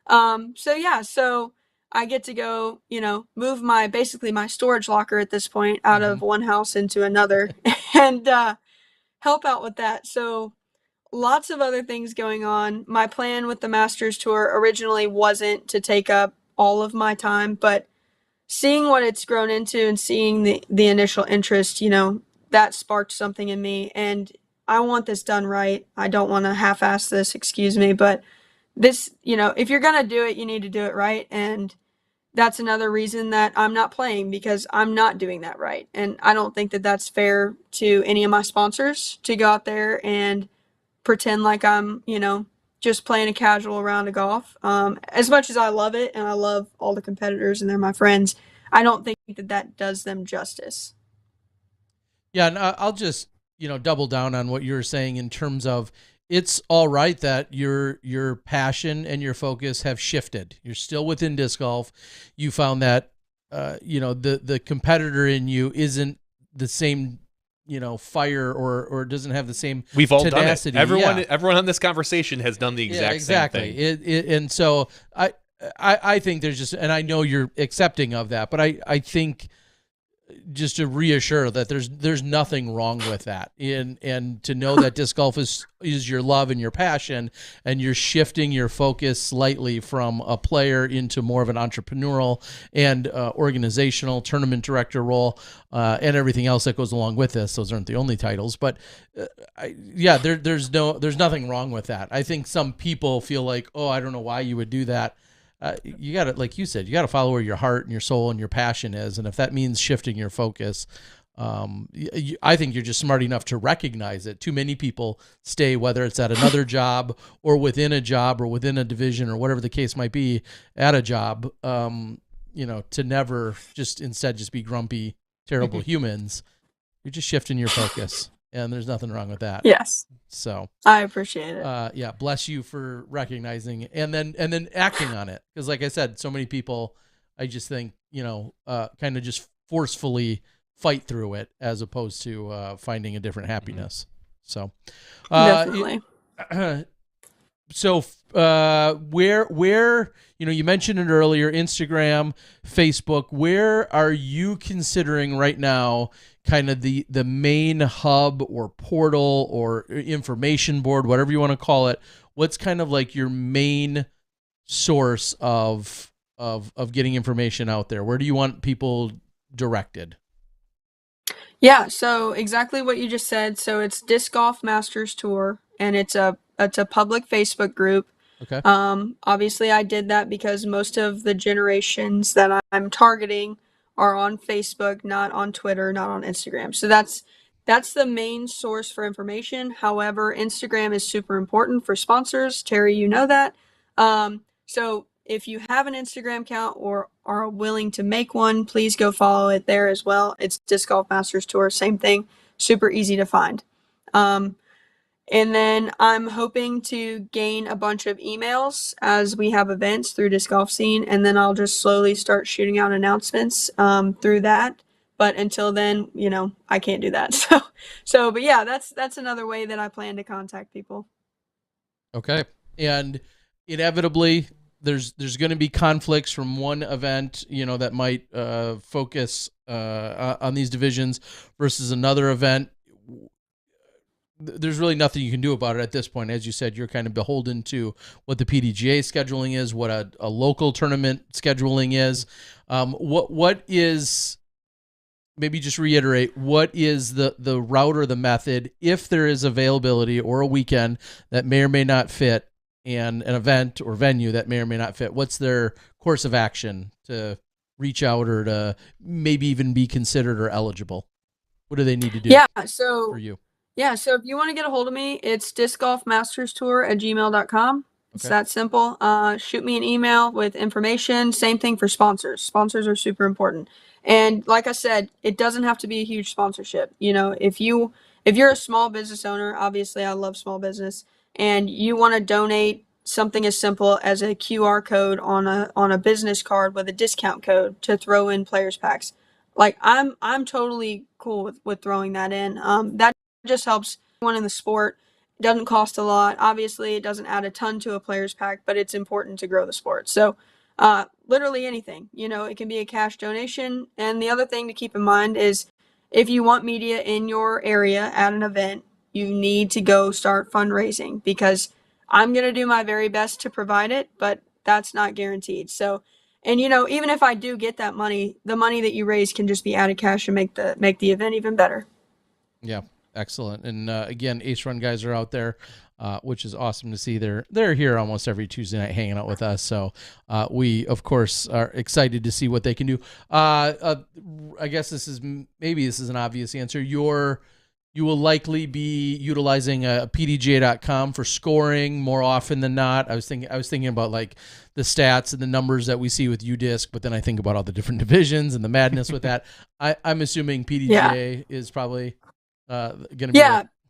so I get to go, move basically my storage locker at this point out of one house into another and help out with that. So lots of other things going on. My plan with the Masters Tour originally wasn't to take up all of my time, but seeing what it's grown into and seeing the initial interest, that sparked something in me, and I want this done right. I don't want to half-ass this, excuse me, but this, if you're going to do it, you need to do it right. And that's another reason that I'm not playing, because I'm not doing that right. And I don't think that that's fair to any of my sponsors to go out there and pretend like I'm, just playing a casual round of golf. As much as I love it and I love all the competitors and they're my friends, I don't think that does them justice. Yeah, and I'll just, double down on what you were saying in terms of it's all right that your passion and your focus have shifted. You're still within disc golf. You found that, the competitor in you isn't the same, fire or doesn't have the same We've all tenacity. done it. Everyone on this conversation has done the exact same thing. And so I think there's just, and I know you're accepting of that, but I think just to reassure that there's nothing wrong with that, and to know that disc golf is your love and your passion, and you're shifting your focus slightly from a player into more of an entrepreneurial and organizational tournament director role, and everything else that goes along with this. Those aren't the only titles, but there's nothing wrong with that. I think some people feel like, oh, I don't know why you would do that. You got to, like you said, you got to follow where your heart and your soul and your passion is. And if that means shifting your focus, I think you're just smart enough to recognize it. Too many people stay, whether it's at another job or within a job or within a division or whatever the case might be, at a job, to never instead just be grumpy, terrible humans. You're just shifting your focus, and there's nothing wrong with that. Yes. So I appreciate it. Bless you for recognizing and then acting on it. Because like I said, so many people, I just think, kind of just forcefully fight through it as opposed to finding a different happiness. So Definitely. So where you mentioned it earlier, Instagram, Facebook, where are you considering right now kind of the main hub or portal or information board, whatever you want to call it? What's kind of like your main source of getting information out there? Where do you want people directed? Yeah, so exactly what you just said. So it's Disc Golf Masters Tour, and it's a public Facebook group. Okay. Obviously I did that because most of the generations that I'm targeting are on Facebook, not on Twitter, not on Instagram. So that's the main source for information. However, Instagram is super important for sponsors. Terry, you know that. So if you have an Instagram account or are willing to make one, please go follow it there as well. It's Disc Golf Masters Tour, same thing, super easy to find. And then I'm hoping to gain a bunch of emails as we have events through Disc Golf Scene, and then I'll just slowly start shooting out announcements through that. But until then, I can't do that. But yeah, that's another way that I plan to contact people. Okay. And inevitably, there's going to be conflicts from one event, that might focus on these divisions versus another event. There's really nothing you can do about it at this point. As you said, you're kind of beholden to what the PDGA scheduling is, what a local tournament scheduling is. What is, maybe just reiterate, what is the route or the method, if there is availability or a weekend that may or may not fit, and an event or venue that may or may not fit? What's their course of action to reach out or to maybe even be considered or eligible? What do they need to do for you? Yeah, so if you want to get a hold of me, it's discgolfmasterstour@gmail.com. It's that simple. Shoot me an email with information. Same thing for sponsors. Sponsors are super important. And like I said, it doesn't have to be a huge sponsorship. If you're a small business owner, obviously I love small business, and you want to donate something as simple as a QR code on a business card with a discount code to throw in players packs. Like I'm totally cool with throwing that in. That just helps everyone in the sport. It doesn't cost a lot. Obviously, it doesn't add a ton to a player's pack, but it's important to grow the sport. So literally anything, it can be a cash donation. And the other thing to keep in mind is if you want media in your area at an event, you need to go start fundraising, because I'm going to do my very best to provide it, but that's not guaranteed. So, and even if I do get that money, the money that you raise can just be added cash and make the event even better. Yeah. Excellent. And again, Ace Run guys are out there, which is awesome to see. They're here almost every Tuesday night hanging out with us. So we, of course, are excited to see what they can do. I guess this is an obvious answer. You will likely be utilizing PDGA.com for scoring more often than not. I was thinking about like the stats and the numbers that we see with UDisc, but then I think about all the different divisions and the madness with that. I'm assuming PDGA is probably going to be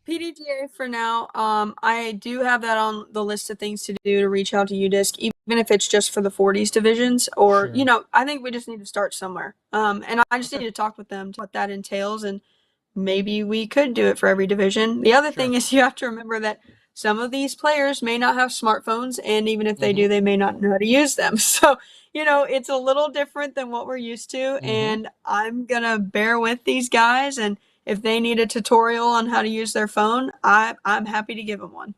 PDGA for now. I do have that on the list of things to do to reach out to UDisc, even if it's just for the 40s divisions, or I think we just need to start somewhere. And I just need to talk with them to what that entails, and maybe we could do it for every division. The other thing is you have to remember that some of these players may not have smartphones, and even if they do, they may not know how to use them. So it's a little different than what we're used to, and I'm gonna bear with these guys, and if they need a tutorial on how to use their phone, I'm happy to give them one.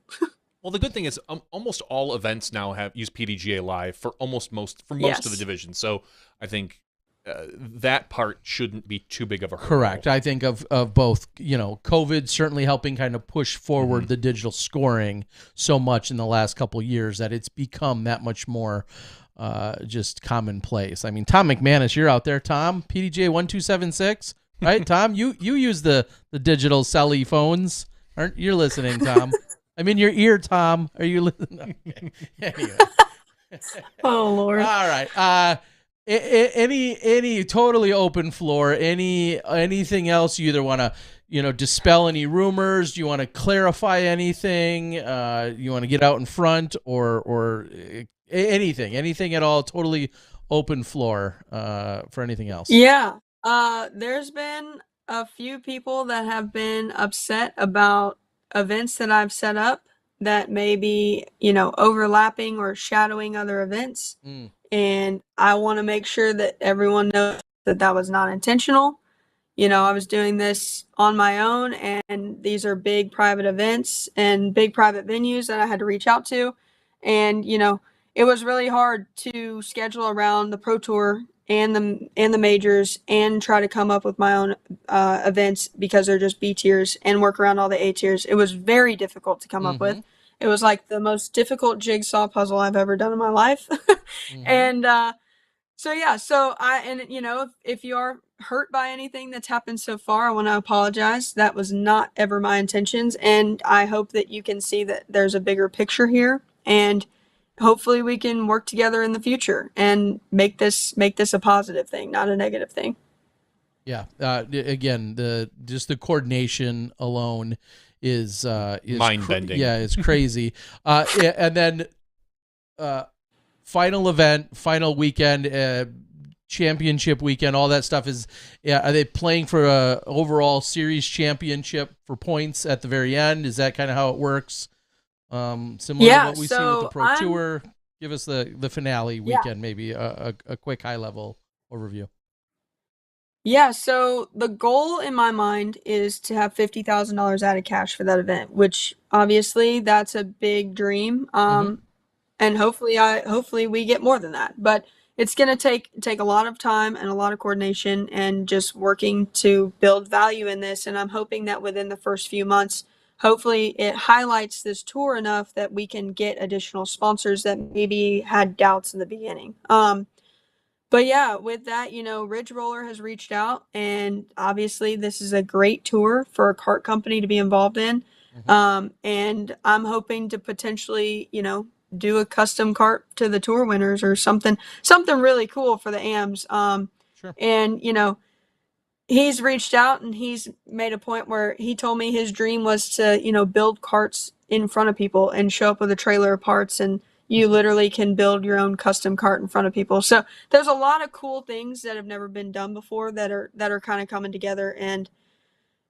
Well, the good thing is almost all events now use PDGA Live for most of the divisions. So I think that part shouldn't be too big of a hurdle. Correct. I think of both, COVID certainly helping kind of push forward the digital scoring so much in the last couple of years that it's become that much more just commonplace. I mean, Tom McManus, you're out there. Tom, PDGA 1276. right, Tom? You use the digital celly phones, aren't you? Listening, Tom? I'm in your ear, Tom. Are you listening? Okay. Anyway. Oh Lord. All right. Any totally open floor. Anything else you either want to dispel any rumors? Do you want to clarify anything? You want to get out in front or anything at all? Totally open floor for anything else. Yeah. There's been a few people that have been upset about events that I've set up that may be, overlapping or shadowing other events. And I want to make sure that everyone knows that that was not intentional. I was doing this on my own, and these are big private events and big private venues that I had to reach out to. And, it was really hard to schedule around the Pro Tour and the majors and try to come up with my own events because they're just B tiers and work around all the A tiers. It was very difficult to come up with. It was like the most difficult jigsaw puzzle I've ever done in my life. And if you are hurt by anything that's happened so far, I want to apologize. That was not ever my intentions, and I hope that you can see that there's a bigger picture here, and hopefully we can work together in the future and make this a positive thing, not a negative thing. Yeah. Again, the coordination alone is mind-bending. It's crazy. And then final event, final weekend, championship weekend, all that stuff are they playing for a overall series championship for points at the very end? Is that kind of how it works? Similar to what we see with the Pro Tour. Give us the finale weekend, maybe a quick high level overview. Yeah, so the goal in my mind is to have $50,000 out of cash for that event, which obviously that's a big dream. And hopefully we get more than that. But it's going to take a lot of time and a lot of coordination and just working to build value in this. And I'm hoping that within the first few months, hopefully it highlights this tour enough that we can get additional sponsors that maybe had doubts in the beginning. But yeah, with that, Ridge Roller has reached out, and obviously this is a great tour for a kart company to be involved in. And I'm hoping to potentially, do a custom kart to the tour winners or something really cool for the AMs. Sure. And, he's reached out and he's made a point where he told me his dream was to, build karts in front of people and show up with a trailer of parts, and you literally can build your own custom kart in front of people. So there's a lot of cool things that have never been done before that are kind of coming together. And,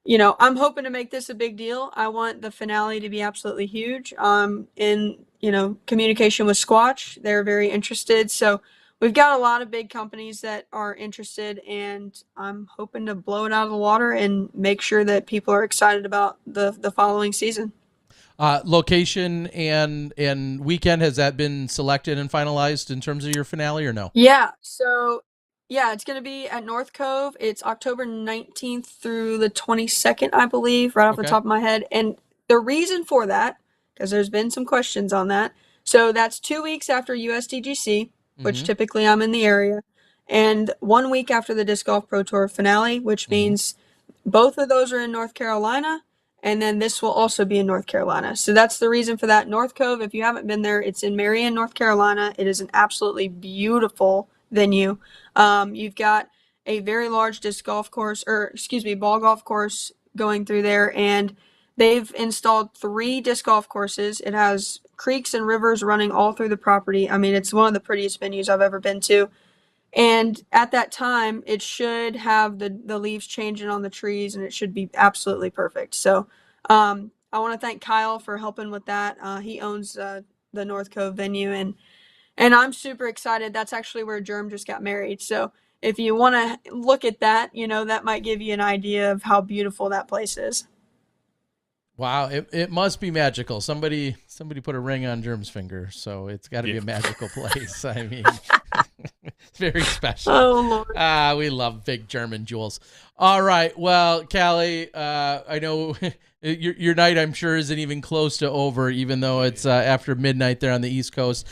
I'm hoping to make this a big deal. I want the finale to be absolutely huge. In, communication with Squatch, they're very interested. So we've got a lot of big companies that are interested, and I'm hoping to blow it out of the water and make sure that people are excited about the following season. Location and weekend, has that been selected and finalized in terms of your finale or no? Yeah. So it's going to be at North Cove. It's October 19th through the 22nd, I believe, right off the top of my head. And the reason for that, because there's been some questions on that. So that's 2 weeks after USDGC, which typically I'm in the area, and 1 week after the Disc Golf Pro Tour finale, which means both of those are in North Carolina. And then this will also be in North Carolina. So that's the reason for that. North Cove, if you haven't been there, it's in Marion, North Carolina. It is an absolutely beautiful venue. You've got a very large ball golf course going through there. And they've installed 3 disc golf courses. It has creeks and rivers running all through the property. I mean, it's one of the prettiest venues I've ever been to. And at that time, it should have the leaves changing on the trees, and it should be absolutely perfect. So I want to thank Kyle for helping with that. He owns the North Cove venue, and I'm super excited. That's actually where Germ just got married. So if you want to look at that, that might give you an idea of how beautiful that place is. Wow, it must be magical. Somebody put a ring on Germ's finger, so it's got to be a magical place. I mean, it's very special. Oh, Lord. We love big German jewels. All right, well, Callie, I know your night, I'm sure, isn't even close to over, even though it's after midnight there on the East Coast.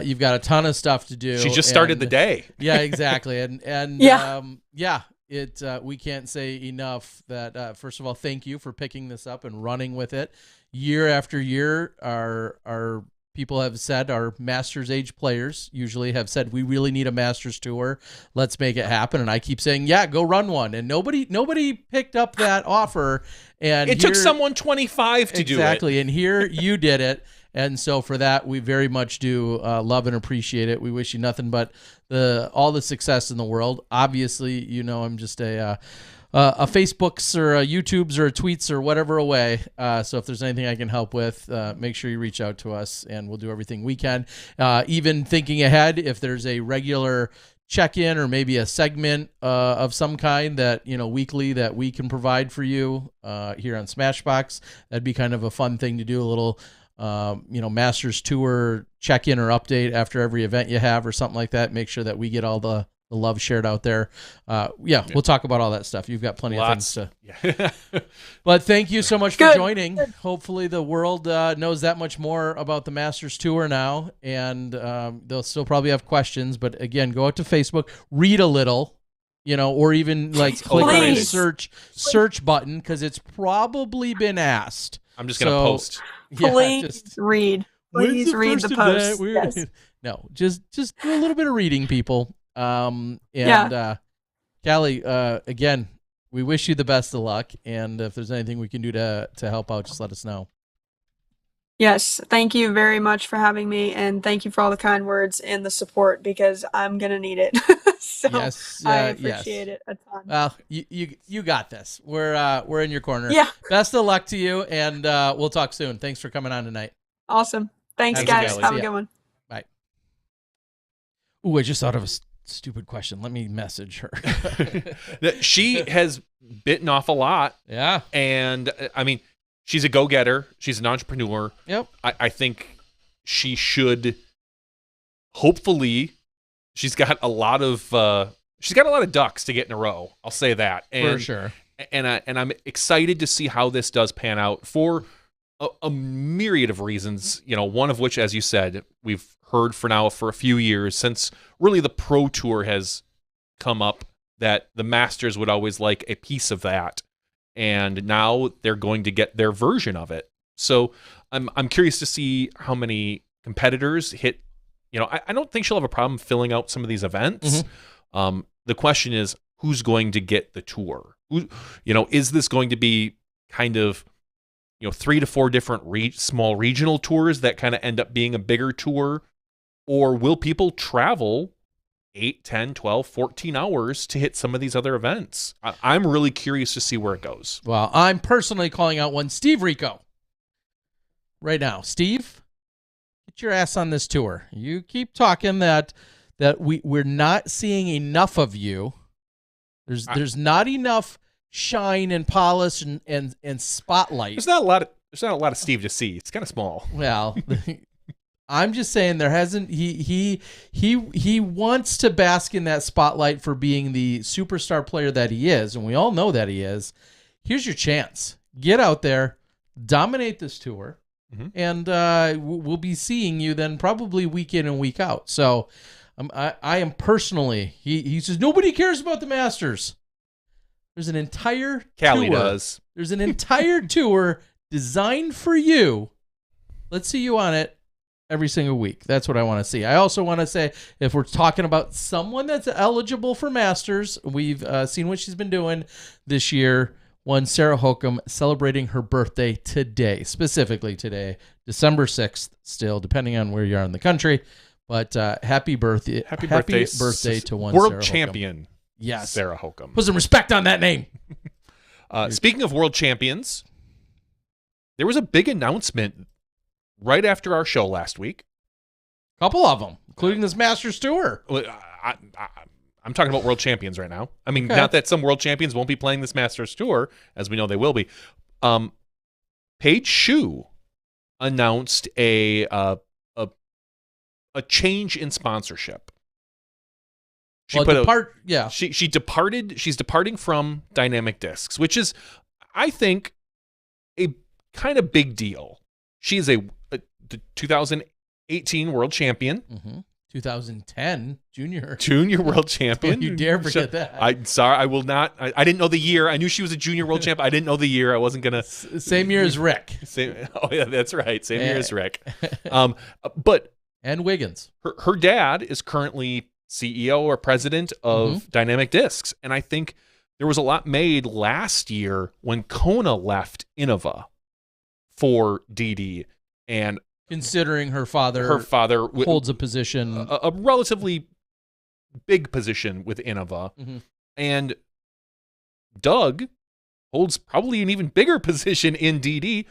You've got a ton of stuff to do. She just started the day. Yeah, exactly. And we can't say enough that first of all, thank you for picking this up and running with it year after year. Our people have said, our Masters age players usually have said, we really need a Masters tour. Let's make it happen. And I keep saying, yeah, go run one. And nobody picked up that offer. And it took someone 25 to do it. Exactly. And here you did it. And so for that, we very much do love and appreciate it. We wish you nothing but all the success in the world. Obviously, I'm just a Facebooks or a YouTubes or a tweets or whatever away. So if there's anything I can help with, make sure you reach out to us and we'll do everything we can. Even thinking ahead, if there's a regular check-in or maybe a segment of some kind that, weekly that we can provide for you here on Smashbox, that'd be kind of a fun thing to do, a little Masters Tour check-in or update after every event you have or something like that. Make sure that we get all the love shared out there. We'll talk about all that stuff. You've got plenty of things to. Yeah. But thank you so much for joining. Hopefully the world knows that much more about the Masters Tour now, and they'll still probably have questions. But again, go out to Facebook, read a little, or even click on a search button because it's probably been asked. I'm just gonna post. Please read. Please read the post. Yes. No, just do a little bit of reading, people. Callie, again, we wish you the best of luck, and if there's anything we can do to help out, just let us know. Yes, thank you very much for having me, and thank you for all the kind words and the support because I'm gonna need it. So I appreciate it a ton. Well, you got this. We're in your corner. Yeah. Best of luck to you, and we'll talk soon. Thanks for coming on tonight. Awesome. Thanks, guys. Have a good one. Bye. Ooh, I just thought of a stupid question. Let me message her. She has bitten off a lot. Yeah. And I mean, she's a go-getter. She's an entrepreneur. Yep. I think she should, hopefully, she's got a lot of ducks to get in a row. I'll say that. For sure. And I'm excited to see how this does pan out for a myriad of reasons, one of which, as you said, we've heard for a few years, since really the Pro Tour has come up, that the Masters would always like a piece of that. And now they're going to get their version of it. So I'm curious to see how many competitors hit. I don't think she'll have a problem filling out some of these events. Mm-hmm. The question is, who's going to get the tour? Is this going to be kind of 3 to 4 different small regional tours that kind of end up being a bigger tour? Or will people travel 8, 10, 12, 14 hours to hit some of these other events? I'm really curious to see where it goes. Well, I'm personally calling out one Steve Rico right now. Steve, get your ass on this tour. You keep talking that we're not seeing enough of you. There's not enough shine and polish and spotlight. There's not a lot of Steve to see. It's kind of small. Well, I'm just saying there hasn't. He wants to bask in that spotlight for being the superstar player that he is, and we all know that he is. Here's your chance. Get out there, dominate this tour, mm-hmm. and we'll be seeing you then probably week in and week out. So I am personally. He says nobody cares about the Masters. There's an entire Callie tour. Does. There's an entire tour designed for you. Let's see you on it every single week. That's what I want to see. I also want to say, if we're talking about someone that's eligible for Masters, we've seen what she's been doing this year. One, Sarah Hokum, celebrating her birthday today, specifically today, December 6th, still, depending on where you are in the country. But happy birthday. Happy birthday to one world Sarah champion. Hokum. Yes. Sarah Hokum. Put some respect on that name. Speaking of world champions, there was a big announcement right after our show last week. A couple of them, including this Masters Tour. I'm talking about world champions right now. I mean, not that some world champions won't be playing this Masters Tour, as we know they will be. Paige Shue announced a change in sponsorship. She's departing from Dynamic Discs, which is, I think, a kind of big deal. She is the 2018 world champion. Mm-hmm. 2010 junior world champion. Don't you dare forget that. I'm sorry, I will not. I didn't know the year. I knew she was a junior world champ. I didn't know the year. I wasn't gonna. Same year as Rick. Oh yeah, that's right. Same year as Rick. But and Wiggins. Her dad is currently CEO or president of Dynamic Discs, and I think there was a lot made last year when Kona left Innova for DD, and considering her father holds a position, a relatively big position with Innova, and Doug holds probably an even bigger position in DD,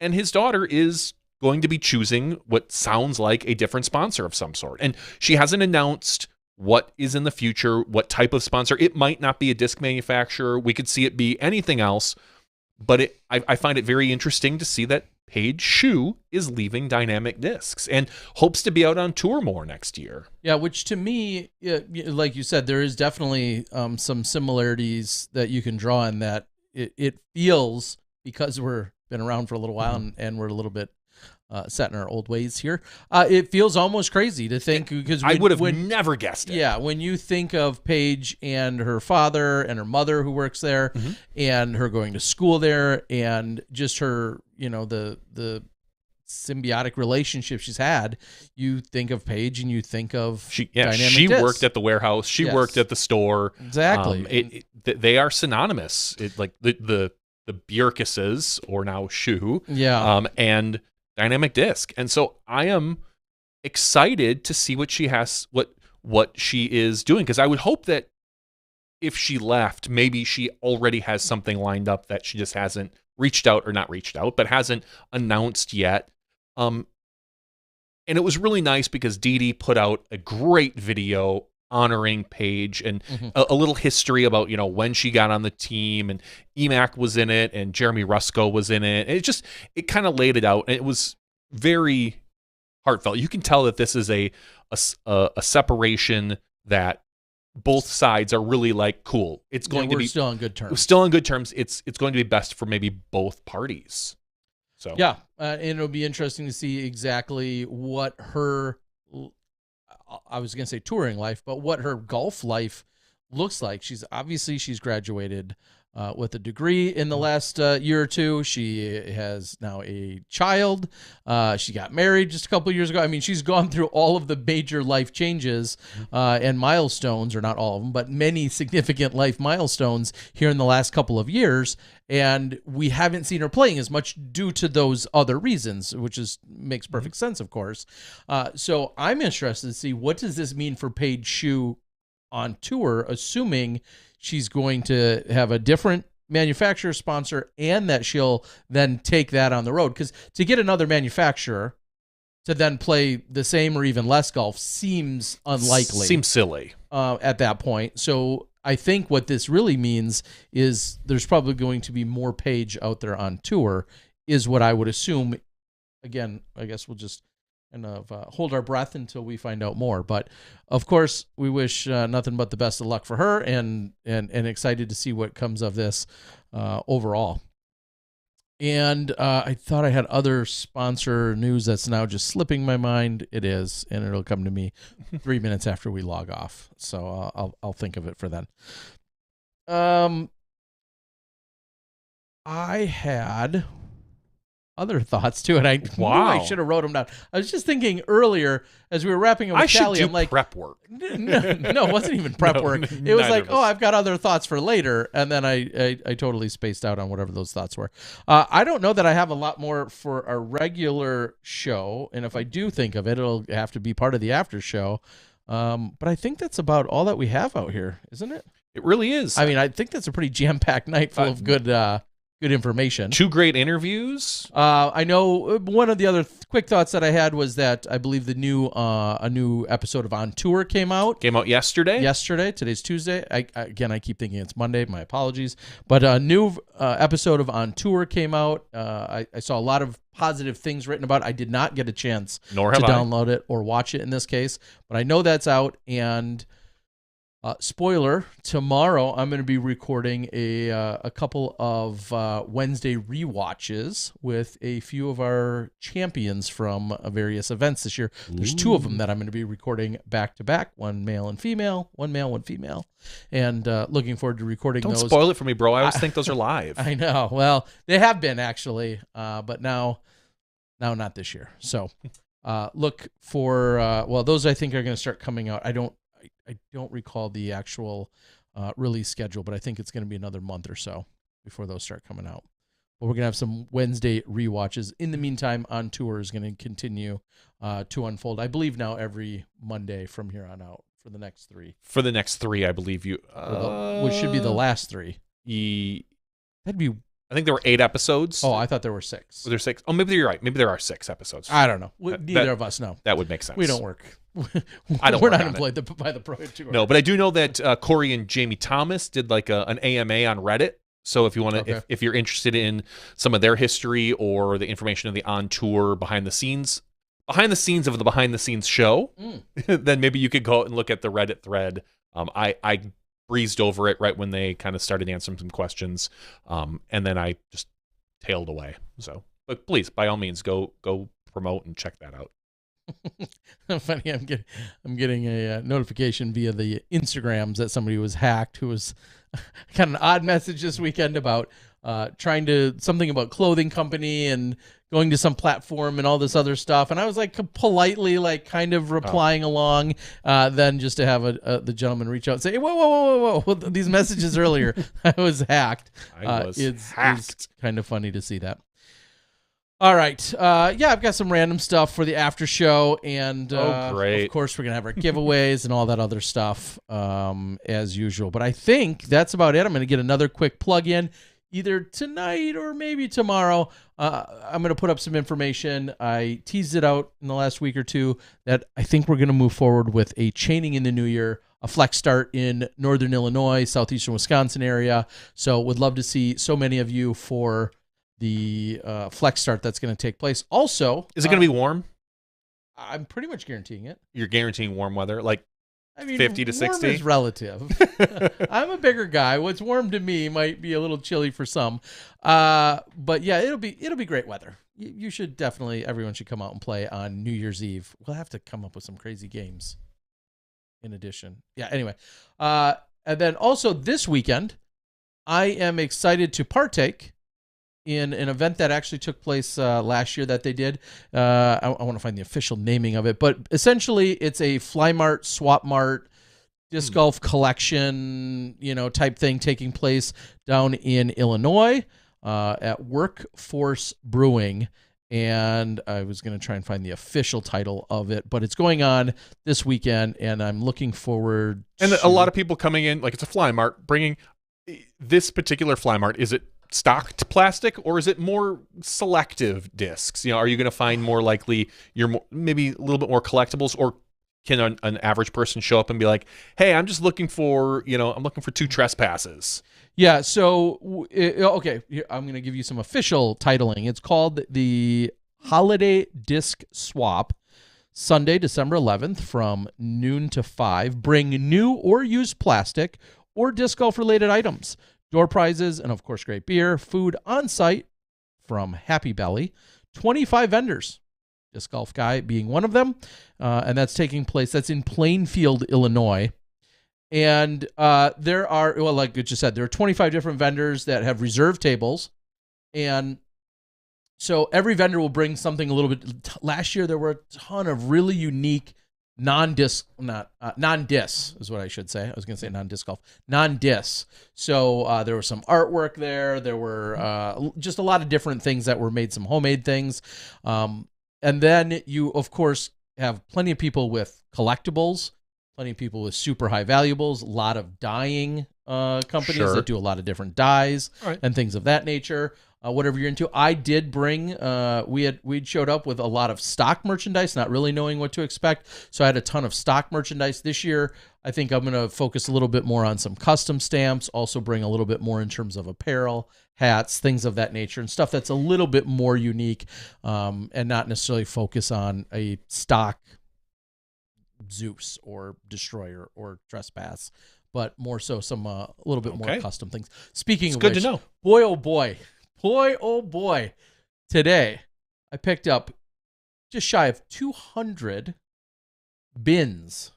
and his daughter is going to be choosing what sounds like a different sponsor of some sort. And she hasn't announced what is in the future, what type of sponsor. It might not be a disc manufacturer. We could see it be anything else. But I find it very interesting to see that Paige Shue is leaving Dynamic Discs and hopes to be out on tour more next year. Yeah, which to me, like you said, there is definitely some similarities that you can draw in that. It feels, because we're been around for a little while and we're a little bit set in our old ways here. It feels almost crazy to think, because I would have never guessed it. Yeah, when you think of Paige and her father and her mother who works there, and her going to school there, and just her, the symbiotic relationship she's had, you think of Paige and you think of Dynamic she Discs. worked at the warehouse. She worked at the store. Exactly. They are synonymous. Like the Bjerkeses, or now Shue. Yeah. And Dynamic Disc. And so I am excited to see what she has, what she is doing, because I would hope that if she left, maybe she already has something lined up that she just hasn't but hasn't announced yet. And it was really nice because Dee Dee put out a great video honoring Paige and a little history about, when she got on the team, and Emac was in it and Jeremy Rusko was in it. And it kind of laid it out, and it was very heartfelt. You can tell that this is a separation that both sides are really like, cool. It's going to be still on good terms. We're still on good terms. It's going to be best for maybe both parties. So yeah, and it'll be interesting to see exactly what her, I was going to say touring life, but what her golf life looks like. She's graduated with a degree in the last year or two. She has now a child. She got married just a couple of years ago. I mean, she's gone through all of the major life changes and milestones, or not all of them, but many significant life milestones here in the last couple of years. And we haven't seen her playing as much due to those other reasons, which makes perfect sense, of course. So I'm interested to see, what does this mean for Paige Shue on tour, assuming she's going to have a different manufacturer sponsor and that she'll then take that on the road. Because to get another manufacturer to then play the same or even less golf seems unlikely. Seems silly at that point. So I think what this really means is there's probably going to be more Paige out there on tour, is what I would assume. Again, I guess we'll just kind of hold our breath until we find out more. But of course, we wish nothing but the best of luck for her, and excited to see what comes of this overall. And I thought I had other sponsor news that's now just slipping my mind. It is, and it'll come to me 3 minutes after we log off. So I'll think of it for then. I had other thoughts too, and I knew I should have wrote them down. I was just thinking earlier as we were wrapping up with Callie, I'm like, prep work. No, it wasn't even prep work. It was like, I've got other thoughts for later, and then I totally spaced out on whatever those thoughts were. I don't know that I have a lot more for a regular show, and if I do think of it, it'll have to be part of the after show. But I think that's about all that we have out here, isn't it? It really is. I mean, I think that's a pretty jam-packed night full of good information. 2 great interviews. I know one of the other quick thoughts that I had was that I believe a new episode of On Tour came out. Came out yesterday. Today's Tuesday. I keep thinking it's Monday. My apologies. But a new episode of On Tour came out. I saw a lot of positive things written about it. I did not get a chance to download it or watch it in this case, but I know that's out, and Spoiler, tomorrow I'm going to be recording a couple of Wednesday rewatches with a few of our champions from various events this year. There's 2 of them that I'm going to be recording back to back, one male, one female, and looking forward to recording those. Don't spoil it for me, bro. I always think those are live. I know. Well, they have been actually, but now not this year. So look for, those I think are going to start coming out. I don't recall the actual release schedule, but I think it's going to be another month or so before those start coming out. But we're going to have some Wednesday rewatches. In the meantime, On Tour is going to continue to unfold. I believe now every Monday from here on out for the next 3. For the next 3, I believe you. Which should be the last 3. That'd be. I think there were 8 episodes. Oh, I thought there were 6. Were there 6? Oh, maybe you're right. Maybe there are 6 episodes. I don't know. Neither of us know. That would make sense. We don't work. We're not employed by the Pro Tour. No, but I do know that Corey and Jamie Thomas did like an AMA on Reddit. So if you want to, if you're interested in some of their history or the information of the On Tour behind the scenes of the behind the scenes show, then maybe you could go out and look at the Reddit thread. I breezed over it right when they kind of started answering some questions, and then I just tailed away. So, but please, by all means, go promote and check that out. Funny, I'm getting a notification via the Instagrams that somebody was hacked. Who was kind of an odd message this weekend about something about clothing company and going to some platform and all this other stuff. And I was like politely kind of replying along, then just to have the gentleman reach out and say, whoa, these messages earlier, I was hacked. It's kind of funny to see that. All right. I've got some random stuff for the after show, and great. Of course, we're going to have our giveaways and all that other stuff as usual. But I think that's about it. I'm going to get another quick plug in either tonight or maybe tomorrow. I'm going to put up some information. I teased it out in the last week or two that I think we're going to move forward with a chaining in the new year, a flex start in northern Illinois, southeastern Wisconsin area. So would love to see so many of you for the flex start that's going to take place. Also, is it going to be warm? I'm pretty much guaranteeing it. You're guaranteeing warm weather, like 50 to 60? Warm is relative. I'm a bigger guy. What's warm to me might be a little chilly for some. But yeah, it'll be great weather. You should definitely, everyone should come out and play on New Year's Eve. We'll have to come up with some crazy games in addition. Yeah, anyway. And then also this weekend, I am excited to partake in an event that actually took place last year that they did. I want to find the official naming of it, but essentially it's a Fly Mart, Swap Mart, disc golf collection, type thing taking place down in Illinois at Workforce Brewing. And I was going to try and find the official title of it, but it's going on this weekend, and I'm looking forward to... And a lot of people coming in, like it's a Fly Mart, bringing this particular Fly Mart. Is it stocked plastic, or is it more selective discs? Are you going to find more likely maybe a little bit more collectibles, or can an average person show up and be like, hey, I'm just looking for, I'm looking for 2 trespasses? Yeah. So, okay, I'm going to give you some official titling. It's called the Holiday Disc Swap, Sunday, December 11th from noon to 5. Bring new or used plastic or disc golf related items. Door prizes, and of course, great beer, food on site from Happy Belly. 25 vendors, Disc Golf Guy being one of them. And that's taking place, that's in Plainfield, Illinois. And there are, like you just said, there are 25 different vendors that have reserved tables. And so every vendor will bring something a little bit. Last year, there were a ton of really unique non-disc is what I should say. I was going to say non-disc golf, non-disc. So there was some artwork there. There were just a lot of different things that were made, some homemade things. And then you, of course, have plenty of people with collectibles, plenty of people with super high valuables, a lot of dyeing companies that do a lot of different dyes and things of that nature. Whatever you're into. I did bring, we'd showed up with a lot of stock merchandise, not really knowing what to expect. So I had a ton of stock merchandise. This year, I think I'm going to focus a little bit more on some custom stamps, also bring a little bit more in terms of apparel, hats, things of that nature, and stuff that's a little bit more unique and not necessarily focus on a stock Zeus or Destroyer or Trespass, but more so some a little bit more custom things. Speaking of good which, to know. boy, oh boy, today I picked up just shy of 200 bins,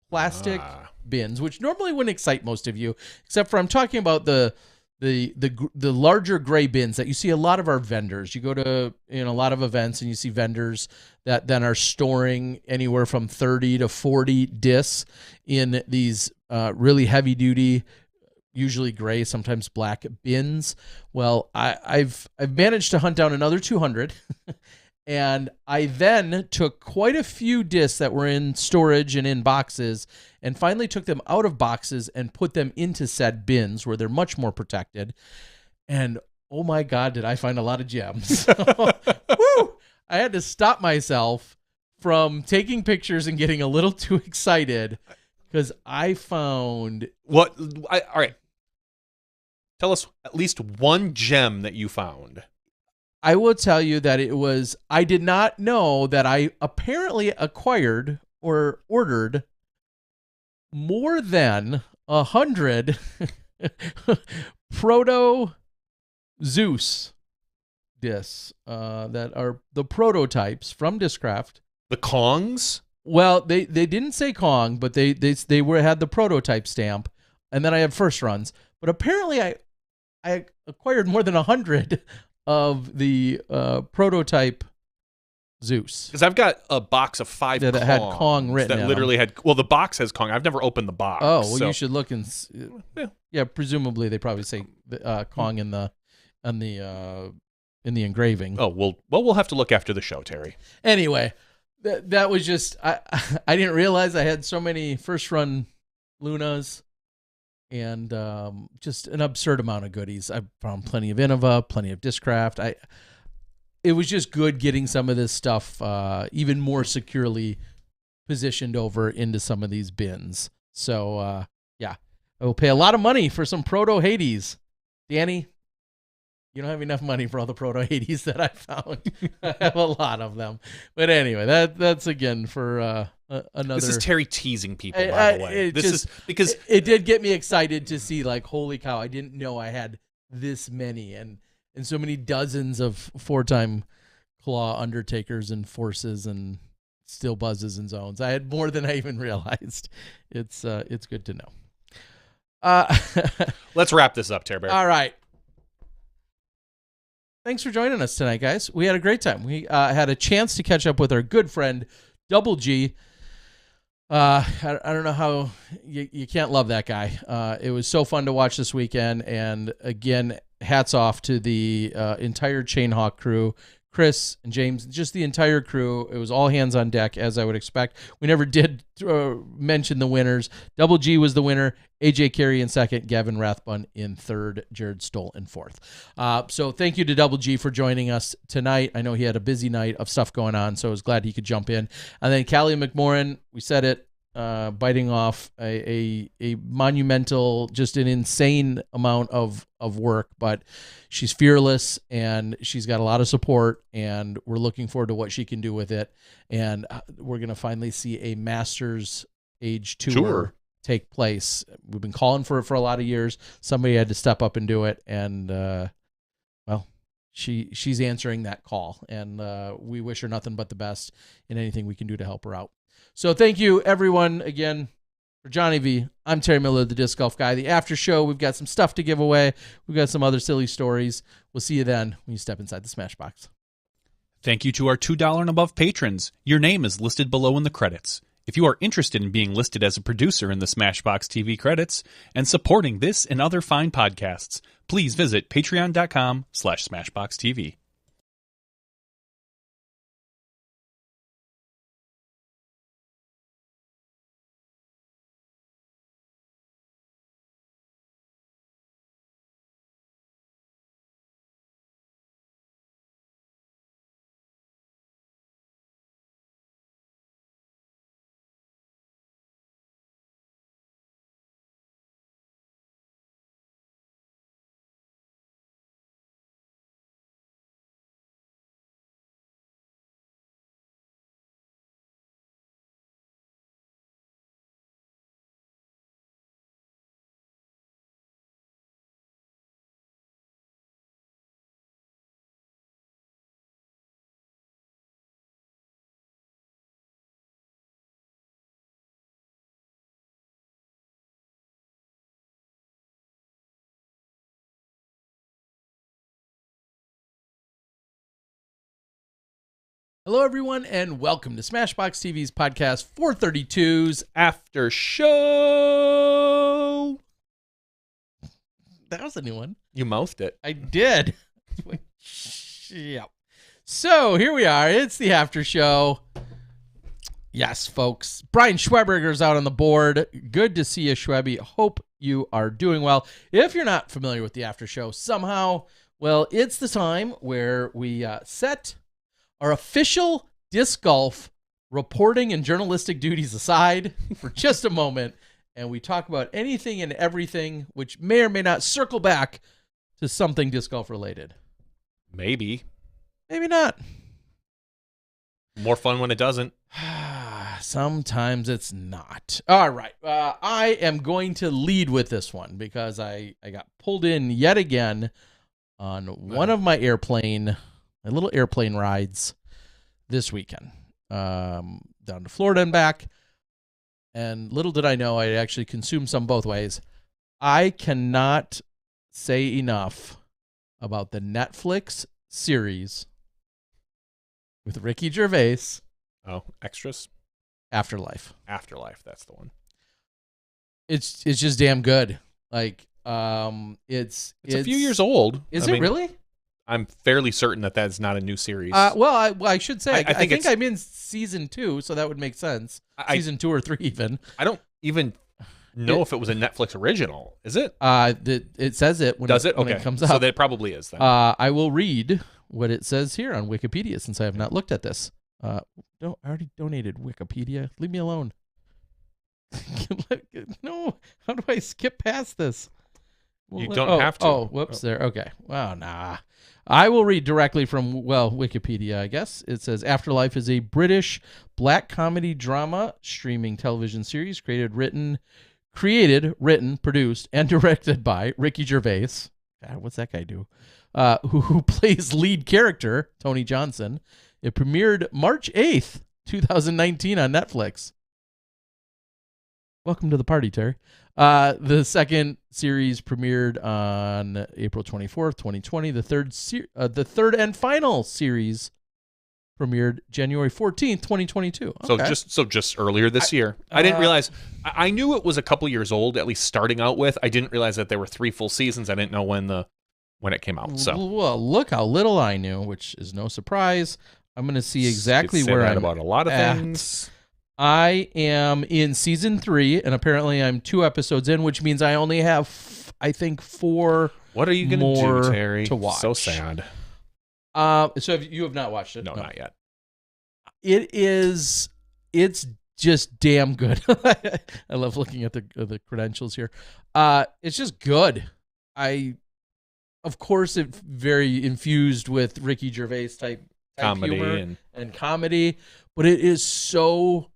plastic bins, which normally wouldn't excite most of you, except for I'm talking about the larger gray bins that you see a lot of our vendors. You go to a lot of events and you see vendors that then are storing anywhere from 30 to 40 discs in these really heavy duty, usually gray, sometimes black bins. Well, I've managed to hunt down another 200. And I then took quite a few discs that were in storage and in boxes and finally took them out of boxes and put them into said bins where they're much more protected. And oh my God, did I find a lot of gems. Woo! I had to stop myself from taking pictures and getting a little too excited because I found... All right. Tell us at least one gem that you found. I will tell you that I did not know that I apparently acquired or ordered more than 100 Proto Zeus discs that are the prototypes from Discraft. The Kongs? Well, they didn't say Kong, but they had the prototype stamp, and then I have first runs. But apparently I acquired more than 100 of the prototype Zeus. Because I've got a box of 5 that had Kong written that literally had... Well, the box has Kong. I've never opened the box. Oh, well, you should look and... Yeah, presumably they probably say Kong in the engraving. Oh, we'll have to look after the show, Terry. Anyway, that was just... I didn't realize I had so many first-run Lunas and just an absurd amount of goodies. I found plenty of Innova, plenty of Discraft. It was just good getting some of this stuff even more securely positioned over into some of these bins. So, yeah, I will pay a lot of money for some Proto Hades. Danny, you don't have enough money for all the Proto Hades that I found. I have a lot of them. But anyway, that's again for another... This is Terry teasing people, by the way. Because it did get me excited to see, like, holy cow, I didn't know I had this many and so many dozens of 4-time Claw Undertakers and Forces and Steel Buzzes and Zones. I had more than I even realized. It's good to know. Let's wrap this up, Terry Bear. All right. Thanks for joining us tonight, guys. We had a great time. We had a chance to catch up with our good friend, Double G. I don't know how you can't love that guy. It was so fun to watch this weekend. And again, hats off to the entire Chainhawk crew, Chris and James, just the entire crew. It was all hands on deck, as I would expect. We never did mention the winners. Double G was the winner. AJ Carey in second, Gavin Rathbun in third, Jared Stoll in fourth. So thank you to Double G for joining us tonight. I know he had a busy night of stuff going on, so I was glad he could jump in. And then Callie McMorrin, we said it, biting off a monumental, just an insane amount of work, but she's fearless and she's got a lot of support, and we're looking forward to what she can do with it. And we're going to finally see a Masters age tour take place. We've been calling for it for a lot of years. Somebody had to step up and do it. And, well, she's answering that call, and we wish her nothing but the best in anything we can do to help her out. So thank you, everyone, again. For Johnny V, I'm Terry Miller, the Disc Golf Guy. The after show, we've got some stuff to give away. We've got some other silly stories. We'll see you then when you step inside the Smashbox. Thank you to our $2 and above patrons. Your name is listed below in the credits. If you are interested in being listed as a producer in the Smashbox TV credits and supporting this and other fine podcasts, please visit patreon.com/SmashboxTV. Hello, everyone, and welcome to Smashbox TV's podcast 432's After Show. That was a new one. You mouthed it. I did. Yeah. So here we are. It's the after show. Yes, folks. Brian Schweberger's out on the board. Good to see you, Schwebby. Hope you are doing well. If you're not familiar with the after show somehow, well, it's the time where we set our official disc golf reporting and journalistic duties aside for just a moment, and we talk about anything and everything which may or may not circle back to something disc golf related. Maybe. Maybe not. More fun when it doesn't. Sometimes it's not. All right. I am going to lead with this one because I got pulled in yet again on one of my little airplane rides this weekend, down to Florida and back. And little did I know I'd actually consume some both ways. I cannot say enough about the Netflix series with Ricky Gervais. Oh, extras? Afterlife, that's the one. It's just damn good. Like, it's a few years old. Is it really? I'm fairly certain that that's not a new series. Well, I should say I think I'm in season 2, so that would make sense. Season 2 or 3 even. I don't even know if it was a Netflix original. Is it? It says it when Does it? when Okay. it comes up. So that probably is then. I will read what it says here on Wikipedia since I have not looked at this. I already donated Wikipedia. Leave me alone. No, how do I skip past this? You don't have to. Oh, whoops, there. Okay. Well, nah. I will read directly from, Wikipedia, I guess. It says, Afterlife is a British black comedy drama streaming television series created, written, produced, and directed by Ricky Gervais. God, what's that guy do? Who plays lead character, Tony Johnson. It premiered March 8th, 2019 on Netflix. Welcome to the party, Terry. The second series premiered on April 24th, 2020. The third and final series premiered January 14th, 2022. Okay. So just earlier this year. I didn't realize. I knew it was a couple years old, at least starting out with. I didn't realize that there were 3 full seasons. I didn't know when it came out. So well, look how little I knew, which is no surprise. I'm going to see exactly where I'm about a lot of things. I am in season 3, and apparently I'm 2 episodes in, which means I only have, I think, 4. What are you going to do, Terry? To watch. So sad. So you have not watched it? No, not yet. It's just damn good. I love looking at the credentials here. It's just good. Of course, it's very infused with Ricky Gervais type comedy humor and comedy, but it is so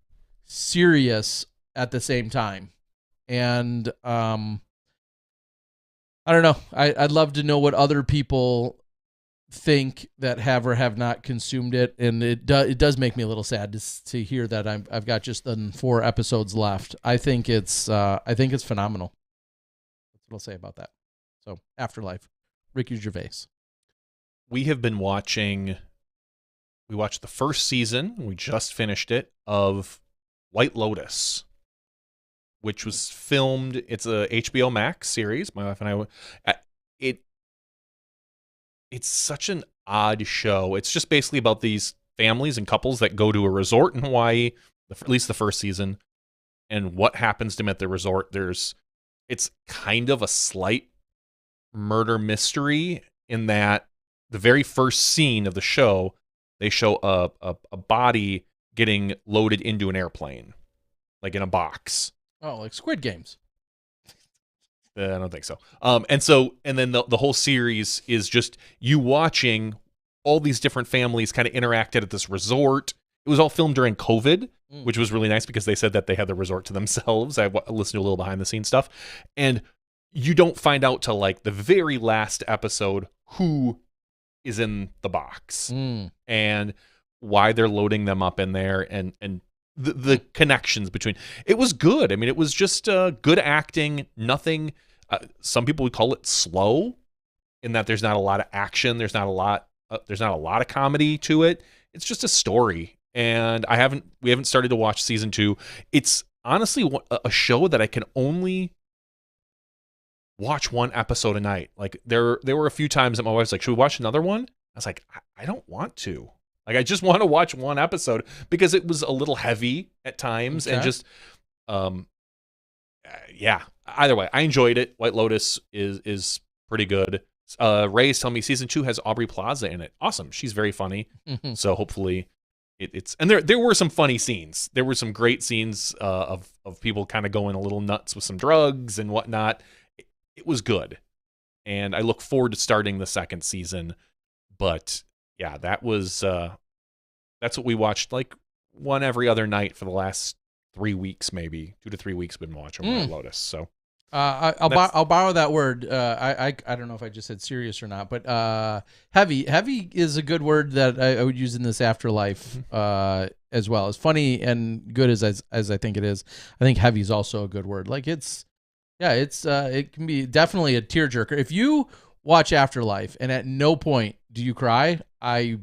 serious at the same time. And I don't know. I'd love to know what other people think that have or have not consumed it, and it does make me a little sad to hear that I've got just 4 episodes left. I think it's phenomenal. That's what I'll say about that. So, Afterlife, Ricky Gervais. We have been watching. We watched the first season. We just finished it of White Lotus, which was filmed. It's a HBO Max series. My wife and I. It's such an odd show. It's just basically about these families and couples that go to a resort in Hawaii, at least the first season, and what happens to them at the resort. It's kind of a slight murder mystery in that the very first scene of the show, they show a body getting loaded into an airplane, like in a box. Oh, like Squid Games. I don't think so. And then the whole series is just you watching all these different families kind of interacted at this resort. It was all filmed during COVID, which was really nice because they said that they had the resort to themselves. I listened to a little behind the scenes stuff, and you don't find out till like the very last episode who is in the box and why they're loading them up in there, and the connections between. It was good. I mean, it was just good acting. Nothing. Some people would call it slow, in that there's not a lot of action. There's not a lot of comedy to it. it's just a story. And we haven't started to watch season 2. It's honestly a show that I can only watch one episode a night. Like there were a few times that my wife's like, should we watch another one? I was like, I don't want to. Like, I just want to watch one episode because it was a little heavy at times. Okay. And just, yeah, either way, I enjoyed it. White Lotus is pretty good. Ray's telling me season 2 has Aubrey Plaza in it. Awesome. She's very funny. So hopefully it's, and there were some funny scenes. There were some great scenes of people kind of going a little nuts with some drugs and whatnot. It was good. And I look forward to starting the second season. But yeah, that's what we watched like one every other night for the last 3 weeks, maybe 2 to 3 weeks. Been watching White Lotus. So I'll borrow that word. I don't know if I just said serious or not, but heavy is a good word that I would use in this afterlife as well. As funny and good as I think it is, I think heavy is also a good word. Like it can be definitely a tearjerker. If you watch Afterlife and at no point do you cry, I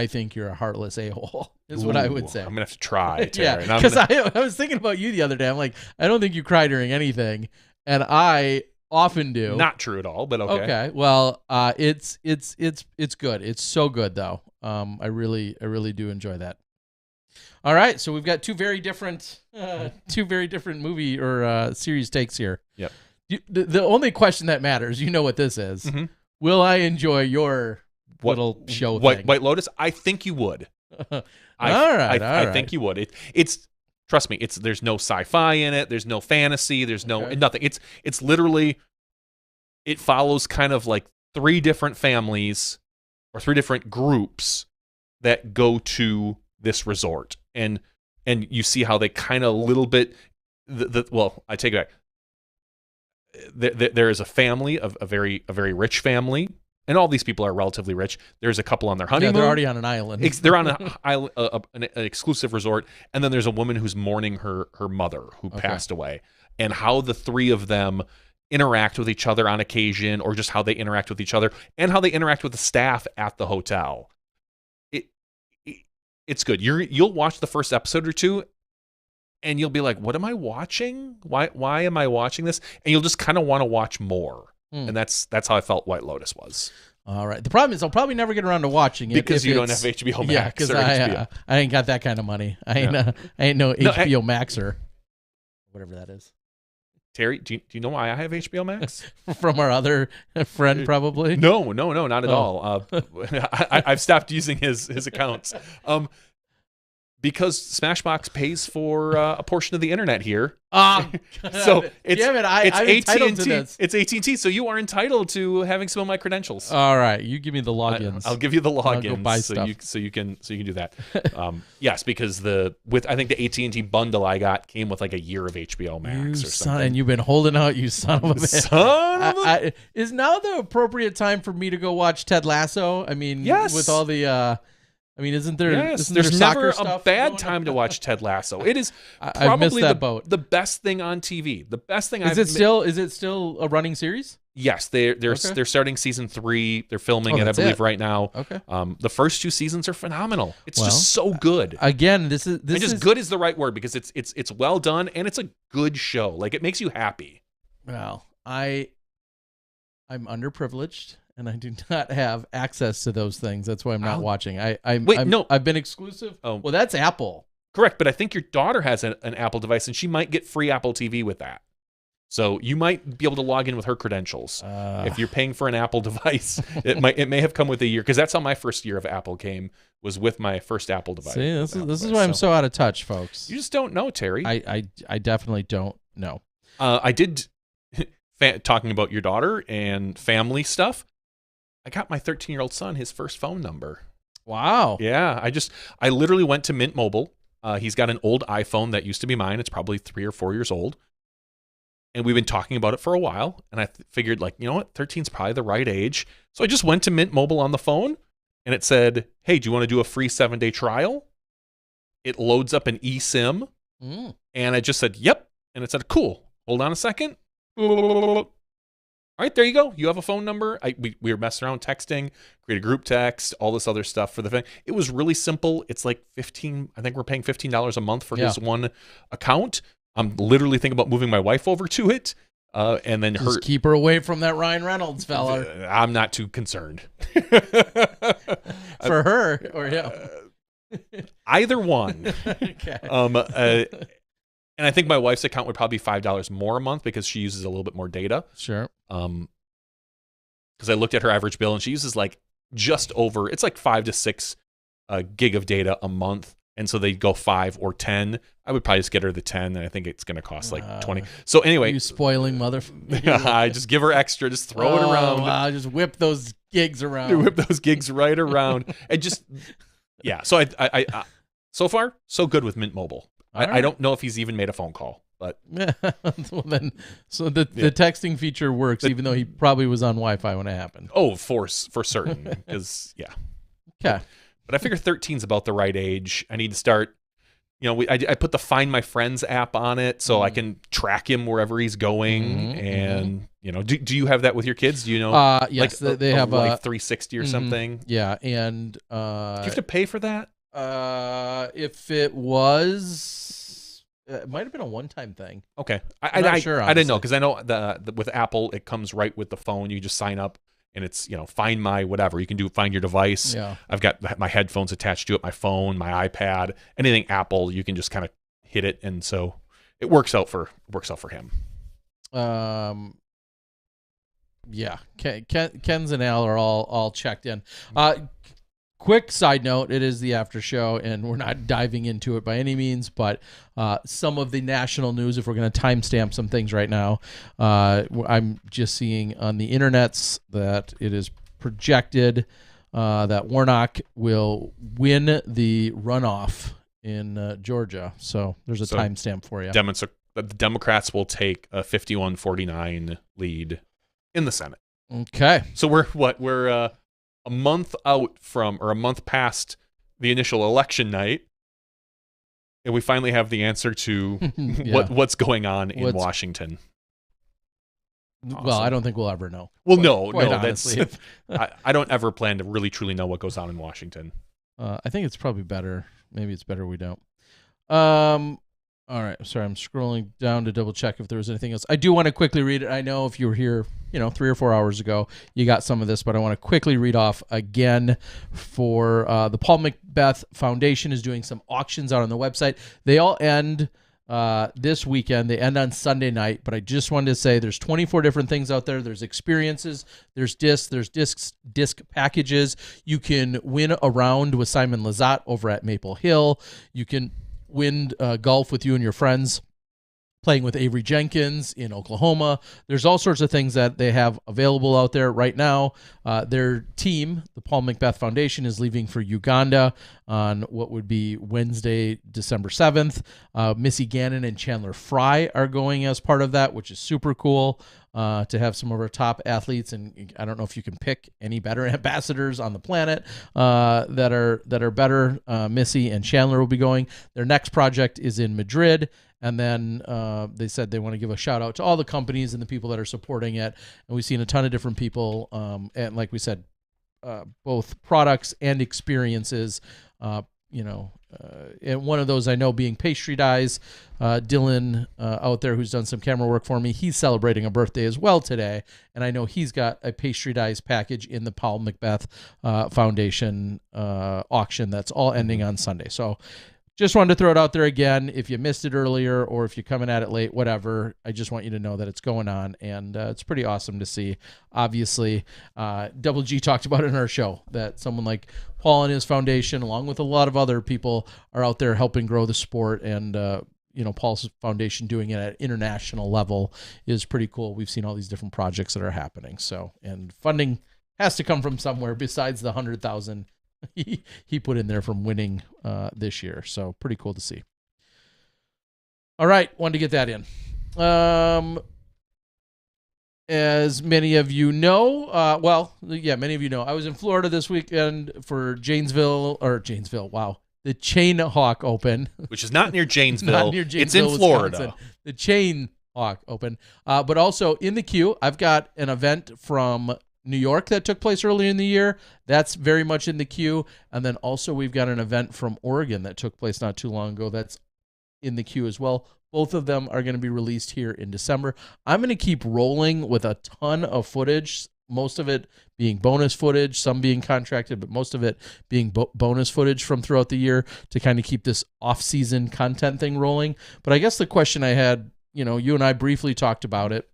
think you're a heartless a-hole. Is what I would say. I'm gonna have to try. Yeah, because I was thinking about you the other day. I'm like, I don't think you cry during anything. And I often do. Not true at all, but okay. Okay. Well, it's good. It's so good though. I really do enjoy that. All right, so we've got two very different movie or series takes here. Yep. The only question that matters, you know what this is. Mm-hmm. Will I enjoy your little show thing? White Lotus? I think you would. I think you would. It's trust me, there's no sci-fi in it, there's no fantasy, there's nothing. It's literally, it follows kind of like 3 different families or 3 different groups that go to this resort, and you see how they kind of a little bit well, I take it back. There is a family of a very rich family. And all these people are relatively rich. There's a couple on their honeymoon. Yeah, they're already on an island. They're on an exclusive resort. And then there's a woman who's mourning her mother who passed away. And how the 3 of them interact with each other on occasion, or just how they interact with each other, and how they interact with the staff at the hotel. It's good. You'll watch the first episode or 2, and you'll be like, what am I watching? Why am I watching this? And you'll just kind of want to watch more. And that's how I felt White Lotus was. All right. The problem is I'll probably never get around to watching it because you don't have HBO Max. Yeah, because I ain't got that kind of money. I ain't no HBO Maxer, whatever that is. Terry, do you know why I have HBO Max? From our other friend, probably. No, not at all. I've stopped using his accounts. Because Smashbox pays for a portion of the internet here. So it's AT&T. It's AT&T, so you are entitled to having some of my credentials. All right, you give me the logins. I'll give you the logins. I'll go buy stuff. So you can do that. Yes, because I think the AT&T bundle I got came with like a year of HBO Max or something. And you've been holding out, you son of a bitch. Is now the appropriate time for me to go watch Ted Lasso? I mean, yes. With all the isn't there? Yes, isn't there's there never soccer a bad time to watch Ted Lasso. It is probably the best thing on TV. The best thing. Is it still a running series? Yes, they're starting season 3. They're filming it, I believe, right now. Okay. The first 2 seasons are phenomenal. It's just so good. Again, this is good is the right word, because it's well done and it's a good show. Like, it makes you happy. Well, I'm underprivileged. And I do not have access to those things. That's why I'm not watching. I've been exclusive. Oh. Well, that's Apple. Correct, but I think your daughter has an Apple device, and she might get free Apple TV with that. So you might be able to log in with her credentials. If you're paying for an Apple device, it may have come with a year, because that's how my first year of Apple came, was with my first Apple device. See, this is why I'm so out of touch, folks. You just don't know, Terry. I definitely don't know. I did, talking about your daughter and family stuff, I got my 13-year-old son his first phone number. Wow. Yeah, I literally went to Mint Mobile. He's got an old iPhone that used to be mine. It's probably 3 or 4 years old. And we've been talking about it for a while. And I figured, like, you know what? 13 is probably the right age. So I just went to Mint Mobile on the phone, and it said, hey, do you want to do a free 7-day trial? It loads up an eSIM. And I just said, yep. And it said, cool. Hold on a second. All right, there you go. You have a phone number. We were messing around texting, create a group text, all this other stuff for the thing. It was really simple. It's like I think we're paying $15 a month for his one account. I'm literally thinking about moving my wife over to it. And then just keep her away from that Ryan Reynolds fella. I'm not too concerned. For her, or either one. Okay. And I think my wife's account would probably be $5 more a month because she uses a little bit more data. Sure. Because I looked at her average bill and she uses like just over, it's like 5 to 6 gig of data a month. And so they go 5 or 10. I would probably just get her the 10, and I think it's going to cost like 20. So anyway, you spoiling I just give her extra, just throw it around. Wow, just whip those gigs around. Whip those gigs right around, and just So I so far so good with Mint Mobile. I don't know if he's even made a phone call, but well then, so the texting feature works, even though he probably was on Wi-Fi when it happened. Oh, for certain, because Okay. But I figure 13's about the right age. I need to start. I put the Find My Friends app on it so I can track him wherever he's going. And do you have that with your kids? Do you know? Yes, like they have Life 360 or something. Yeah, and do you have to pay for that? If it was, it might have been a one-time thing. Okay, I'm not sure. I didn't know because I know the with Apple it comes right with the phone. You just sign up. And it's, find my whatever. You can find your device. Yeah. I've got my headphones attached to it, my phone, my iPad, anything Apple, you can just kind of hit it. And so it works out for him. Yeah. Ken's and Al are all checked in. Quick side note, it is the after show, and we're not diving into it by any means, but some of the national news, if we're going to timestamp some things right now, I'm just seeing on the internets that it is projected that Warnock will win the runoff in Georgia. So there's a timestamp for you. The Democrats will take a 51-49 lead in the Senate. Okay. So we're a month out from, or a month past the initial election night, and we finally have the answer to what's going on in Washington. Awesome. Well, I don't think we'll ever know. Well, no, honestly. I don't ever plan to really truly know what goes on in Washington. I think it's probably better. Maybe it's better we don't. All right. Sorry, I'm scrolling down to double check if there was anything else. I do want to quickly read it. I know if you were here, 3 or 4 hours ago, you got some of this, but I want to quickly read off again for the Paul Macbeth Foundation is doing some auctions out on the website. They all end this weekend. They end on Sunday night, but I just wanted to say there's 24 different things out there. There's experiences, there's disc packages. You can win a round with Simon Lizotte over at Maple Hill. You can win golf with you and your friends playing with Avery Jenkins in Oklahoma. There's all sorts of things that they have available out there right now. Their team, the Paul Macbeth Foundation, is leaving for Uganda on what would be Wednesday, December 7th. Missy Gannon and Chandler Fry are going as part of that, which is super cool to have some of our top athletes. And I don't know if you can pick any better ambassadors on the planet that are better. Missy and Chandler will be going. Their next project is in Madrid. And then they said they want to give a shout out to all the companies and the people that are supporting it. And we've seen a ton of different people. And like we said, both products and experiences, and one of those I know being pastry dyes, Dylan out there who's done some camera work for me, he's celebrating a birthday as well today. And I know he's got a pastry dyes package in the Paul Macbeth Foundation auction that's all ending on Sunday. So just wanted to throw it out there again. If you missed it earlier or if you're coming at it late, whatever, I just want you to know that it's going on, and it's pretty awesome to see. Obviously, Double G talked about it in our show that someone like Paul and his foundation, along with a lot of other people, are out there helping grow the sport, and Paul's foundation doing it at international level is pretty cool. We've seen all these different projects that are happening. So, and funding has to come from somewhere besides the $100,000 he put in there from winning this year. So pretty cool to see. All right. Wanted to get that in. As many of you know, many of you know, I was in Florida this weekend for Janesville. Wow. The Chain Hawk Open. Which is not near Janesville. Not near Janesville, it's in Florida. Wisconsin. The Chain Hawk Open. But also in the queue, I've got an event from New York that took place earlier in the year. That's very much in the queue. And then also we've got an event from Oregon that took place not too long ago. That's in the queue as well. Both of them are going to be released here in December. I'm going to keep rolling with a ton of footage, most of it being bonus footage, some being contracted, but most of it being bonus footage from throughout the year to kind of keep this off-season content thing rolling. But I guess the question I had, you and I briefly talked about it.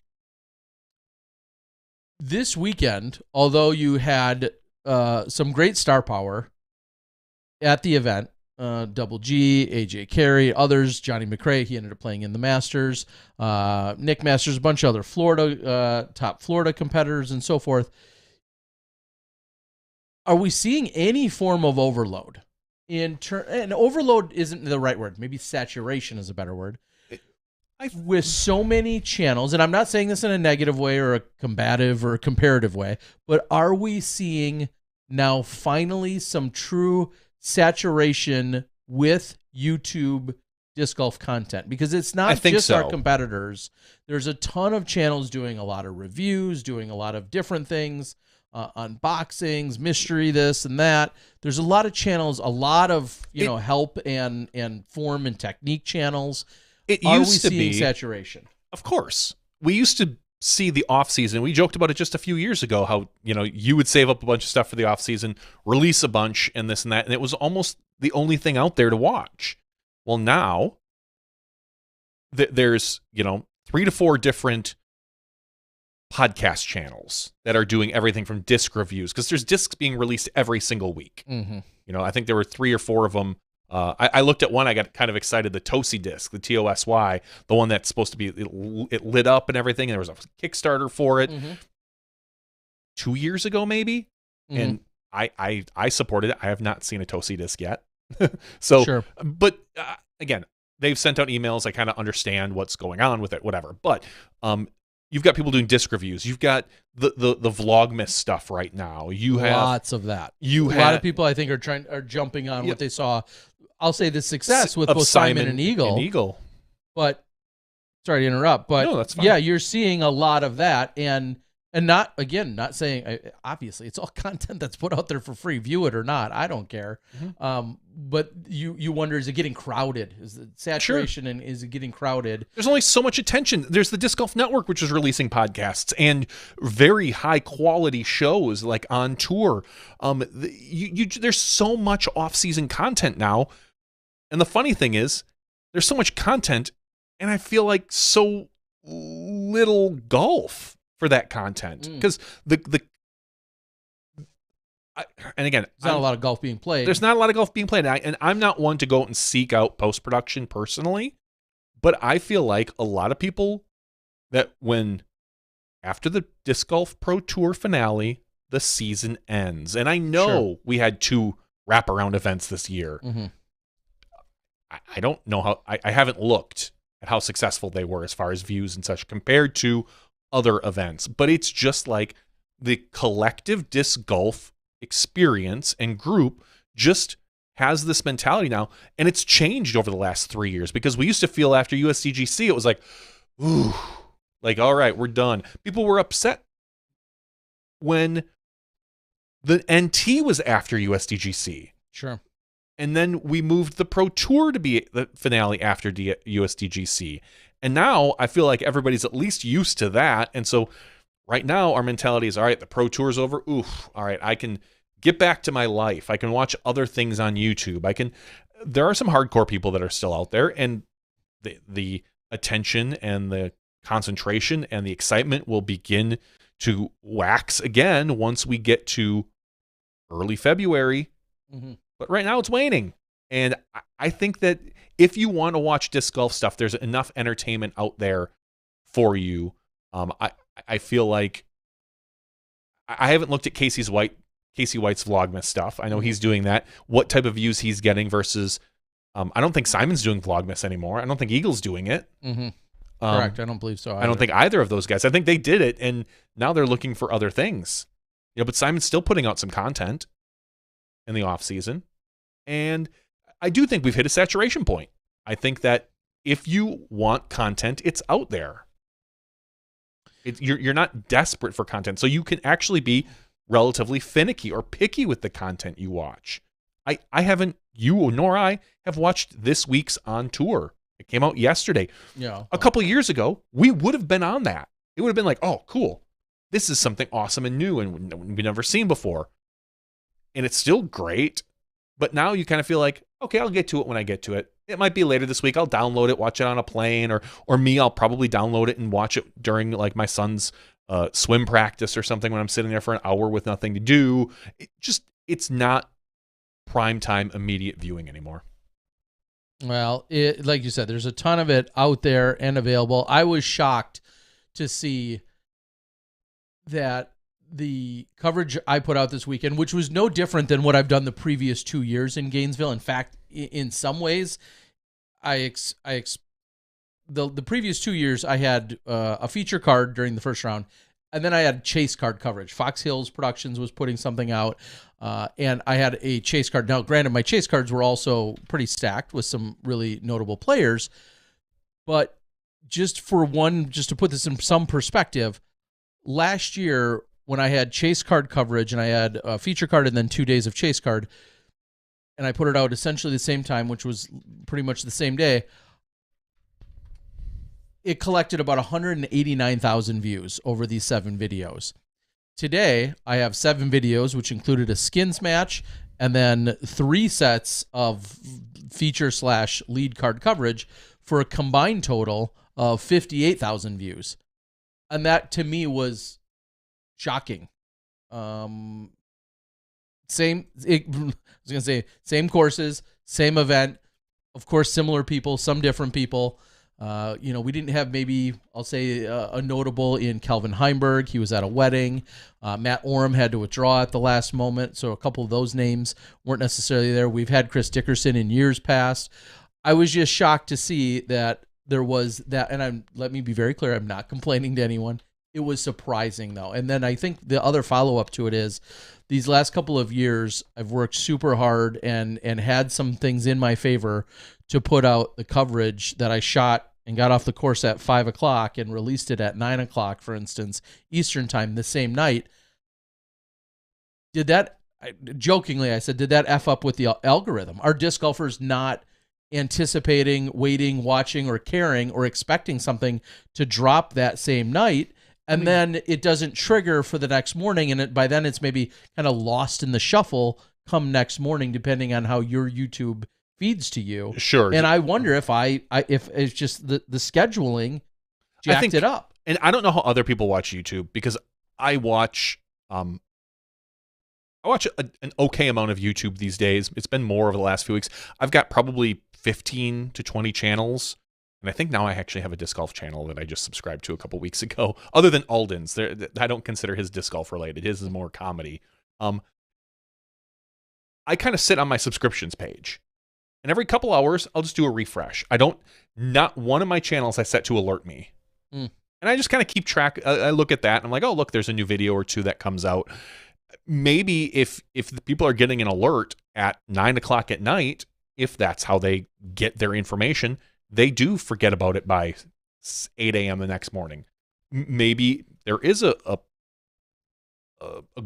This weekend, although you had some great star power at the event, Double G, AJ Carey, others, Johnny McRae, he ended up playing in the Masters, Nick Masters, a bunch of other top Florida competitors and so forth. Are we seeing any form of overload? And overload isn't the right word. Maybe saturation is a better word. With so many channels, and I'm not saying this in a negative way or a combative or a comparative way, but are we seeing now finally some true saturation with YouTube disc golf content? Because it's not just our competitors. There's a ton of channels doing a lot of reviews, doing a lot of different things, unboxings, mystery, this and that. There's a lot of channels, a lot of help and form and technique channels. Are we seeing saturation? Of course. We used to see the off season. We joked about it just a few years ago, how, you would save up a bunch of stuff for the off season, release a bunch and this and that. And it was almost the only thing out there to watch. Well, now there's, 3 to 4 different podcast channels that are doing everything from disc reviews, because there's discs being released every single week. Mm-hmm. I think there were 3 or 4 of them. I looked at one, I got kind of excited, the Tosi disc, the TOSY, the one that's supposed to be, it lit up and everything, and there was a Kickstarter for it 2 years ago maybe, and I supported it. I have not seen a Tosi disc yet. So, sure. But again, they've sent out emails, I kind of understand what's going on with it, whatever, but you've got people doing disc reviews. You've got the Vlogmas stuff right now. You have lots of that. A lot of people, I think, are jumping on what they saw. I'll say the success with both Simon and Eagle. But sorry to interrupt, but no, that's fine. Yeah, you're seeing a lot of that, and not saying obviously it's all content that's put out there for free. View it or not, I don't care. But you wonder, is it getting crowded? Is the saturation and is it getting crowded? There's only so much attention. There's the Disc Golf Network, which is releasing podcasts and very high quality shows like on tour. There's so much off season content now. And the funny thing is, there's so much content, and I feel like so little golf for that content. Because and again, there's not a lot of golf being played. There's not a lot of golf being played. And I'm not one to go out and seek out post-production personally, but I feel like a lot of people that after the Disc Golf Pro Tour finale, the season ends. And I know we had 2 wraparound events this year. I don't know how, I haven't looked at how successful they were as far as views and such compared to other events, but it's just like the collective disc golf experience and group just has this mentality now, and it's changed over the last 3 years, because we used to feel after USDGC, it was like, ooh, like, all right, we're done. People were upset when the NT was after USDGC. Sure. And then we moved the Pro Tour to be the finale after USDGC. And now I feel like everybody's at least used to that. And so right now our mentality is, all right, the Pro Tour's over. Oof, all right, I can get back to my life. I can watch other things on YouTube. There are some hardcore people that are still out there, and the attention and the concentration and the excitement will begin to wax again once we get to early February. But right now it's waning. And I think that if you want to watch disc golf stuff, there's enough entertainment out there for you. I feel like I haven't looked at Casey White's Vlogmas stuff. I know he's doing that. What type of views he's getting versus I don't think Simon's doing Vlogmas anymore. I don't think Eagle's doing it. Correct. I don't believe so either. I don't think either of those guys. I think they did it, and now they're looking for other things. But Simon's still putting out some content in the off season. And I do think we've hit a saturation point. I think that if you want content, it's out there. You're not desperate for content, so you can actually be relatively finicky or picky with the content you watch. I haven't, you nor I have watched this week's On Tour. It came out yesterday. Yeah. A couple of years ago, we would have been on that. It would have been like, oh, cool. This is something awesome and new and we've never seen before. And it's still great. But now you kind of feel like, okay, I'll get to it when I get to it. It might be later this week. I'll download it, watch it on a plane, or me, I'll probably download it and watch it during like my son's swim practice or something when I'm sitting there for an hour with nothing to do. It's not prime time immediate viewing anymore. Well, like you said, there's a ton of it out there and available. I was shocked to see that the coverage I put out this weekend, which was no different than what I've done the previous 2 years in Gainesville. In fact, in some ways, the previous 2 years I had a feature card during the first round, and then I had chase card coverage. Fox Hills Productions was putting something out, and I had a chase card. Now, granted, my chase cards were also pretty stacked with some really notable players, but just to put this in some perspective, last year when I had chase card coverage and I had a feature card and then 2 days of chase card, and I put it out essentially the same time, which was pretty much the same day, it collected about 189,000 views over these 7 videos. Today, I have 7 videos, which included a skins match and then 3 sets of feature/lead card coverage for a combined total of 58,000 views. And that to me was shocking. Same courses, same event, of course, similar people, some different people. We didn't have maybe, I'll say, a notable in Calvin Heimberg. He was at a wedding. Matt Oram had to withdraw at the last moment, so a couple of those names weren't necessarily there. We've had Chris Dickerson in years past. I was just shocked to see that there was that, and let me be very clear, I'm not complaining to anyone. It was surprising, though. And then I think the other follow-up to it is these last couple of years, I've worked super hard and had some things in my favor to put out the coverage that I shot and got off the course at 5 o'clock and released it at 9 o'clock, for instance, Eastern time the same night. Jokingly, I said, did that F up with the algorithm? Are disc golfers not anticipating, waiting, watching, or caring, or expecting something to drop that same night? And then it doesn't trigger for the next morning, and by then it's maybe kind of lost in the shuffle come next morning, depending on how your YouTube feeds to you. Sure. And I wonder if if it's just the scheduling jacked it up. And I don't know how other people watch YouTube, because I watch an okay amount of YouTube these days. It's been more over the last few weeks. I've got probably 15 to 20 channels. And I think now I actually have a disc golf channel that I just subscribed to a couple weeks ago. Other than Alden's, I don't consider his disc golf related. His is more comedy. I kind of sit on my subscriptions page, and every couple hours I'll just do a refresh. Not one of my channels I set to alert me, and I just kind of keep track. I look at that and I'm like, oh look, there's a new video or 2 that comes out. Maybe if the people are getting an alert at 9 o'clock at night, if that's how they get their information, they do forget about it by 8 a.m. the next morning. Maybe there is a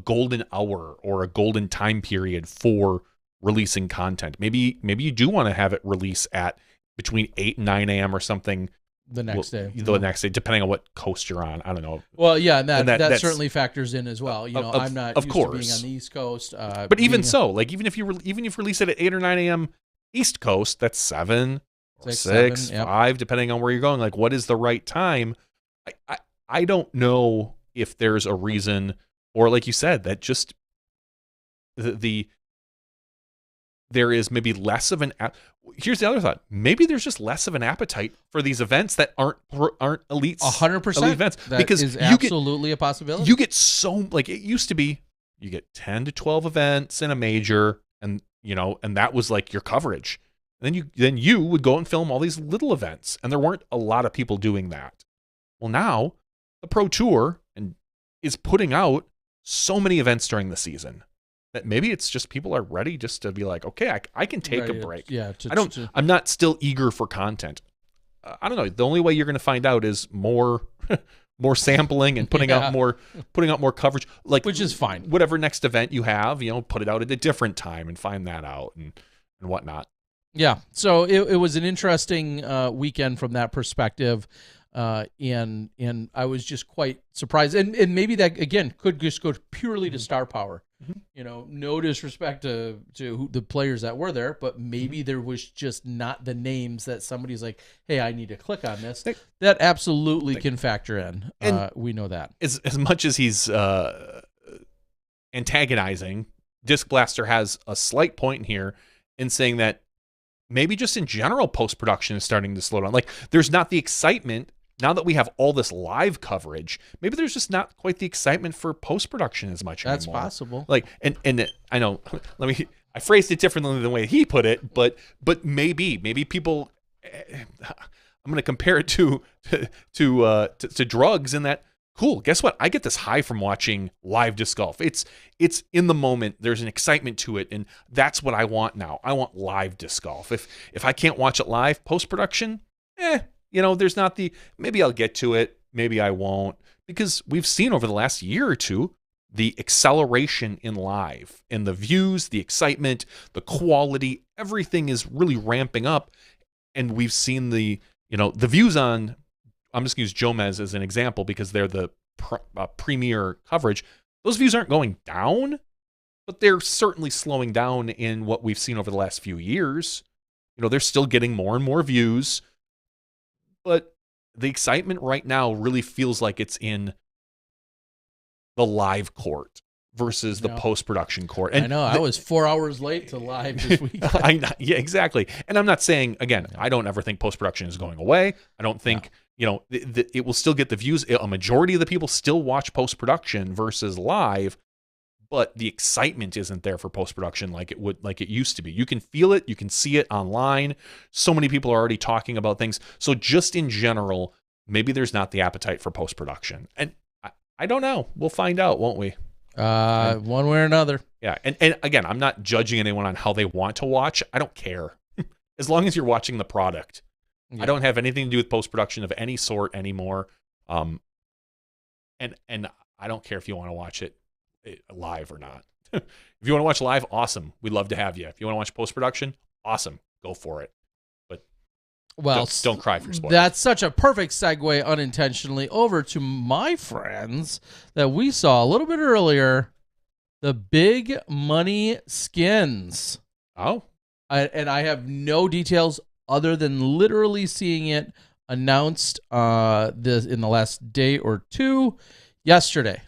golden hour or a golden time period for releasing content. Maybe you do want to have it release at between 8 and 9 a.m. or something the next day. The next day, depending on what coast you're on. I don't know. Well, yeah, and that certainly factors in as well. I'm not of used course. to being on the East Coast. But even so, like even if you release it at 8 or 9 a.m. East Coast, that's 7 or 6, 5, depending on where you're going. Like, what is the right time? I don't know if there's a reason, or like you said, that just there is maybe less of an. Here's the other thought: maybe there's just less of an appetite for these events that aren't elites. 100% elite events, that because is absolutely a possibility. You get so, like, it used to be, you get 10 to 12 events in a major, and that was like your coverage. And then you would go and film all these little events, and there weren't a lot of people doing that. Well, now the Pro Tour is putting out so many events during the season that maybe it's just people are ready just to be like, okay, I can take a break. I'm not still eager for content. I don't know. The only way you're going to find out is more more sampling and putting out more coverage, like, which is fine. Whatever next event you have, put it out at a different time and find that out and whatnot. Yeah, so it was an interesting weekend from that perspective, and I was just quite surprised. And maybe that, again, could just go purely to star power. No disrespect to the players that were there, but maybe there was just not the names that somebody's like, hey, I need to click on this. That absolutely can factor in. We know that. As much as he's antagonizing, Disc Blaster has a slight point here in saying that maybe just in general post-production is starting to slow down. Like, there's not the excitement now that we have all this live coverage. Maybe there's just not quite the excitement for post-production as much anymore. That's possible. Like, and I know, I phrased it differently than the way he put it, but maybe people, I'm going to compare it to drugs in that, cool, guess what? I get this high from watching live disc golf. It's in the moment. There's an excitement to it, and that's what I want now. I want live disc golf. If I can't watch it live, post-production, there's not maybe I'll get to it, maybe I won't, because we've seen over the last year or two the acceleration in live, and the views, the excitement, the quality, everything is really ramping up, and we've seen the views on, I'm just going to use Jomez as an example because they're the premier coverage. Those views aren't going down, but they're certainly slowing down in what we've seen over the last few years. They're still getting more and more views, but the excitement right now really feels like it's in the live court versus the post-production court. And I know, I was 4 hours late to live this week. Yeah, exactly. And I'm not saying, again, I don't ever think post-production is going away. I don't think... it will still get the views. A majority of the people still watch post-production versus live, but the excitement isn't there for post-production like it used to be. You can feel it. You can see it online. So many people are already talking about things. So just in general, maybe there's not the appetite for post-production. And I don't know. We'll find out, won't we? One way or another. Yeah. And again, I'm not judging anyone on how they want to watch. I don't care. As long as you're watching the product. Yeah. I don't have anything to do with post-production of any sort anymore. And I don't care if you want to watch it live or not. If you want to watch live, awesome. We'd love to have you. If you want to watch post-production, awesome. Go for it. But don't cry for spoilers. That's such a perfect segue unintentionally over to my friends that we saw a little bit earlier, the Big Money Skins. Oh. And I have no details other than literally seeing it announced in the last day or two yesterday.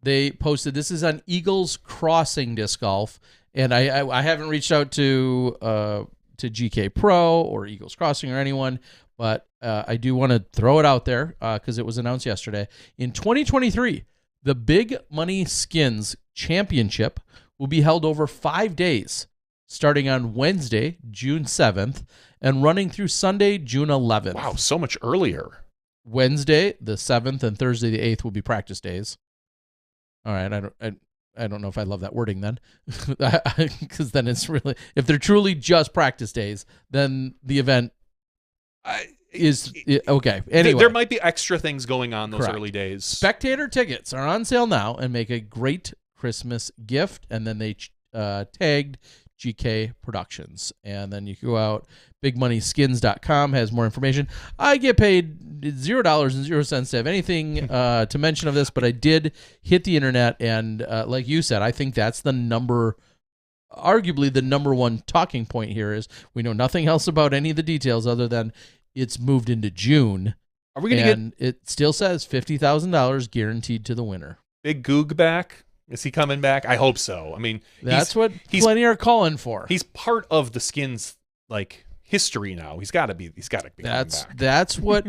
They posted, this is on Eagles Crossing Disc Golf, and I haven't reached out to GK Pro or Eagles Crossing or anyone, but I do want to throw it out there because it was announced yesterday. In 2023, the Big Money Skins Championship will be held over 5 days, starting on Wednesday, June 7th, and running through Sunday, June 11th. Wow, so much earlier. Wednesday, the 7th, and Thursday, the 8th will be practice days. All right, I don't know if I love that wording then, because then it's really, if they're truly just practice days, then the event is okay. Anyway, there might be extra things going on those early days. Spectator tickets are on sale now and make a great Christmas gift. And then they tagged GK Productions, and then you go out. BigMoneySkins.com has more information. I get paid $0.00 to have anything to mention of this, but I did hit the internet, and like you said, I think that's arguably the number one talking point here is we know nothing else about any of the details other than it's moved into June. Are we going to get? It still says $50,000 guaranteed to the winner. Big Goog back? Is he coming back? I hope so. I mean, that's what plenty are calling for. He's part of the Skins history now. He's got to be. Coming back. That's what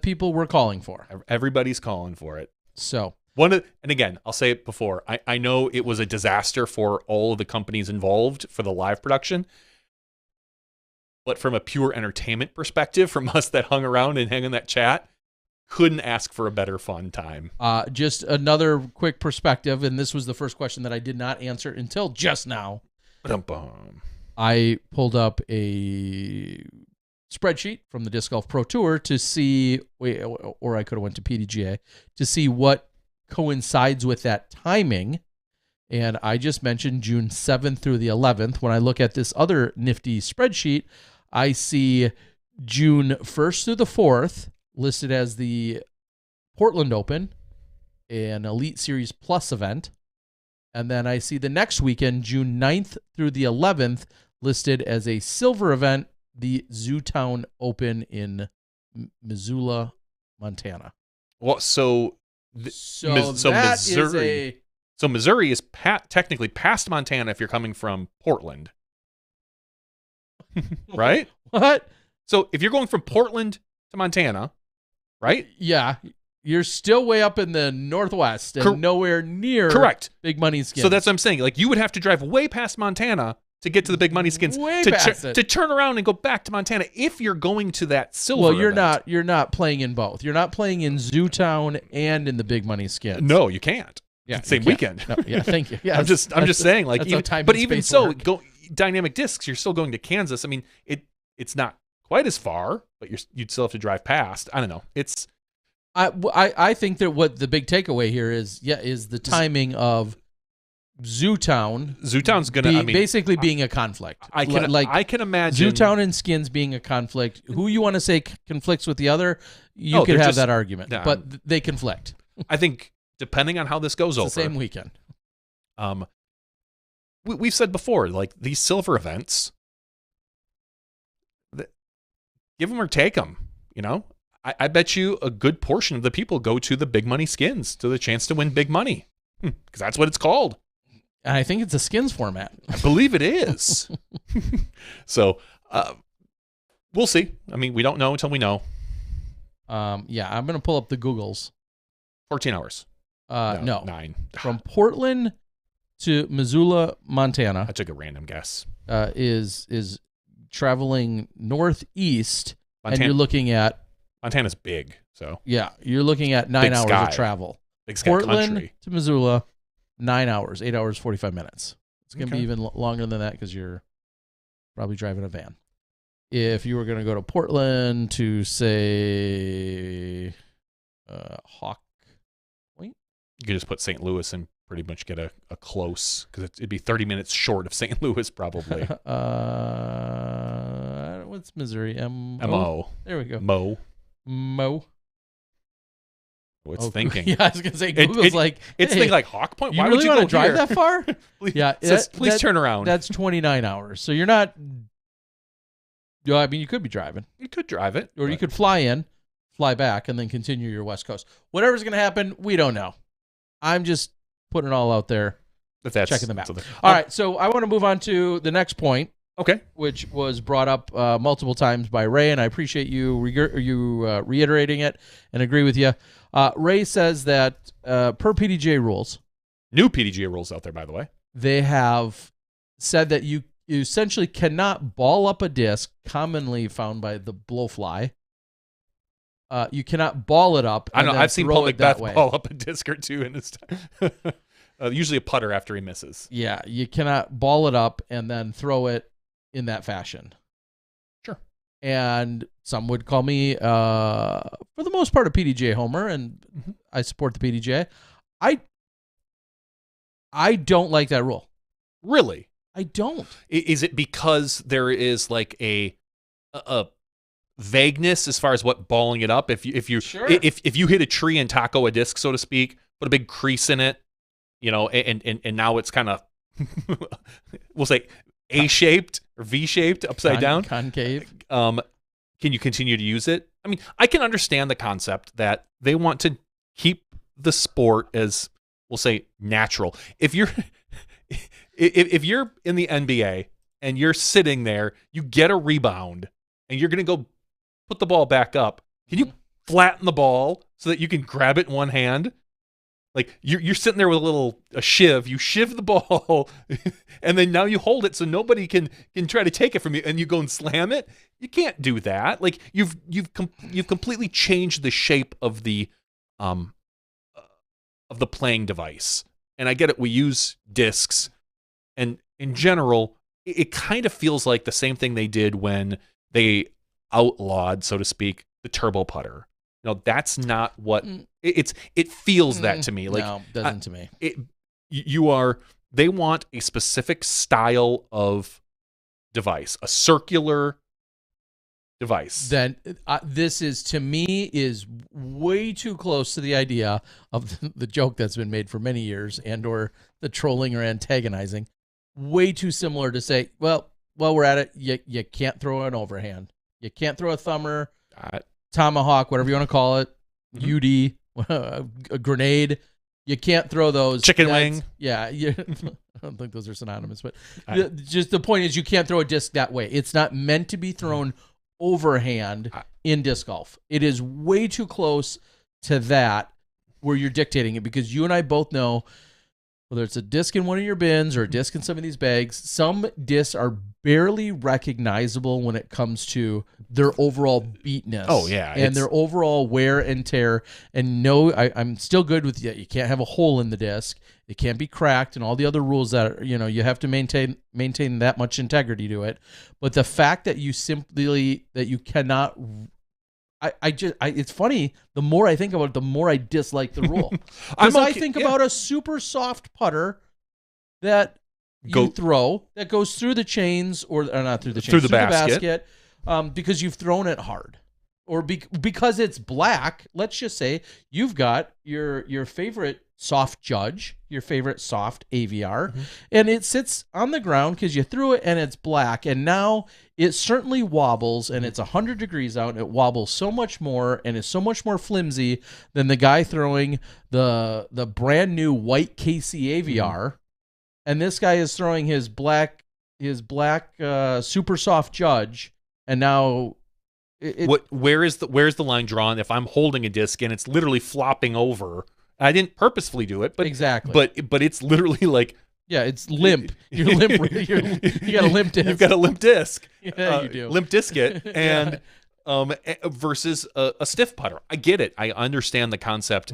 people were calling for. Everybody's calling for it. So and again, I'll say it before. I know it was a disaster for all of the companies involved for the live production, but from a pure entertainment perspective, from us that hung around and hung in that chat, couldn't ask for a better fun time. Just another quick perspective, and this was the first question that I did not answer until just now. I pulled up a spreadsheet from the Disc Golf Pro Tour to see, or I could have went to PDGA to see what coincides with that timing. And I just mentioned June 7th through the 11th. When I look at this other nifty spreadsheet, I see June 1st through the 4th listed as the Portland Open, an Elite Series Plus event. And then I see the next weekend, June 9th through the 11th, listed as a silver event, the Zootown Open in Missoula, Montana. Well, so Missouri is technically past Montana if you're coming from Portland. Right? What? So if you're going from Portland to Montana, right? Yeah. You're still way up in the Northwest and nowhere near Big Money Skins. So that's what I'm saying. Like, you would have to drive way past Montana to get to the Big Money Skins to turn around and go back to Montana if you're going to that silver event. You're not playing in both. You're not playing in Zootown and in the Big Money Skins. No, you can't. Yeah, same weekend. No, yeah, thank you. Yeah, I'm just saying, like, even so, work. Dynamic Discs, you're still going to Kansas. I mean, it's not quite as far, but you'd still have to drive past. I don't know. I think that what the big takeaway here is the timing of Zootown. Zootown's gonna basically being a conflict. I can imagine Zootown and Skins being a conflict. Who you want to say conflicts with the other? You could have that argument, but they conflict. I think depending on how this goes over, the same weekend. We've said before, like, these silver events, give them or take them. You know, I bet you a good portion of the people go to the Big Money Skins to the chance to win big money, because that's what it's called. And I think it's a Skins format. I believe it is. So we'll see. I mean, we don't know until we know. Yeah, I'm going to pull up the Googles. 14 hours. No. 9. From Portland to Missoula, Montana. I took a random guess. Is traveling northeast, and you're looking at... Montana's big, so... Yeah, you're looking at 9 hours of travel. Big sky Portland country. to Missoula, 9 hours, 8 hours, 45 minutes. It's going to be even longer than that because you're probably driving a van. If you were going to go to Portland to, say, Hawk Point? You could just put St. Louis and pretty much get a close, because it'd be 30 minutes short of St. Louis, probably. What's Missouri? M-O. There we go. Mo. What's thinking? Yeah, I was going to say, Google's it's thinking like Hawk Point. Why would you want to drive that far? Please turn around. That's 29 hours. So you're not... I mean, you could be driving. You could drive it. Or you could fly in, fly back, and then continue your West Coast. Whatever's going to happen, we don't know. I'm just putting it all out there, checking them out. All right, so I want to move on to the next point. Okay. Which was brought up multiple times by Ray, and I appreciate you reiterating it and agree with you. Ray says that per PDGA rules, new PDGA rules out there, by the way, they have said that you essentially cannot ball up a disc commonly found by the blowfly. You cannot ball it up. I know. I've seen Paul Macbeth ball up a disc or two in his time. Usually a putter after he misses. Yeah, you cannot ball it up and then throw it in that fashion. Sure. And some would call me, for the most part, a PDGA homer, and I support the PDGA. I don't like that rule. Really? I don't. Is it because there is like a vagueness as far as what balling it up? If you hit a tree and taco a disc, so to speak, put a big crease in it, you know, and now it's kind of we'll say A-shaped or V-shaped, upside down, concave. Can you continue to use it? I mean, I can understand the concept that they want to keep the sport as, we'll say, natural. If you're in the NBA and you're sitting there, you get a rebound and you're going to go put the ball back up. Can you flatten the ball so that you can grab it in one hand? Like you're sitting there with a shiv. You shiv the ball, and then now you hold it so nobody can try to take it from you, and you go and slam it. You can't do that. Like you've completely changed the shape of the playing device. And I get it. We use discs, and in general, it kind of feels like the same thing they did when they outlawed, so to speak, the turbo putter. That's not what it feels that to me. Like, no, doesn't to me. They want a specific style of device, a circular device. Then this is, to me, is way too close to the idea of the joke that's been made for many years and or the trolling or antagonizing. Way too similar to say, well, while we're at it, you can't throw an overhand. You can't throw a thumber, tomahawk, whatever you want to call it, UD, a grenade. You can't throw those. Chicken wing. Yeah. I don't think those are synonymous, but just the point is you can't throw a disc that way. It's not meant to be thrown overhand in disc golf. It is way too close to that where you're dictating it, because you and I both know, whether it's a disc in one of your bins or a disc in some of these bags, some discs are barely recognizable when it comes to their overall beatness. Oh, yeah. And their overall wear and tear. And no, I'm still good with you. You can't have a hole in the disc. It can't be cracked, and all the other rules that you have to maintain that much integrity to it. But the fact that you cannot, it's funny. The more I think about it, the more I dislike the rule. Because I think about a super soft putter that you throw that goes through the chains, or not through the chains, through the basket, because you've thrown it hard, or because it's black. Let's just say you've got your favorite soft judge, your favorite soft AVR, and it sits on the ground because you threw it and it's black, and now it certainly wobbles, and it's 100 degrees out, and it wobbles so much more and is so much more flimsy than the guy throwing the brand new white KC AVR, and this guy is throwing his black super soft judge, and now where's the line drawn if I'm holding a disc and it's literally flopping over? I didn't purposefully do it, but exactly. But it's literally like, yeah, it's limp. You're limp. You got a limp disc. You've got a limp disc. Yeah, you do. Limp disc it, and versus a stiff putter. I get it. I understand the concept.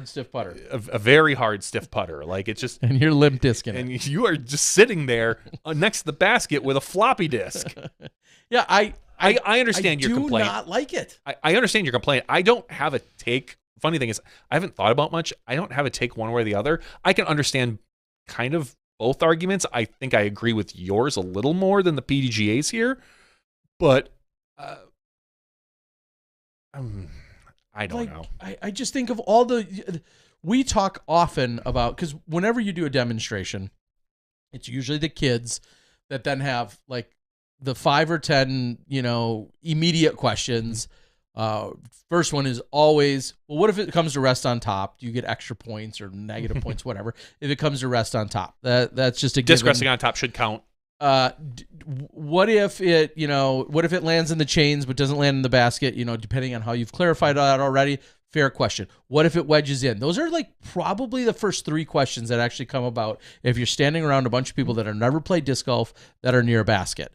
Stiff putter. A very hard stiff putter. Like, it's just, and you're limp discing it. And you are just sitting there next to the basket with a floppy disc. Yeah, I understand your complaint. I do not like it. I understand your complaint. I don't have a take. Funny thing is, I haven't thought about much. I don't have a take one way or the other. I can understand kind of both arguments. I think I agree with yours a little more than the PDGA's here, but I don't know. I just think of all we talk often about, because whenever you do a demonstration, it's usually the kids that then have like the 5 or 10, immediate questions. First one is always, well, what if it comes to rest on top? Do you get extra points or negative points, whatever, if it comes to rest on top? That's just a disc given. Resting on top should count. What if it lands in the chains but doesn't land in the basket? Depending on how you've clarified that already. Fair question. What if it wedges in? Those are like probably the first 3 questions that actually come about if you're standing around a bunch of people that have never played disc golf that are near a basket.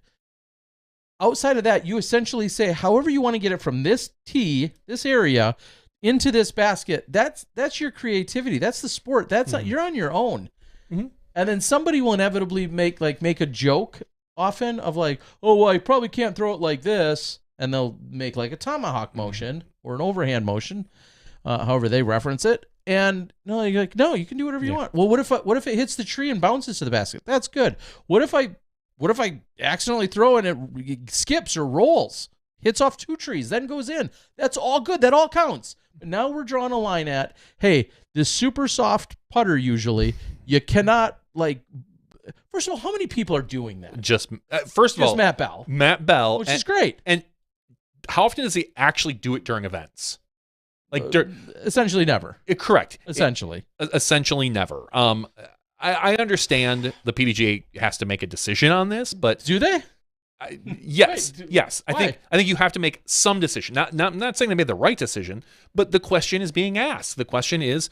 Outside of that, you essentially say, however you want to get it from this tee, this area, into this basket. That's your creativity. That's the sport. That's not, you're on your own. Mm-hmm. And then somebody will inevitably make a joke often of like, oh, well, I probably can't throw it like this, and they'll make like a tomahawk motion or an overhand motion, however they reference it. And no, you're like, no, you can do whatever you want. Well, what if it hits the tree and bounces to the basket? That's good. What if I accidentally throw and it skips or rolls, hits off 2 trees, then goes in? That's all good. That all counts. But now we're drawing a line at, hey, this super soft putter, usually, you cannot, first of all, how many people are doing that? Just Matt Bell. Matt Bell. Which is great. And how often does he actually do it during events? Essentially never. Correct. Essentially never. I understand the PDGA has to make a decision on this, but do they? Yes, Wait, yes. why? I think you have to make some decision. Not saying they made the right decision, but the question is being asked. The question is,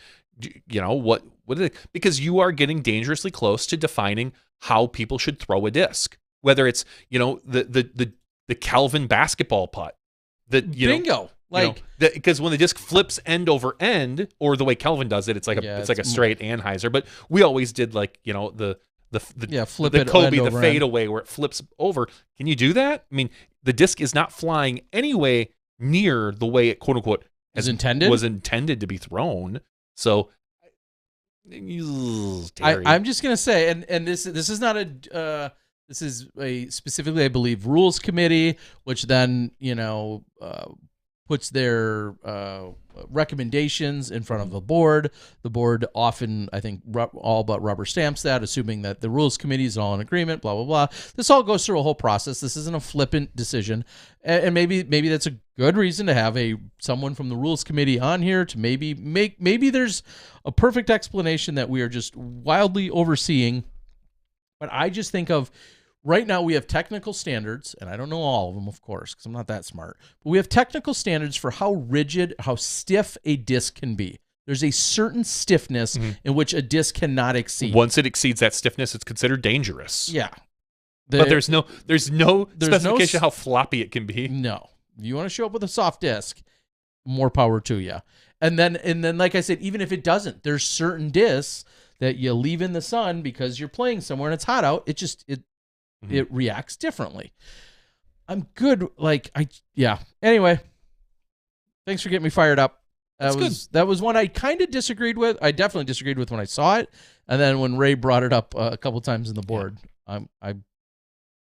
what is it? Because you are getting dangerously close to defining how people should throw a disc. Whether it's the Calvin basketball putt, bingo. Because when the disc flips end over end, or the way Kelvin does it, it's like a straight Anheuser. But we always did the flip the it Kobe, end the over end. fadeaway where it flips over. Can you do that? I mean, the disc is not flying anyway near the way it quote unquote was intended to be thrown. So, Terry. I'm just gonna say, and this is not a this is a specifically, I believe, rules committee, which then puts their recommendations in front of the board. The board often, I think, all but rubber stamps that, assuming that the rules committee is all in agreement, blah, blah, blah. This all goes through a whole process. This isn't a flippant decision. And maybe that's a good reason to have someone from the rules committee on here to maybe there's a perfect explanation that we are just wildly overseeing. But I just think of right now we have technical standards, and I don't know all of them, of course, because I'm not that smart. But we have technical standards for how rigid, how stiff a disc can be. There's a certain stiffness in which a disc cannot exceed. Once it exceeds that stiffness, it's considered dangerous. Yeah. But there's no specification how floppy it can be. No. If you want to show up with a soft disc, more power to you. And then, like I said, even if it doesn't, there's certain discs that you leave in the sun because you're playing somewhere and it's hot out. It reacts differently. I'm good. Anyway, thanks for getting me fired up. That was one I kind of disagreed with. I definitely disagreed with when I saw it. And then when Ray brought it up a couple times in the board, I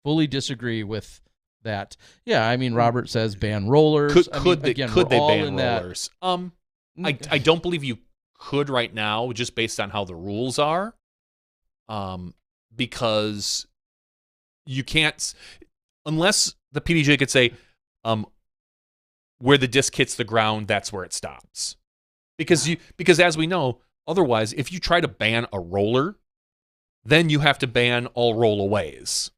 fully disagree with that. Yeah. I mean, Robert says ban rollers. Could they ban rollers? I don't believe you could right now, just based on how the rules are. Because you can't, unless the PDJ could say, where the disc hits the ground, that's where it stops. Because as we know, otherwise, if you try to ban a roller, then you have to ban all rollaways.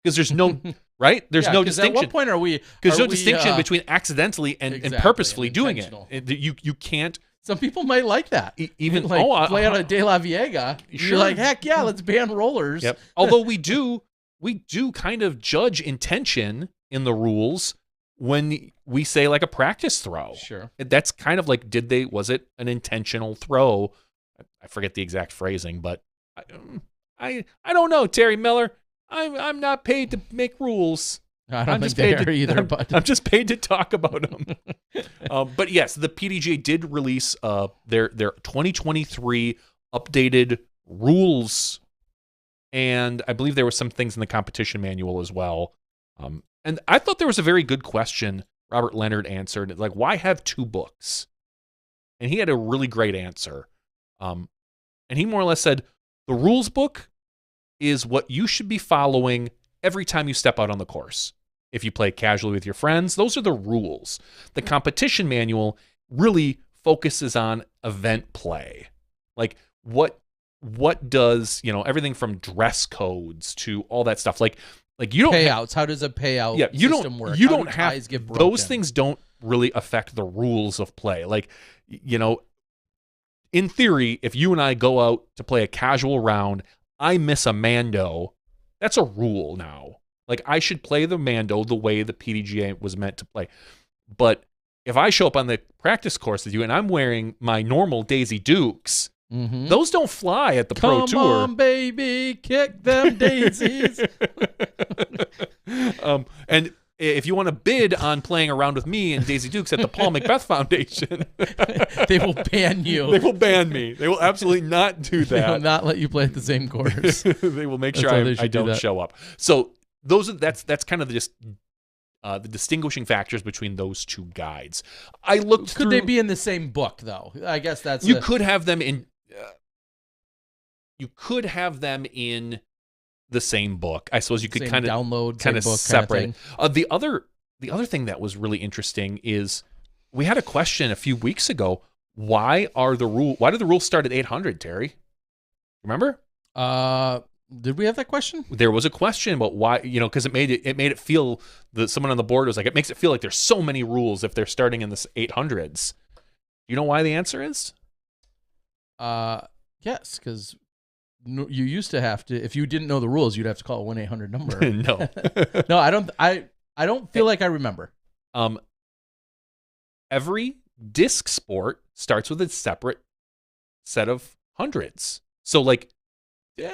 Because there's no right. There's no distinction. At what point are we? Because there's no distinction between accidentally and purposefully doing it. You can't. Some people might like that. Even play on a De La Viega. Sure. You're like, heck yeah, let's ban rollers. Yep. Although we do kind of judge intention in the rules when we say like a practice throw. Sure. That's kind of like, was it an intentional throw? I forget the exact phrasing, but I don't know, Terry Miller. I'm not paid to make rules. I don't think they are either, but I'm just paid to talk about them. But yes, the PDJ did release their 2023 updated rules, and I believe there were some things in the competition manual as well. And I thought there was a very good question Robert Leonard answered, like, why have two books? And he had a really great answer. And he more or less said, the rules book is what you should be following every time you step out on the course. If you play casually with your friends, those are the rules. The competition manual really focuses on event play. Like what does, everything from dress codes to all that stuff. Like you don't payouts. How does a payout system work? You don't have those things don't really affect the rules of play. Like, in theory, if you and I go out to play a casual round, I miss a Mando, that's a rule now. Like, I should play the Mando the way the PDGA was meant to play. But if I show up on the practice course with you and I'm wearing my normal Daisy Dukes, those don't fly at the Pro Tour. Come on, baby, kick them daisies. And if you want to bid on playing around with me and Daisy Dukes at the Paul Macbeth Foundation, they will ban you. They will ban me. They will absolutely not do that. They will not let you play at the same course. They will make sure I don't show up. So that's kind of the distinguishing factors between those two guides. I looked through. Could they be in the same book though? I guess that's you could have them in. You could have them in the same book. I suppose you could kind of download, kind of separate. The other thing that was really interesting is we had a question a few weeks ago. Why do the rules start at 800, Terry? Remember? Did we have that question? There was a question about why, because it made it feel that someone on the board was like, it makes it feel like there's so many rules if they're starting in the 800s. You know why the answer is? Yes, because you used to have to, if you didn't know the rules, you'd have to call a 1-800 number. No. No, I don't feel like I remember. Every disc sport starts with a separate set of hundreds. So like, yeah,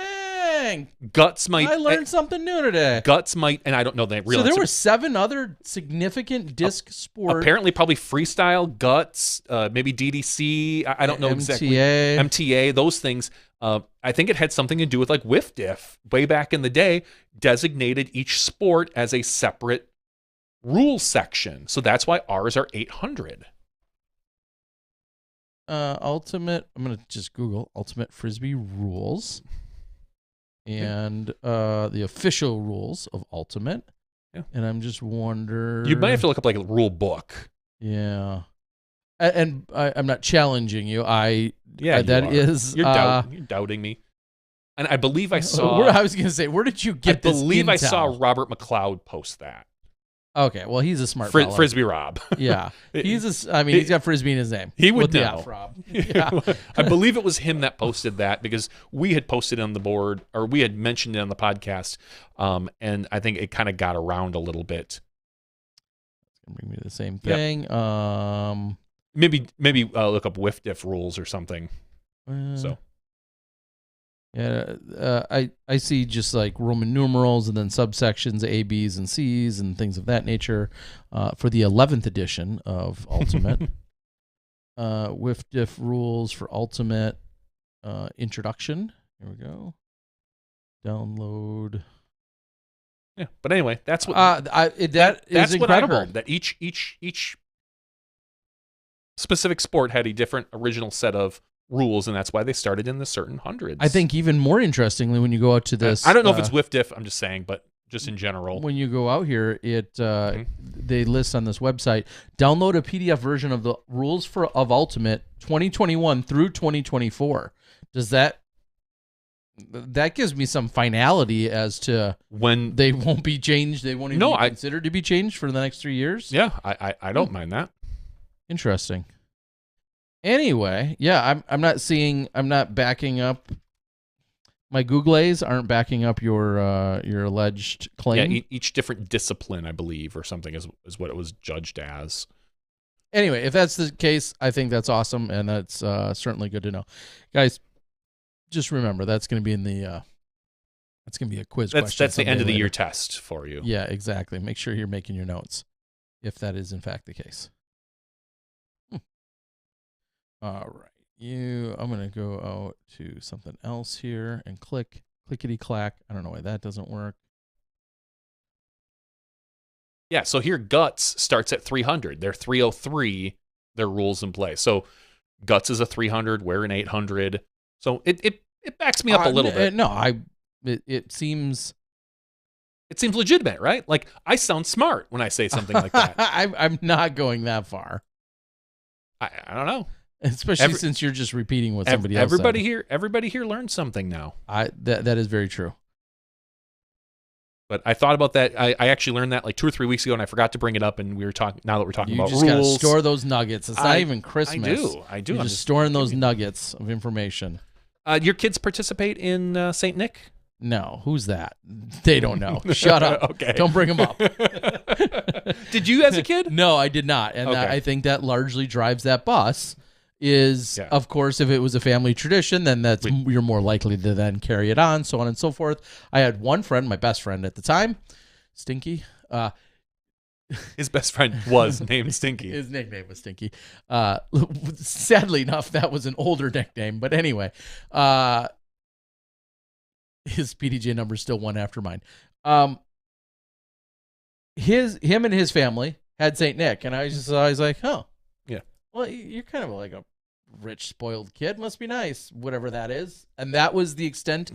dang. Guts might. I learned something new today. Guts might, and I don't know the real. So there answer. were 7 other significant disc sport. Apparently, probably freestyle, Guts, maybe DDC. I don't know exactly. MTA, those things. I think it had something to do with like WIFDIF way back in the day, designated each sport as a separate rule section. So that's why ours are 800. Ultimate. I'm gonna just Google Ultimate Frisbee rules, and the official rules of Ultimate. Yeah. And I'm just wondering. You might have to look up like a rule book. Yeah. And I'm not challenging you. You're You're doubting me. And I believe I saw. I was gonna say, where did you get this? I believe intel? I saw Robert McLeod post that. Okay, well, he's a smart fellow. Frisbee Rob. Yeah, he's got Frisbee in his name. He would What the know. F, Rob. Yeah. I believe it was him that posted that because we had posted it on the board, or we had mentioned it on the podcast, and I think it kind of got around a little bit. It's gonna bring me to the same thing. Yep. Maybe look up WIFDIF rules or something. So. Yeah, I see just like Roman numerals and then subsections A, B's, and C's and things of that nature for the 11th edition of Ultimate. WIFDIF rules for Ultimate introduction. Here we go. Download. Yeah, but anyway, that's what that's incredible. What I heard, that each specific sport had a different original set of rules, and that's why they started in the certain hundreds. I think even more interestingly, when you go out to this, I don't know if it's WIFDIF. I'm just saying, but just in general, when you go out here, they list on this website, download a PDF version of the rules of Ultimate 2021 through 2024. Does that gives me some finality as to when they won't be changed? They won't even be considered to be changed for the next 3 years. Yeah, I don't mind that. Interesting. Anyway, yeah, I'm not backing up. My Googles aren't backing up your alleged claim. Yeah, each different discipline, I believe, or something is what it was judged as. Anyway, if that's the case, I think that's awesome, and that's certainly good to know, guys. Just remember that's going to be in the that's going to be a quiz question. That's the end of the year test for you. Yeah, exactly. Make sure you're making your notes if that is in fact the case. All right, I'm going to go out to something else here and clickety clack. I don't know why that doesn't work. Yeah, so here Guts starts at 300. They're 303, their rules in play. So Guts is a 300, we're an 800. So it backs me up a little bit. No, it seems legitimate, right? Like I sound smart when I say something like that. I'm not going that far. I don't know. Especially since you're just repeating what somebody else said. Everybody here learned something now. That is very true. But I thought about that. I actually learned that like 2 or 3 weeks ago, and I forgot to bring it up. And we were talking. Now that we're talking about rules, you just gotta store those nuggets. It's not even Christmas. I do. You're just storing those nuggets of information. Your kids participate in Saint Nick? No. Who's that? They don't know. Shut up. Okay. Don't bring them up. Did you as a kid? No, I did not. And okay. I think that largely drives that bus. Of course, if it was a family tradition, then you're more likely to then carry it on, so on and so forth. I had one friend, my best friend at the time, Stinky. His best friend was named Stinky. His nickname was Stinky. Sadly enough, that was an older nickname, but anyway, his PDJ number is still one after mine. Him and his family had Saint Nick, and I was just always like, oh. Well, you're kind of like a rich, spoiled kid. Must be nice, whatever that is. And that was the extent.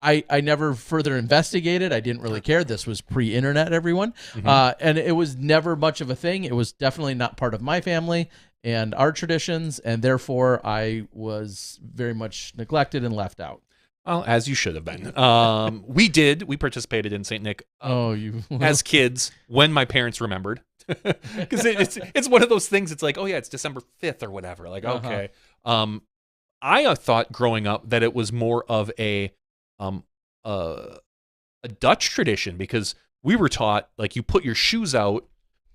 I never further investigated. I didn't really care. This was pre-internet, everyone. Mm-hmm. And it was never much of a thing. It was definitely not part of my family and our traditions. And therefore, I was very much neglected and left out. Well, as you should have been. We participated in St. Nick as kids when my parents remembered. Because it's one of those things. It's like, oh yeah, it's December 5th or whatever. Like, okay. I thought growing up that it was more of a Dutch tradition, because we were taught like you put your shoes out,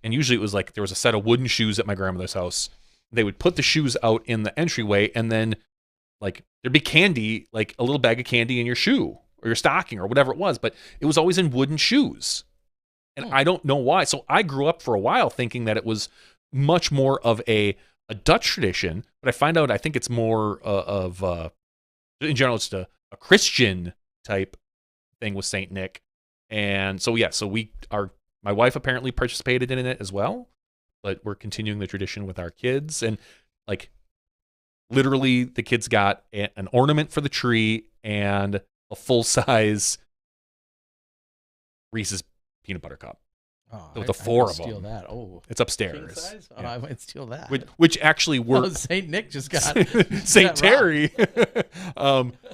and usually it was like there was a set of wooden shoes at my grandmother's house. They would put the shoes out in the entryway, and then like there'd be candy, like a little bag of candy in your shoe. or your stocking or whatever it was, but it was always in wooden shoes. And I don't know why. So I grew up for a while thinking that it was much more of a Dutch tradition, but I find out I think it's more in general, it's a Christian type thing with Saint Nick. And so, yeah, my wife apparently participated in it as well, but we're continuing the tradition with our kids. And like literally the kids got an ornament for the tree and a full-size Reese's peanut butter cup. Oh, with the four of them. Steal that. Oh, it's upstairs. King size? Oh, yeah. I might steal that. Which actually worked. Saint Nick just got Saint Terry.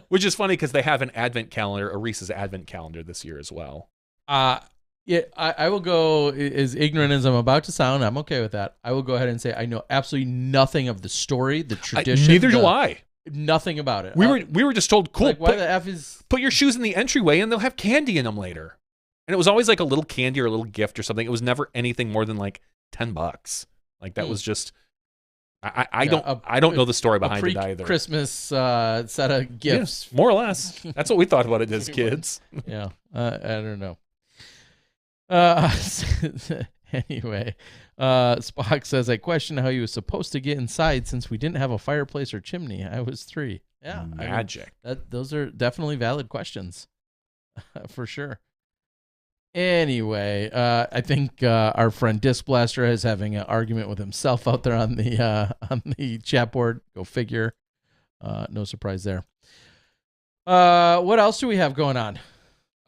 Which is funny because they have an advent calendar, a Reese's advent calendar this year as well. Yeah, I will go, as ignorant as I'm about to sound, I'm okay with that. I will go ahead and say I know absolutely nothing of the story, the tradition. Neither do I. Nothing about it. We were just told, cool. Like, why the F is... Put your shoes in the entryway and they'll have candy in them later. And it was always like a little candy or a little gift or something. It was never anything more than like $10. Like that was just... I don't know the story behind it either. Christmas set of gifts. Yeah, more or less. That's what we thought about it as kids. Yeah, I don't know. Anyway, Spock says, I question how he was supposed to get inside since we didn't have a fireplace or chimney. I was 3. Yeah, magic. Those are definitely valid questions, for sure. Anyway, I think our friend Disc Blaster is having an argument with himself out there on the chat board. Go figure. No surprise there. What else do we have going on?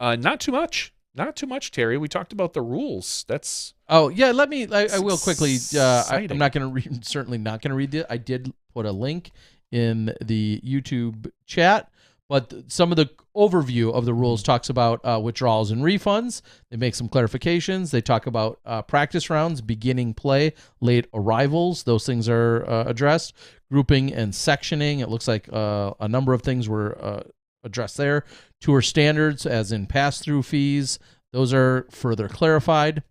Not too much. Not too much, Terry. We talked about the rules. That's... Oh, yeah, I will quickly... I'm not going to read... Certainly not going to read it. I did put a link in the YouTube chat, but some of the overview of the rules talks about withdrawals and refunds. They make some clarifications. They talk about practice rounds, beginning play, late arrivals. Those things are addressed. Grouping and sectioning. It looks like a number of things were addressed there. Tour standards, as in pass-through fees. Those are further clarified.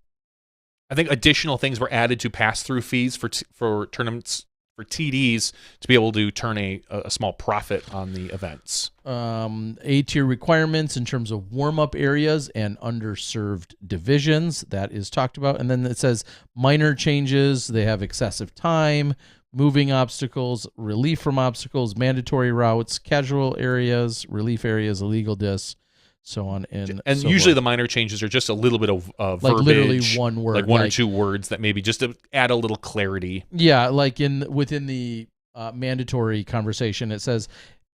I think additional things were added to pass-through fees for tournaments, for TDs, to be able to turn a small profit on the events. A-tier requirements in terms of warm-up areas and underserved divisions. That is talked about. And then it says minor changes. They have excessive time, moving obstacles, relief from obstacles, mandatory routes, casual areas, relief areas, illegal discs, so on and so usually forth. The minor changes are just a little bit of like verbiage, literally one word, like one or two words that maybe just to add a little clarity. Yeah, like within the mandatory conversation, it says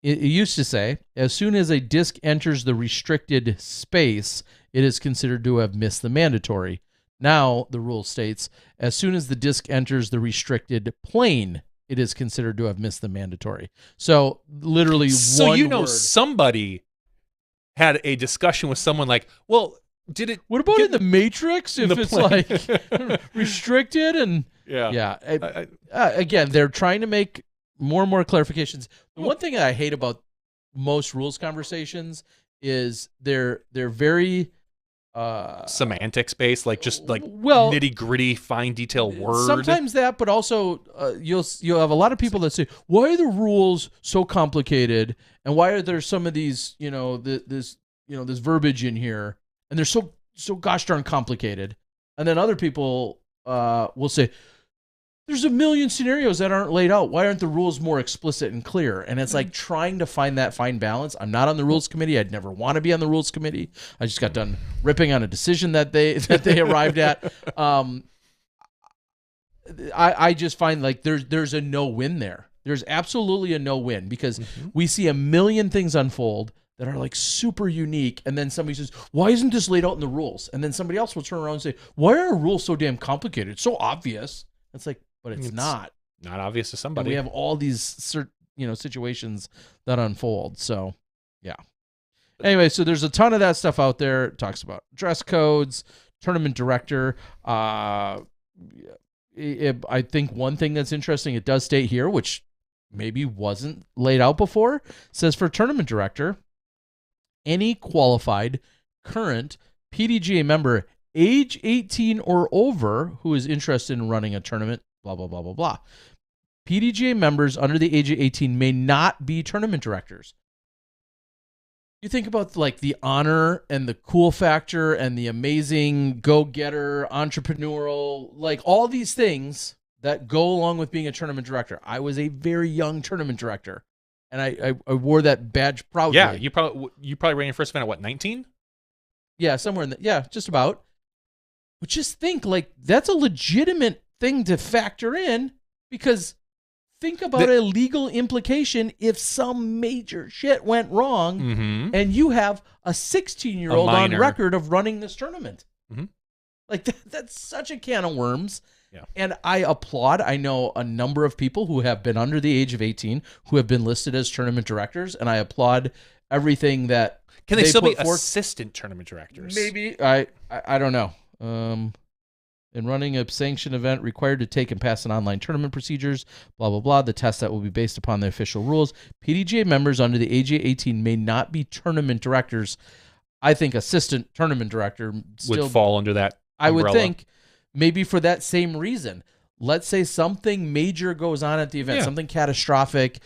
it used to say as soon as a disc enters the restricted space, it is considered to have missed the mandatory. Now the rule states as soon as the disc enters the restricted plane, it is considered to have missed the mandatory. So literally, one word. Somebody had a discussion with someone like, well, did it... What about in the Matrix if it's plane? like restricted? And yeah. Again, they're trying to make more and more clarifications. The one thing that I hate about most rules conversations is they're very semantics based, like just like nitty gritty, fine detail word. Sometimes that, but also you'll have a lot of people that say, "Why are the rules so complicated? And why are there some of these this verbiage in here? And they're so gosh darn complicated." And then other people will say, "There's a million scenarios that aren't laid out. Why aren't the rules more explicit and clear?" And it's like trying to find that fine balance. I'm not on the rules committee. I'd never want to be on the rules committee. I just got done ripping on a decision that they arrived at. I just find like there's a no-win there. There's absolutely a no-win because we see a million things unfold that are like super unique, and then somebody says, "Why isn't this laid out in the rules?" And then somebody else will turn around and say, "Why are rules so damn complicated? It's so obvious." It's like, but it's not obvious to somebody. And we have all these situations that unfold. So yeah. Anyway, so there's a ton of that stuff out there. It talks about dress codes, tournament director. I think one thing that's interesting, it does state here, which maybe wasn't laid out before, says for tournament director, any qualified current PDGA member age 18 or over who is interested in running a tournament, blah, blah, blah, blah, blah. PDGA members under the age of 18 may not be tournament directors. You think about like the honor and the cool factor and the amazing go-getter, entrepreneurial, like all these things that go along with being a tournament director. I was a very young tournament director, and I wore that badge proudly. Yeah, you probably ran your first event at what, 19? Yeah, somewhere in just about. But just think, like, that's a legitimate thing to factor in, because think about a legal implication if some major shit went wrong and you have a 16-year-old on record of running this tournament. Like, that's such a can of worms. Yeah. And I applaud. I know a number of people who have been under the age of 18 who have been listed as tournament directors, and I applaud everything that Can they still be put forth. assistant tournament directors? Maybe. I don't know. In running a sanctioned event required to take and pass an online tournament procedures, blah, blah, blah. The test that will be based upon the official rules. PDGA members under the age of 18 may not be tournament directors. I think assistant tournament director still would fall under that umbrella. I would think maybe for that same reason. Let's say something major goes on at the event, something catastrophic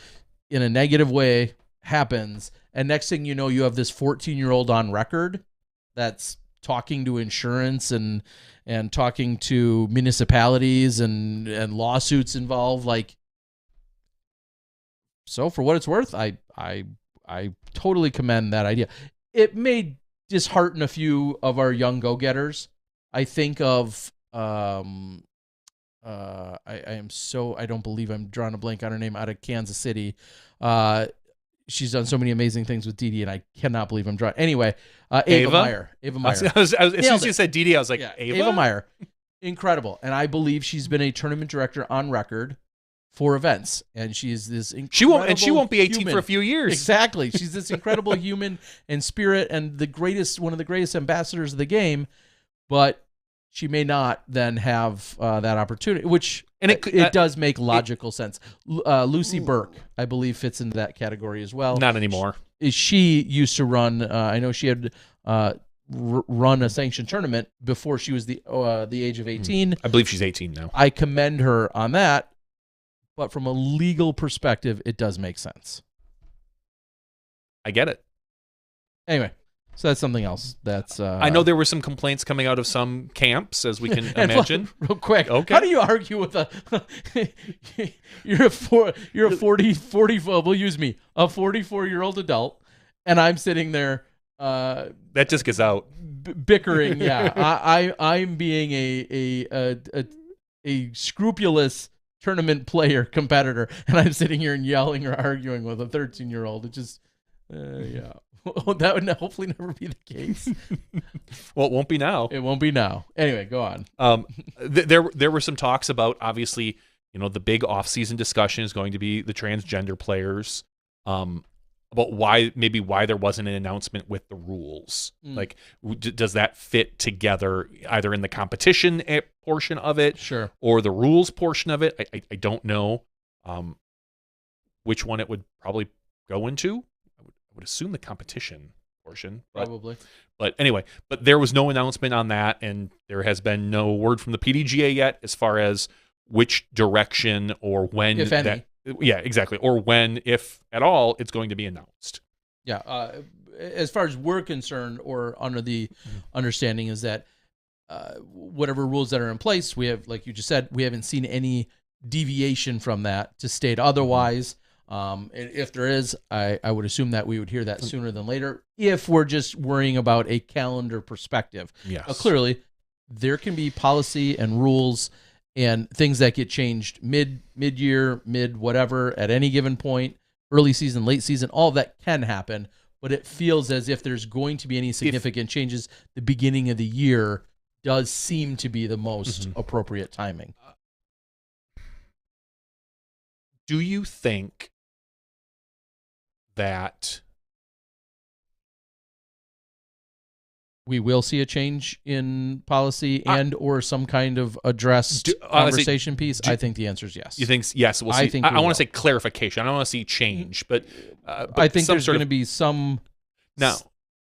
in a negative way happens, and next thing you know, you have this 14-year-old on record that's talking to insurance and talking to municipalities and lawsuits involved. Like, so for what it's worth, I totally commend that idea. It may dishearten a few of our young go-getters. I think of I don't believe I'm drawing a blank on her name, out of Kansas City. She's done so many amazing things with DD, and I cannot believe I'm drawing. Anyway, Ava Meyer. As soon as you said DD, I was like, Ava Meyer. Incredible. And I believe she's been a tournament director on record for events. And she is this incredible she won't be 18 human. for a few years. Exactly. She's this incredible human and spirit and one of the greatest ambassadors of the game. But she may not then have that opportunity, which it does make logical sense. Lucy Burke, I believe, fits into that category as well. Not anymore. She used to run. I know she had run a sanctioned tournament before she was the age of 18. I believe she's 18 now. I commend her on that, but from a legal perspective, it does make sense. I get it. Anyway. So that's something else. That's I know there were some complaints coming out of some camps, as we can imagine. Real quick, okay. How do you argue with a you're a 44-year-old adult, and I'm sitting there that just gets out bickering. Yeah, I'm being a scrupulous tournament player competitor, and I'm sitting here and yelling or arguing with a 13-year-old. It just yeah. That would hopefully never be the case. Well, it won't be now. It won't be now. Anyway, go on. There were some talks about, obviously, the big off-season discussion is going to be the transgender players, about why there wasn't an announcement with the rules. Like, does that fit together either in the competition portion of it, sure, or the rules portion of it? I don't know which one it would probably go into. I would assume the competition portion. Probably. But anyway, there was no announcement on that, and there has been no word from the PDGA yet as far as which direction or when. If any. Yeah, exactly. Or when, if at all, it's going to be announced. Yeah. As far as we're concerned, or under the understanding is that whatever rules that are in place, we have, like you just said, we haven't seen any deviation from that to state otherwise. And if there is, I would assume that we would hear that sooner than later if we're just worrying about a calendar perspective. Yes. Clearly, there can be policy and rules and things that get changed mid-year, mid-whatever, at any given point, early season, late season, all that can happen. But it feels as if there's going to be any significant changes, the beginning of the year does seem to be the most appropriate timing. Do you think that we will see a change in policy and or some kind of addressed conversation piece? I think the answer is yes. You think yes? We'll see. I want to say clarification. I don't want to see change, but I think there's going to be some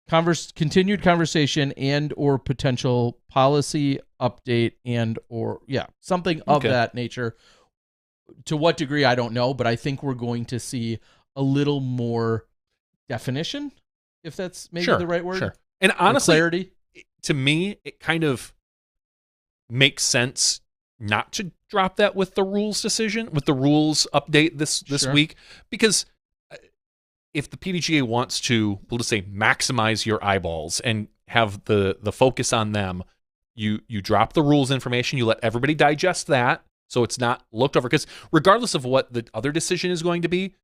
continued conversation and or potential policy update and or something of that nature. To what degree, I don't know, but I think we're going to see a little more definition if that's maybe Sure, the right word. Sure. And honestly, clarity. To me, it kind of makes sense not to drop that with the rules decision, with the rules update this Sure. week, because if the PDGA wants to, we'll just say, maximize your eyeballs and have the focus on them, you drop the rules information, you let everybody digest that, so it's not looked over. Because regardless of what the other decision is going to be,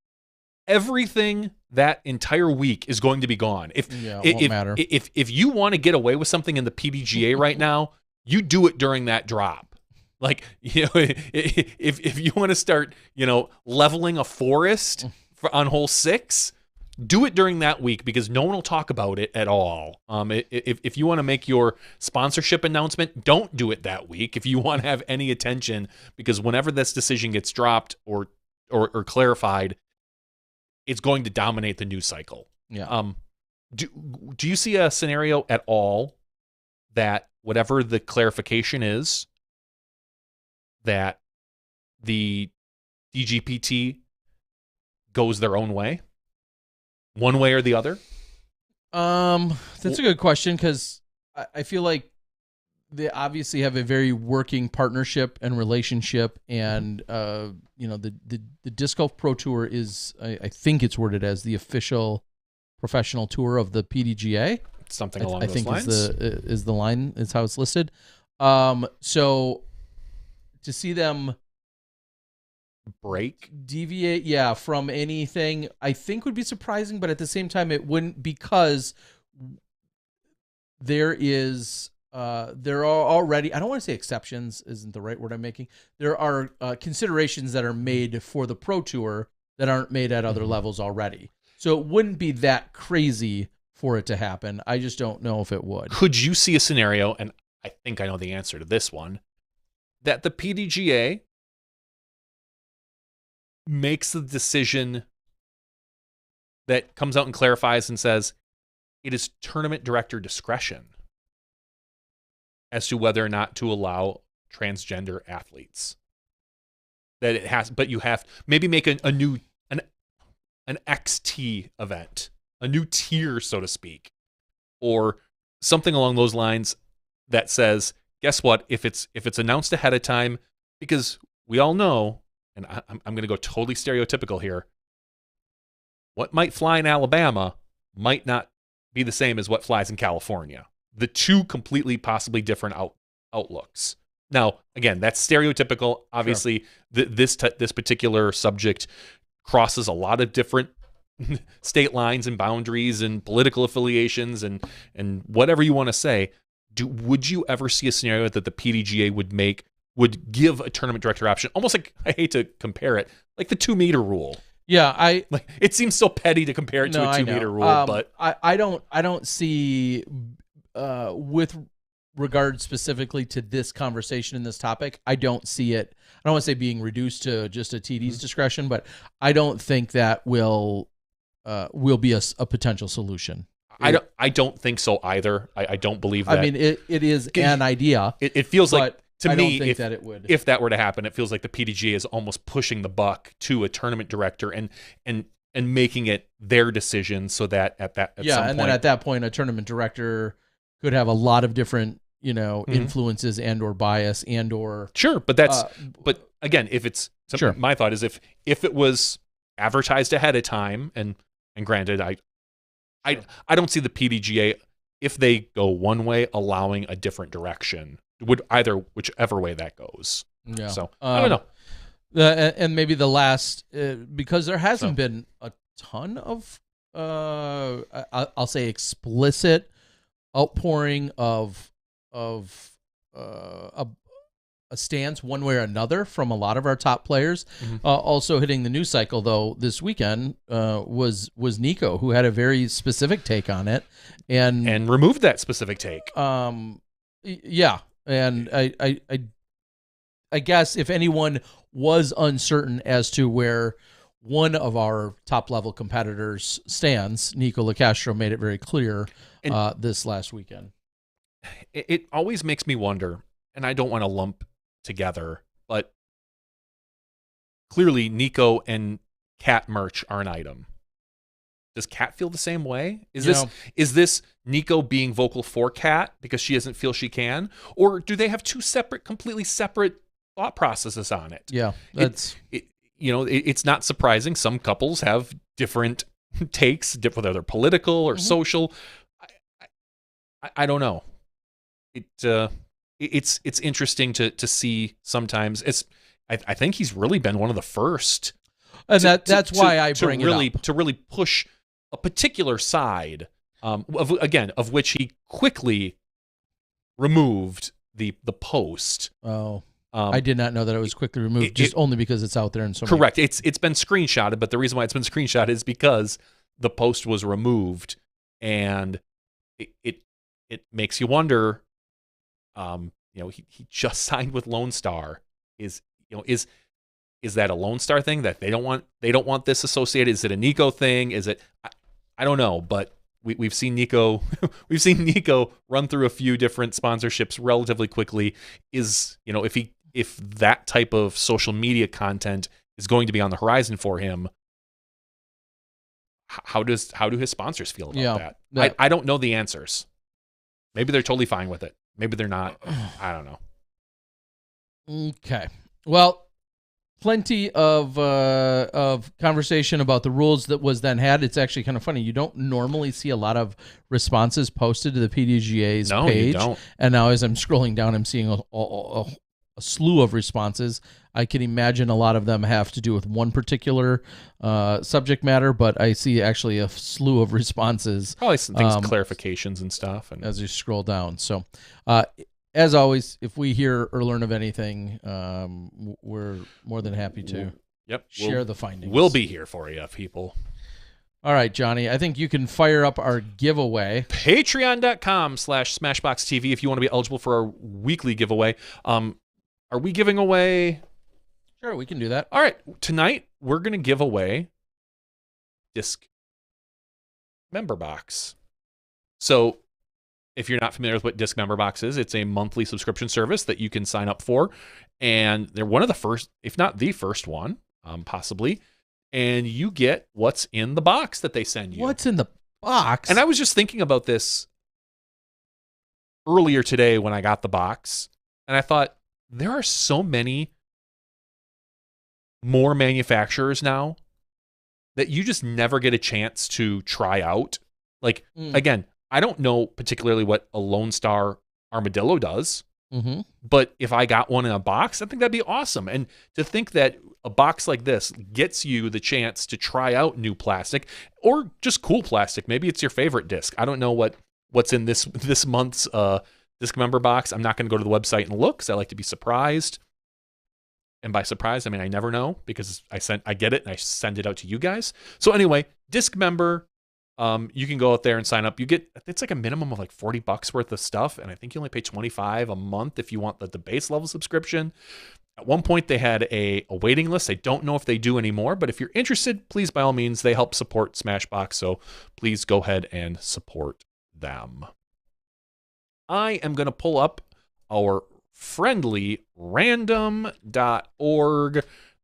everything that entire week is going to be gone. It won't matter. If you want to get away with something in the PDGA right now, you do it during that drop. Like, if you want to start, leveling a forest on hole 6, do it during that week, because no one will talk about it at all. If you want to make your sponsorship announcement, don't do it that week if you want to have any attention, because whenever this decision gets dropped or clarified, it's going to dominate the news cycle. Yeah. Do you see a scenario at all that whatever the clarification is, that the DGPT goes their own way, one way or the other? That's a good question, because I feel like they obviously have a very working partnership and relationship, and the Disc Golf Pro Tour is, I think it's worded as the official professional tour of the PDGA. Something along those lines. I think is the line, is how it's listed. So to see them deviate from anything, I think would be surprising, but at the same time it wouldn't, because there are already, I don't want to say exceptions isn't the right word I'm making, there are considerations that are made for the Pro Tour that aren't made at other levels already. So it wouldn't be that crazy for it to happen. I just don't know if it would. Could you see a scenario, and I think I know the answer to this one, that the PDGA makes the decision that comes out and clarifies and says it is tournament director discretion as to whether or not to allow transgender athletes? That it has, but you have maybe make an XT event, a new tier, so to speak, or something along those lines that says, guess what? If it's announced ahead of time, because we all know, and I'm going to go totally stereotypical here, what might fly in Alabama might not be the same as what flies in California. The two completely possibly different outlooks. Now, again, that's stereotypical. Obviously, sure. This particular subject crosses a lot of different state lines and boundaries and political affiliations and whatever you want to say. Would you ever see a scenario that the PDGA would give a tournament director option, almost like, I hate to compare it, like the 2-meter rule? Yeah, it seems so petty to compare it to a 2-meter rule, but I don't see, with regard specifically to this conversation and this topic, I don't see it. I don't want to say being reduced to just a TD's discretion, but I don't think that will be a potential solution. I don't think so either. I don't believe that. I mean, it is an idea. It feels like, to I me, don't think that it would. If that were to happen, it feels like the PDGA is almost pushing the buck to a tournament director and making it their decision, so that at some point, then at that point, a tournament director could have a lot of different influences and or bias and or sure. But that's but again, if it's sure. My thought is if it was advertised ahead of time, and granted, I don't see the PDGA, if they go one way, allowing a different direction. Would either whichever way that goes. Yeah. So I don't know. And maybe the last, because there hasn't been a ton of, I'll say, explicit outpouring of a stance one way or another from a lot of our top players. Also hitting the news cycle though this weekend was Nico, who had a very specific take on it and removed that specific take. Yeah. And I guess if anyone was uncertain as to where one of our top level competitors stands, Nico LaCastro made it very clear this last weekend. It always makes me wonder, and I don't want to lump together, but clearly Nico and Cat merch are an item. Does Kat feel the same way? Is this Nico being vocal for Kat because she doesn't feel she can? Or do they have two completely separate thought processes on it? Yeah, that's... It's not surprising. Some couples have different takes, whether they're political or social. I don't know. It's interesting to see sometimes. I think he's really been one of the first, and that's why I bring it up to really push a particular side, of which he quickly removed the post. Oh. I did not know that it was quickly removed, only because it's out there in so many. Correct. It's been screenshotted, but the reason why it's been screenshotted is because the post was removed, and it makes you wonder. He just signed with Lone Star. Is that a Lone Star thing that they don't want this associated? Is it a Nico thing? Is it? I don't know, but we've seen Nico run through a few different sponsorships relatively quickly. If that type of social media content is going to be on the horizon for him, how do his sponsors feel about that? I don't know the answers. Maybe they're totally fine with it. Maybe they're not. I don't know. Okay. Well, plenty of conversation about the rules that was then had. It's actually kind of funny. You don't normally see a lot of responses posted to the PDGA's page. You don't. And now as I'm scrolling down, I'm seeing a slew of responses. I can imagine a lot of them have to do with one particular subject matter, but I see actually a slew of responses. Probably some things, clarifications and stuff. And as you scroll down. So, as always, if we hear or learn of anything, we're more than happy to share the findings. We'll be here for you, people. All right, Johnny, I think you can fire up our giveaway. Patreon.com/SmashboxTV if you want to be eligible for our weekly giveaway. Are we giving away? Sure, we can do that. All right. Tonight, we're going to give away Disc Member Box. So, if you're not familiar with what Disc Member Box is, it's a monthly subscription service that you can sign up for. And they're one of the first, if not the first one, possibly. And you get what's in the box that they send you. What's in the box? And I was just thinking about this earlier today when I got the box. And I thought, there are so many more manufacturers now that you just never get a chance to try out. Like, again, I don't know particularly what a Lone Star Armadillo does, but if I got one in a box, I think that'd be awesome. And to think that a box like this gets you the chance to try out new plastic or just cool plastic. Maybe it's your favorite disc. I don't know what's in this month's Disc Member Box. I'm not going to go to the website and look because I like to be surprised. And by surprise, I mean I never know because I get it and I send it out to you guys. So anyway, Disc Member, you can go out there and sign up. It's like a minimum of like $40 worth of stuff, and I think you only pay $25 a month if you want the base level subscription. At one point, they had a waiting list. I don't know if they do anymore, but if you're interested, please, by all means, they help support Smashbox, so please go ahead and support them. I am going to pull up our friendly random.org, the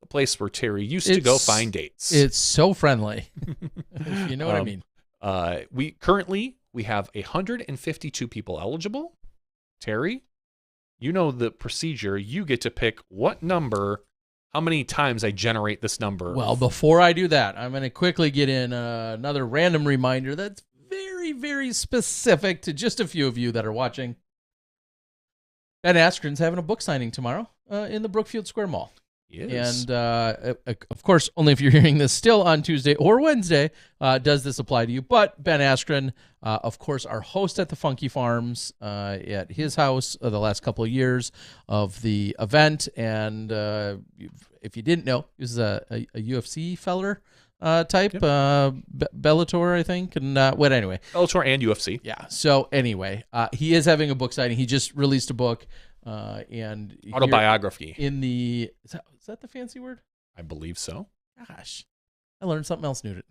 place where Terry used to go find dates. It's so friendly, if you know what I mean. We have 152 people eligible. Terry, you know the procedure. You get to pick what number, how many times I generate this number. Well, before I do that, I'm going to quickly get in another random reminder that's very, very specific to just a few of you that are watching. Ben Askren's having a book signing tomorrow in the Brookfield Square Mall. Yes. And, of course, only if you're hearing this still on Tuesday or Wednesday does this apply to you. But Ben Askren, of course, our host at the Funky Farms at his house the last couple of years of the event. And if you didn't know, he was a UFC feller type, Bellator, I think. And anyway. Bellator and UFC. Yeah. So anyway, he is having a book signing. He just released a book. And autobiography in the is that the fancy word? I believe so. Gosh, I learned something else new today.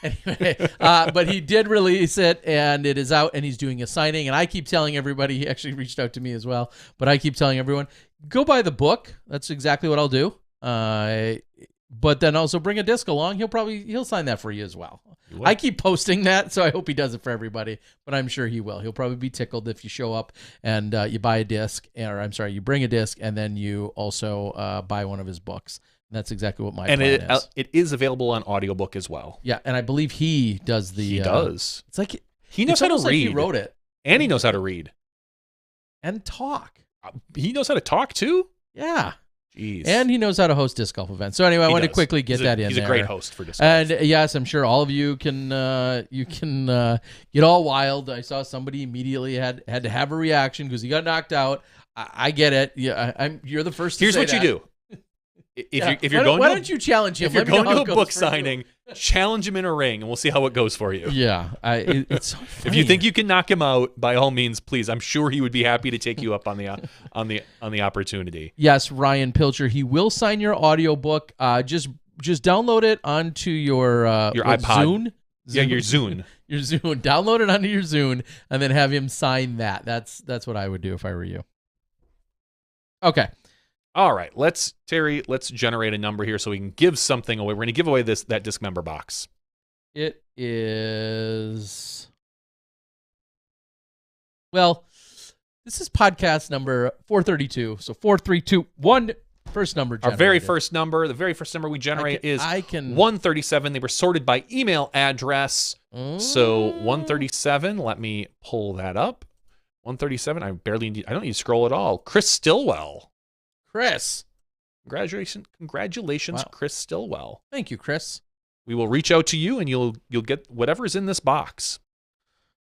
Anyway, but he did release it, and it is out, and he's doing a signing. And I keep telling everybody, he actually reached out to me as well, but I keep telling everyone, go buy the book. That's exactly what I'll do. but then also bring a disc along. He'll sign that for you as well. I keep posting that, so I hope he does it for everybody, but I'm sure he will. He'll probably be tickled if you show up and you buy a disc, you bring a disc, and then you also buy one of his books. And that's exactly what my plan is. It is available on audiobook as well. Yeah, and I believe he does the... He does. It's like... He knows how to read. Like he wrote it. And he knows how to read. And talk. He knows how to talk, too? Yeah. Jeez. And he knows how to host disc golf events. So anyway, I want to quickly get that in there. He's a great host for disc golf. And yes, I'm sure all of you can get all wild. I saw somebody immediately had to have a reaction because he got knocked out. I get it. Yeah, you're the first to Here's say what that. you do. If you're going, why don't you challenge him? If you're going to a book signing, challenge him in a ring, and we'll see how it goes for you. Yeah, it's so funny. If you think you can knock him out, by all means, please. I'm sure he would be happy to take you up on the opportunity. Yes, Ryan Pilcher, he will sign your audiobook. Just download it onto your iPod. Zune. Yeah, your Zune. Your Zune. Download it onto your Zune, and then have him sign that. That's what I would do if I were you. Okay. All right, let's generate a number here so we can give something away. We're going to give away that disc member box. It is, well, this is podcast number 432. So 4321, first number generated. Our very first number, the very first number we generate is 137. They were sorted by email address. So 137, let me pull that up. 137, I don't need to scroll at all. Chris Stillwell. Chris. Congratulations, wow. Chris Stillwell. Thank you, Chris. We will reach out to you and you'll get whatever's in this box.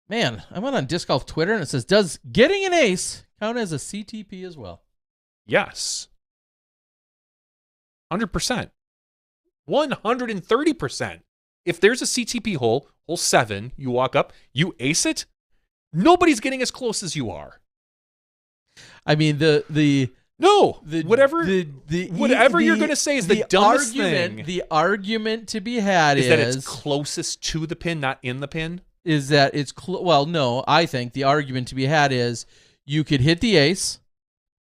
Man, I went on Disc Golf Twitter and it says, does getting an ace count as a CTP as well? Yes. 100%. 130%. If there's a CTP hole 7, you walk up, you ace it, nobody's getting as close as you are. I mean, whatever you're going to say is the dumbest thing. The argument to be had is that it's closest to the pin, not in the pin. Is that it's well, no. I think the argument to be had is you could hit the ace,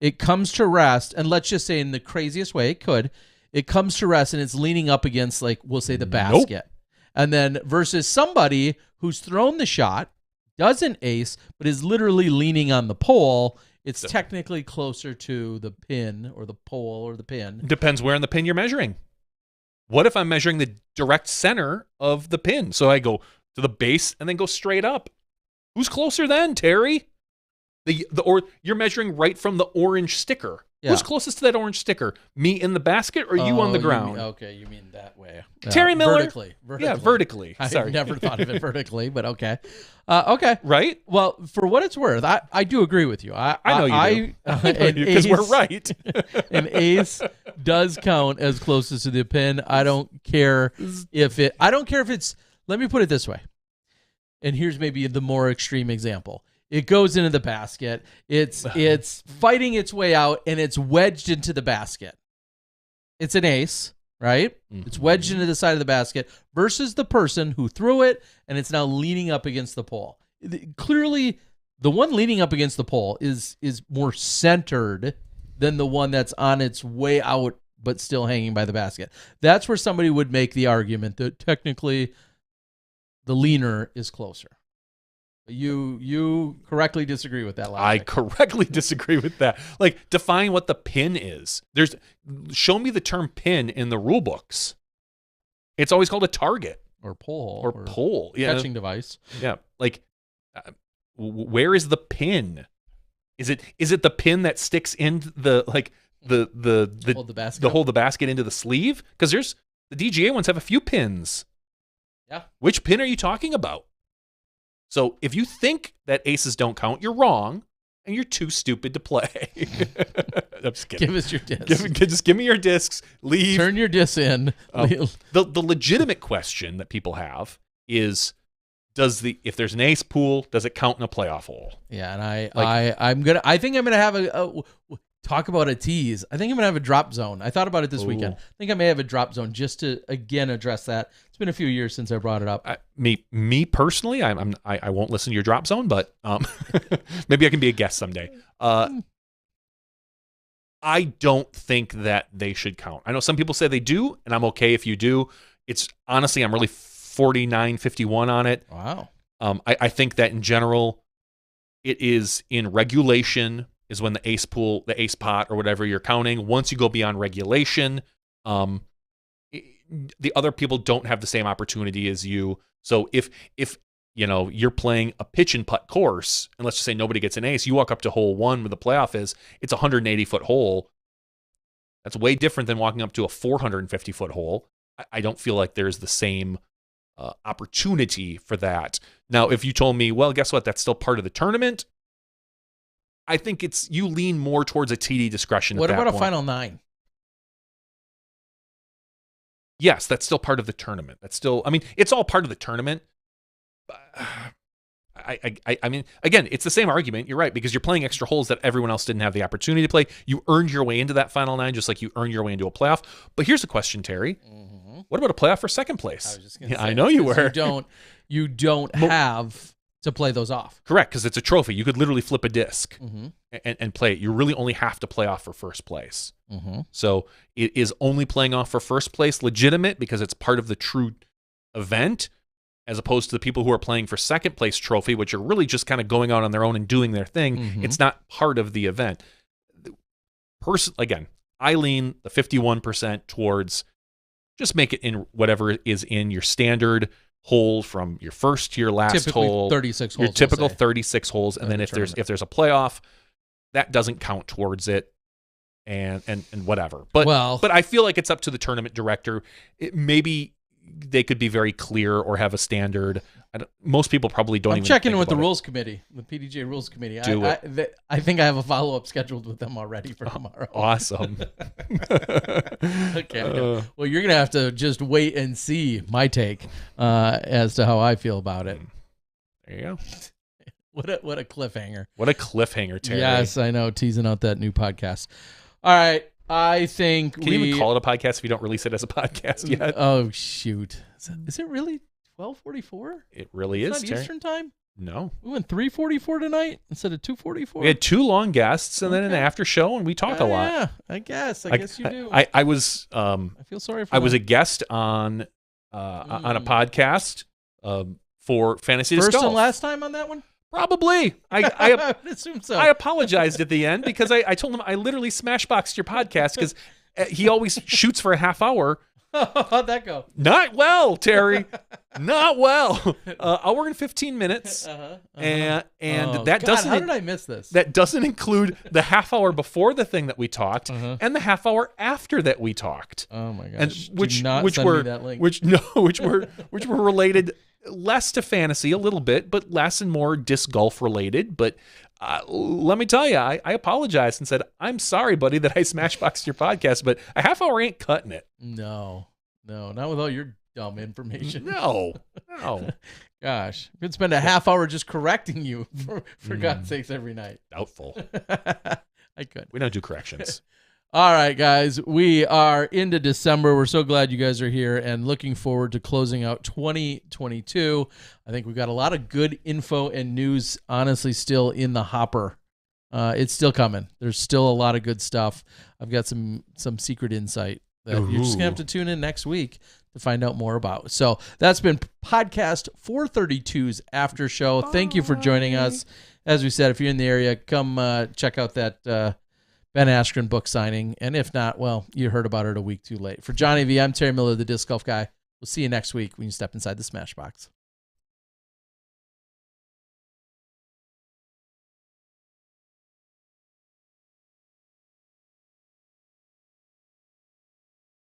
it comes to rest, and let's just say in the craziest way it comes to rest and it's leaning up against, like, we'll say the basket, nope. And then versus somebody who's thrown the shot, doesn't ace, but is literally leaning on the pole. It's technically closer to the pin or the pole or the pin. Depends where on the pin you're measuring. What if I'm measuring the direct center of the pin? So I go to the base and then go straight up. Who's closer then, Terry? Or you're measuring right from the orange sticker. Yeah. Who's closest to that orange sticker? Me in the basket or you on the ground? You mean that way. Terry Miller. Vertically. Yeah, vertically. Sorry. I've never thought of it vertically, but okay. Okay. Right? Well, for what it's worth, I do agree with you. I know you do. Because we're right. An ace does count as closest to the pin. I don't care if it's, let me put it this way. And here's maybe the more extreme example. It goes into the basket. It's fighting its way out, and it's wedged into the basket. It's an ace, right? Mm-hmm. It's wedged into the side of the basket versus the person who threw it, and it's now leaning up against the pole. Clearly, the one leaning up against the pole is more centered than the one that's on its way out but still hanging by the basket. That's where somebody would make the argument that technically the leaner is closer. You correctly disagree with that logic. I correctly disagree with that. Like, define what the pin is. Show me the term pin in the rule books. It's always called a target. Or pole. Or pole. Catching device. Yeah. Like, where is the pin? Is it the pin that sticks in the hold the basket into the sleeve? Because the DGA ones have a few pins. Yeah. Which pin are you talking about? So if you think that aces don't count, you're wrong, and you're too stupid to play. I'm just kidding. Give us your discs. Just give me your discs. Leave. Turn your discs in. The legitimate question that people have is, if there's an ace pool, does it count in a playoff hole? Yeah, and I think I'm gonna have talk about a tease. I think I'm gonna have a drop zone. I thought about it this weekend. I think I may have a drop zone just to again address that. It's been a few years since I brought it up. Me personally, I won't listen to your drop zone, but maybe I can be a guest someday. I don't think that they should count. I know some people say they do, and I'm okay if you do. It's honestly, I'm really 49-51 on it. Wow. I think that in general, it is in regulation is when the ace pool, the ace pot, or whatever you're counting. Once you go beyond regulation, the other people don't have the same opportunity as you. So if you're playing a pitch and putt course, and let's just say nobody gets an ace, you walk up to hole 1 where the playoff is, it's a 180-foot hole. That's way different than walking up to a 450-foot hole. I don't feel like there's the same opportunity for that. Now, if you told me, well, guess what? That's still part of the tournament. I think you lean more towards a TD discretion. What at that about point. a final 9? Yes, that's still part of the tournament. That's still, I mean, it's all part of the tournament. I mean, again, it's the same argument. You're right, because you're playing extra holes that everyone else didn't have the opportunity to play. You earned your way into that final 9, just like you earned your way into a playoff. But here's a question, Terry. Mm-hmm. What about a playoff for second place? I was just gonna say, I know you were. You don't have to play those off. Correct, because it's a trophy. You could literally flip a disc mm-hmm. and play it. You really only have to play off for first place. Mm-hmm. So it is only playing off for first place legitimate because it's part of the true event, as opposed to the people who are playing for second place trophy, which are really just kind of going out on their own and doing their thing. Mm-hmm. It's not part of the event. Again, I lean the 51% towards just make it in whatever is in your standard hole from your first to your last typically hole. 36 holes. Your typical 36 holes. And then if tournament. there's a playoff, that doesn't count towards it. And whatever. But I feel like it's up to the tournament director. Maybe they could be very clear or have a standard. Most people probably don't. I'm checking with the rules committee, the PDJ rules committee. I think I have a follow-up scheduled with them already for tomorrow. Awesome. Okay. Well, you're gonna have to just wait and see my take as to how I feel about it. There you go. What a cliffhanger. What a cliffhanger, Terry. Yes, I know. Teasing out that new podcast. All right. I think Can you even call it a podcast if you don't release it as a podcast yet? Oh, shoot. Is it really 12:44? It really is, not Terry. Eastern time? No. We went 3:44 tonight instead of 2:44? We had 2 long guests and then an after show, and we talked a lot. Yeah, I guess you do. I was I feel sorry for I was a guest on a podcast for Fantasy Disc First Golf. and last time on that one? Probably. I would assume so. I apologized at the end because I told him I literally smashboxed your podcast because he always shoots for a half hour. How'd that go? Not well, Terry. Not well. Hour and 15 minutes. And that doesn't. How did I miss this? That doesn't include the half hour before the thing that we talked and the half hour after that we talked. Oh my gosh. And which were related less to fantasy a little bit, but less and more disc golf related. But let me tell you, I apologized and said, I'm sorry, buddy, that I smashboxed your podcast, but a half hour ain't cutting it. No, not with all your dumb information. No. Gosh, we could spend a half hour just correcting you for God's sakes every night. Doubtful. I could. We don't do corrections. All right, guys, we are into December. We're so glad you guys are here and looking forward to closing out 2022. I think we've got a lot of good info and news, honestly, still in the hopper. It's still coming. There's still a lot of good stuff. I've got some secret insight that you're just going to have to tune in next week to find out more about. So that's been Podcast 432's After Show. Bye. Thank you for joining us. As we said, if you're in the area, come check out that Ben Askren book signing. And if not, well, you heard about it a week too late. For Johnny V, I'm Terry Miller, the Disc Golf Guy. We'll see you next week when you step inside the Smashbox.